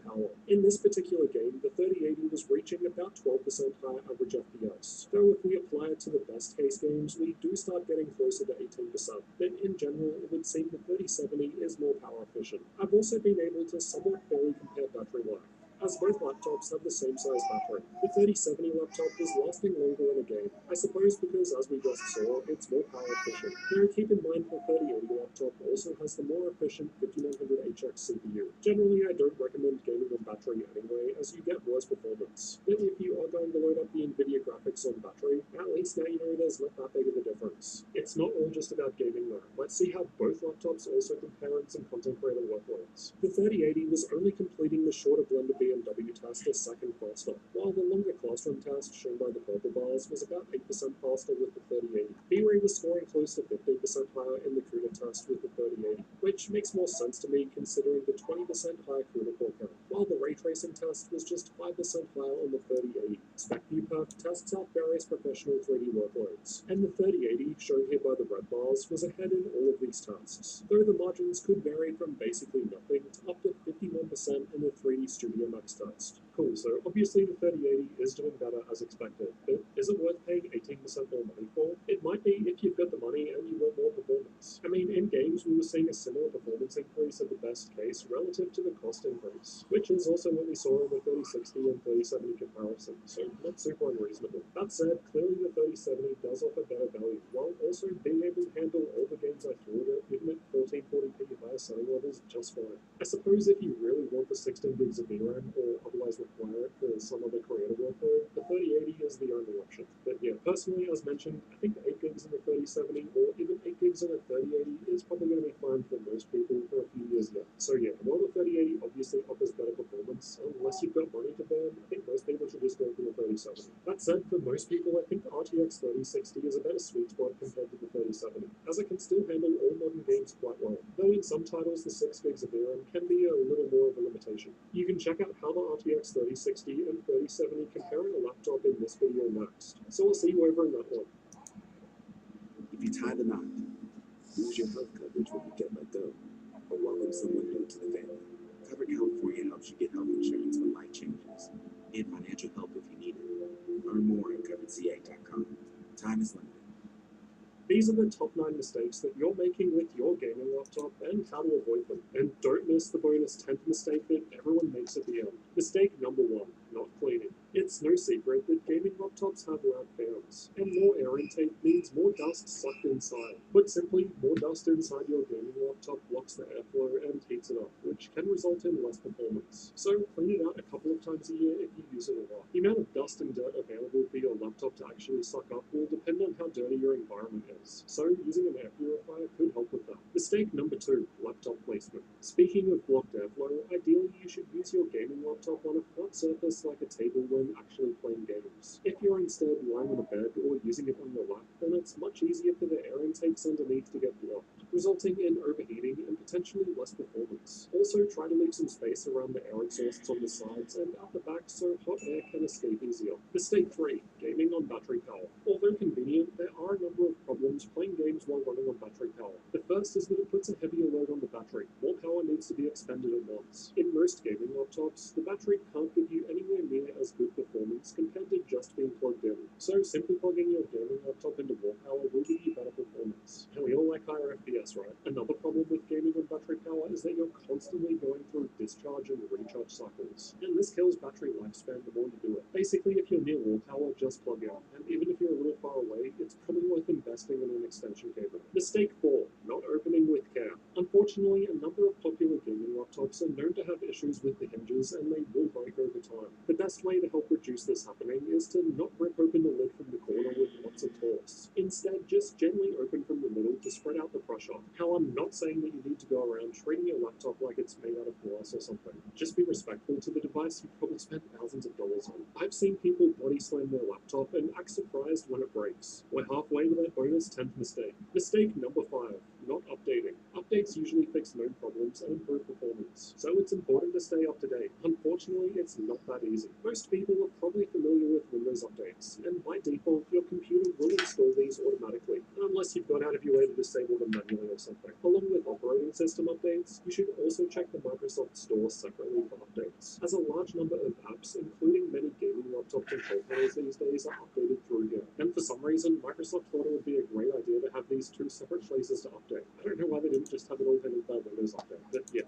power. In this particular game, the 3080 was reaching about 12% higher average FPS. Though if we apply it to the best case games, we do start getting closer to 18%. But in general, it would seem the 3070 is more power efficient. I've also been able to somewhat fairly compare battery life, as both laptops have the same size battery. The 3070 laptop was lasting longer in a game, I suppose because, as we just saw, it's more power efficient. Now keep in mind the 3080 laptop also has the more efficient 5900HX CPU. Generally, I don't recommend gaming on battery anyway, as you get worse performance. But if you are going to load up the Nvidia graphics on battery, at least now you know there's not that big of a difference. It's not all just about gaming though. Let's see how both laptops also compare in some content creator workloads. The 3080 was only completing the shorter blend of BMW test a second faster, while the longer classroom test, shown by the purple bars, was about 8% faster with the 3080. V-Ray was scoring close to 15% higher in the CUDA test with the 3080, which makes more sense to me considering the 20% higher CUDA core count, while the ray tracing test was just 5% higher on the 3080. SpecViewPerf tests out various professional 3D workloads, and the 3080, shown here by the red bars, was ahead in all of these tests, though the margins could vary from basically nothing to up to 51% in the 3D Studio Max test. Cool, so obviously the 3080 is doing better as expected, but is it worth paying 18% more money for? It might be if you've got the money and you want more performance. I mean, in games we were seeing a similar performance increase at the best case relative to the cost increase, which is also what we saw in the 3060 and 3070 comparison, so not super unreasonable. That said, clearly the 3070 does offer better value, while also being able to handle all the games I threw at it, even at 1440p higher setting levels, just fine. I suppose if you really want the 16 gigs of VRAM, or otherwise require it for some other creator workload, the 3080 is the only option. But yeah, personally, as mentioned, I think 8 gigs in the 3070, or even 8 gigs in a 3080 is probably going to be fine for most people for a few years yet. So yeah, while the 3080 obviously offers better performance, unless you've got money to burn, I think most people should just go for the 3070. That said, for most people, I think the RTX 3060 is a better sweet spot compared to the 3070, as it can still handle all modern games quite well, though in some titles the 6 gigs of VRAM can be a little more of a limitation. You can check out how the RTX 3060 and 3070 compare in a laptop in this video next, so I'll see you over in that one. If you tie the knot, lose your health coverage when you get let go, or welcome someone new to the family, Cover California helps you get health insurance when life changes, and financial help if you need it. Learn more at coveredca.com. Time is limited. These are the top 9 mistakes that you're making with your gaming laptop and how to avoid them. And don't miss the bonus 10th mistake that everyone makes at the end. Mistake number 1, not cleaning. It's no secret that gaming laptops have loud fans, and more air intake means more dust sucked inside. Put simply, more dust inside your gaming laptop blocks the airflow and heats it up, which can result in less performance. So So clean it out a couple of times a year if you use it a lot. The amount of dust and dirt available for your laptop to actually suck up will depend on how dirty your environment is. So using an air purifier could help with that. Mistake number 2, laptop placement. Speaking of blocked airflow, ideally you should use your gaming laptop on a flat surface like a table when actually playing games. If you're instead lying on a bed or using it on your lap, then it's much easier for the air intakes underneath to get blocked, resulting in overheating and potentially less performance. Also, try to leave some space around the air exhausts on the sides and out the back so hot air can escape easier. Mistake 3, gaming on battery power. Although convenient, there are a number of problems playing games while running on battery power. The first is that it puts a heavier load on the battery. More power needs to be expended at once. In most gaming laptops, the battery can't give you anywhere near as good performance compared to just being plugged in. So simply plugging your gaming laptop into more power will give you better performance. And we all like higher FPS, right? Another problem with gaming on battery power is that you're constantly going through discharge and recharge cycles. And this kills battery lifespan the more you do it. Basically, if you're near wall power, just plug in. And even if you're a little far away, it's probably worth investing in an extension cable. Mistake 4, not opening with care. Unfortunately, a number of popular gaming laptops are known to have issues with the hinges and they will break over time. The best way to help reduce this happening is to not rip open the lid from the corner with lots of force. Instead, just gently open from the middle to spread out the pressure. Now, I'm not saying that you need to go around treating your laptop like it's made out of glass or something. Just be respectful to the device you've probably spent thousands of dollars on. I've seen people body slam their laptop and act surprised when it breaks. We're halfway to that bonus 10th mistake. Mistake number 5, not updating. Updates usually fix known problems and improve performance, so it's important to stay up to date. Unfortunately, it's not that easy. Most people are probably familiar with Windows updates, and by default, your computer will install these automatically, unless you've gone out of your way to disable them manually or something. Along with operating system updates, you should also check the Microsoft Store separately for updates, as a large number of apps, including many gaming laptop control panels these days, are updated through here. And for some reason, Microsoft thought it would be a great idea to have these 2 separate places to update. I don't know why they didn't just have it all handled by Windows Update, but yeah.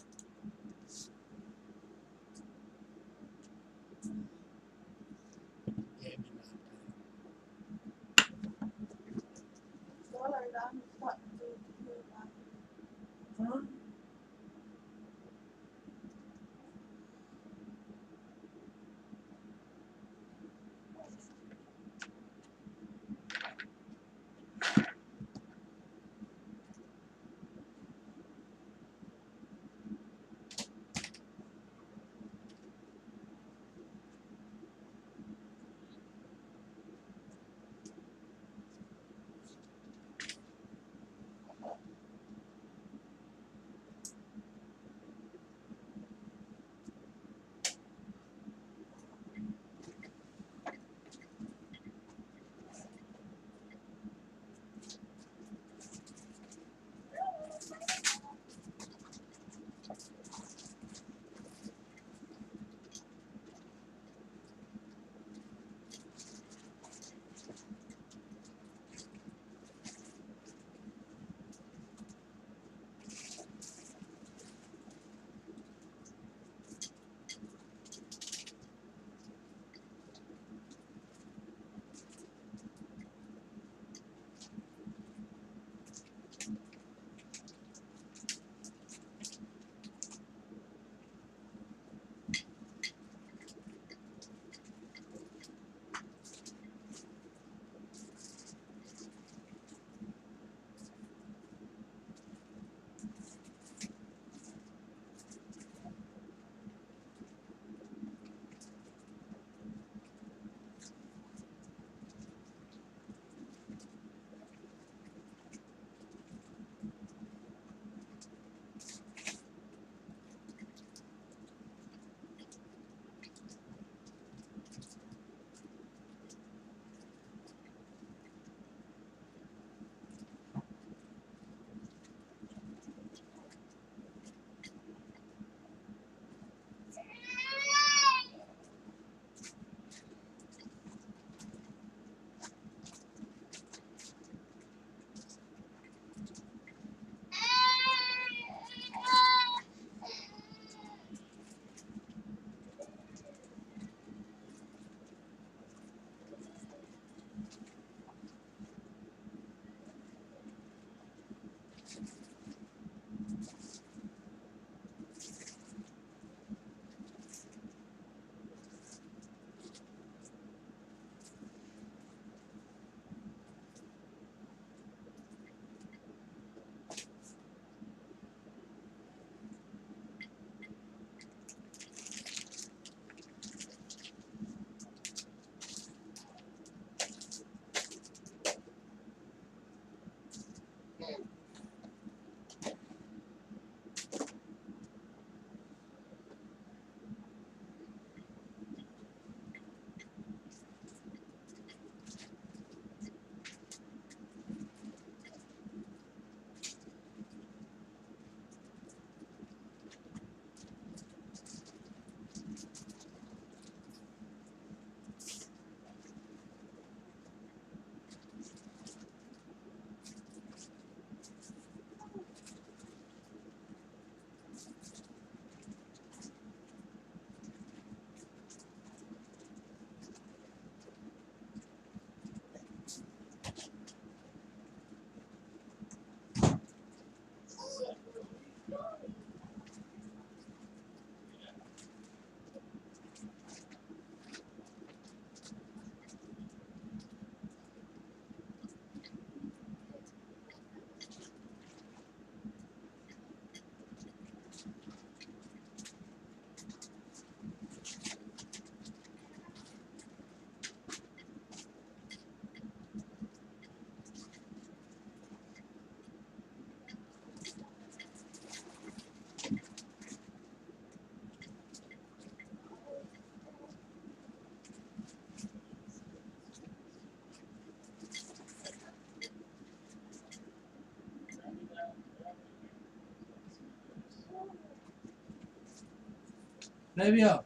Flavio,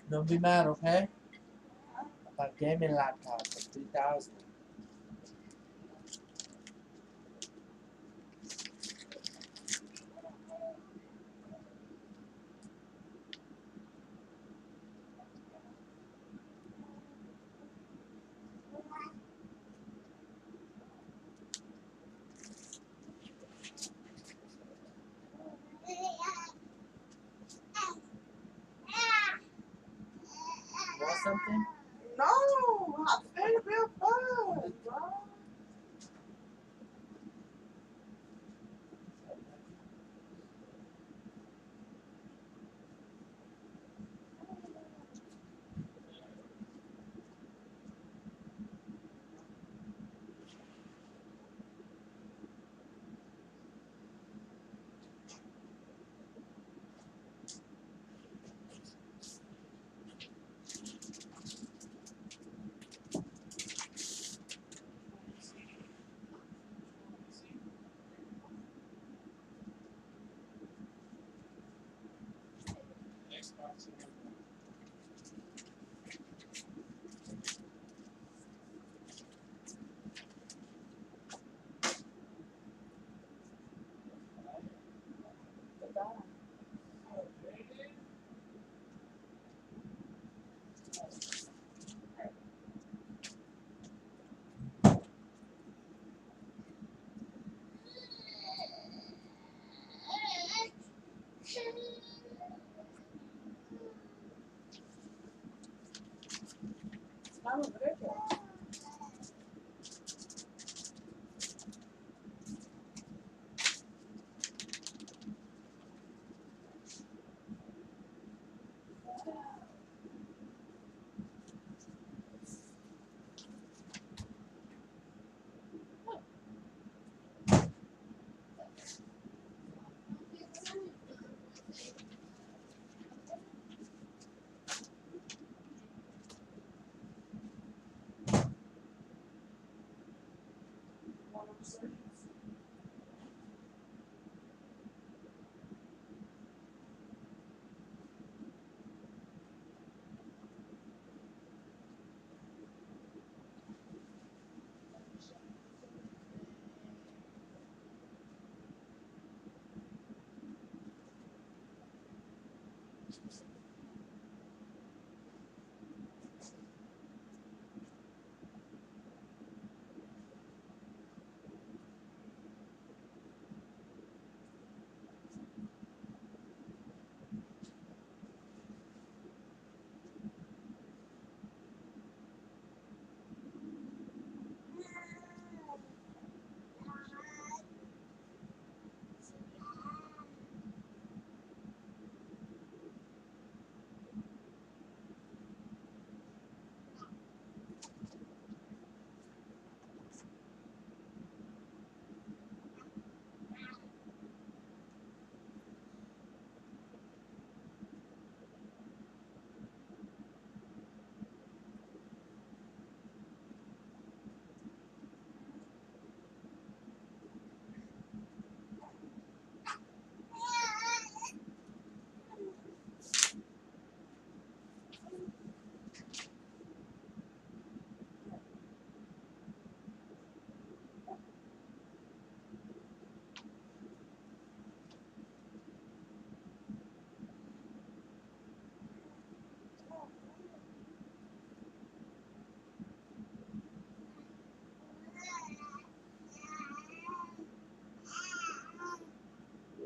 don't be mad, okay? My gaming laptop for 3,000. Want something? No, I'm staying real fun, bro.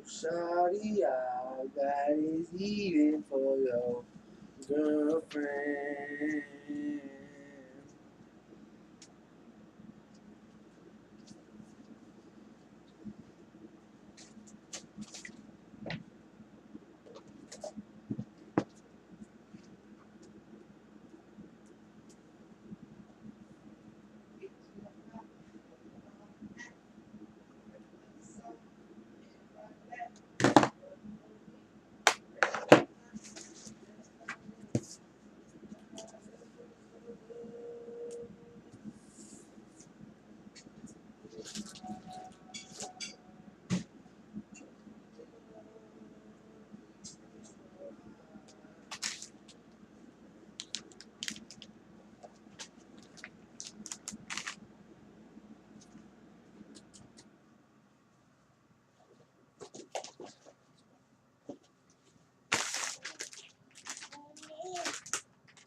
Shawty, I got is eating for your girlfriend.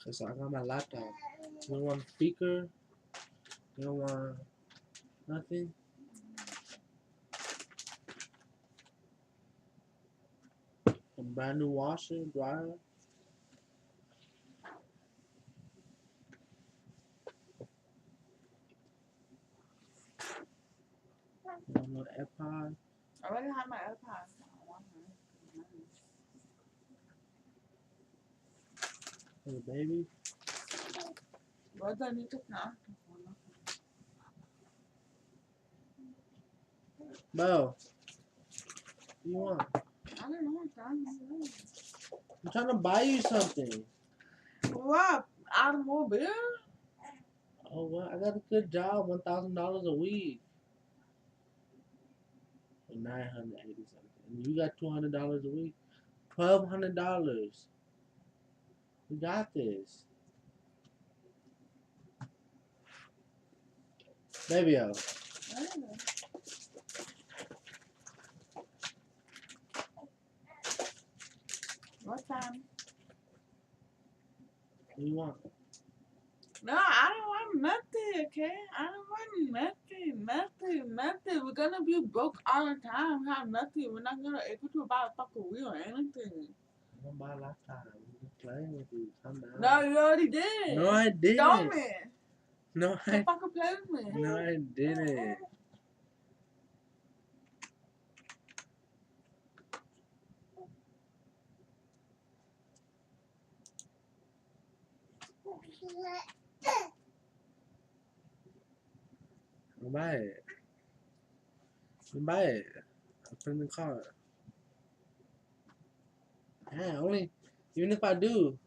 Cause I got my laptop. You don't want speaker? You don't want nothing? A brand new washer, dryer? You don't want AirPod? I already have my AirPods. For the baby? What do I need to connect? Bro, what you want? I don't know what time it is. I'm trying to buy you something. What? Automobile? Oh, well, I got a good job, $1,000 a week. Or $980 something. And you got $200 a week. $1,200. We got this. Baby, yo. What time? What do you want? No, I don't want nothing, okay? I don't want nothing. We're gonna be broke all the time, have nothing. We're not gonna able to buy a fucking wheel or anything. I'm gonna buy a laptop. I'm just playing with you. Calm down. No, you already did. No, I didn't. Don't me. No, Don't fucking play with me. No, I didn't. I'll buy it. I'll buy it. I'll put it in the car. Yeah, only, even if I do.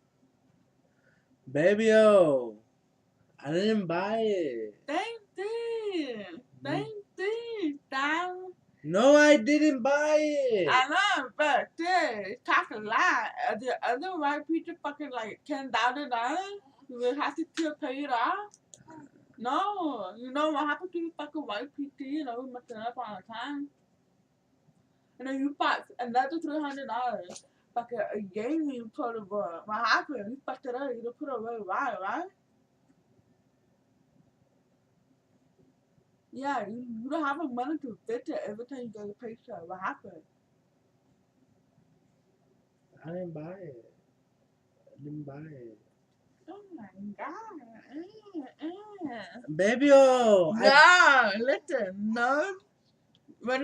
Baby, yo. I didn't buy it. Thank you. Damn. No, I didn't buy it. I know, but dude, talk a lot. The other white people fucking like $10,000. You will have to still pay it off. No, you know what happened to you fucking white people? You know, we messing up all the time. And then you bought another $300. Fucking a gaming portable. What happened? You fucked it up. You don't put it away. Why, right? Yeah, you don't have the money to fit it every time you get a paycheck. What happened? I didn't buy it. I didn't buy it. Oh my god. Baby, yo. No, listen, no.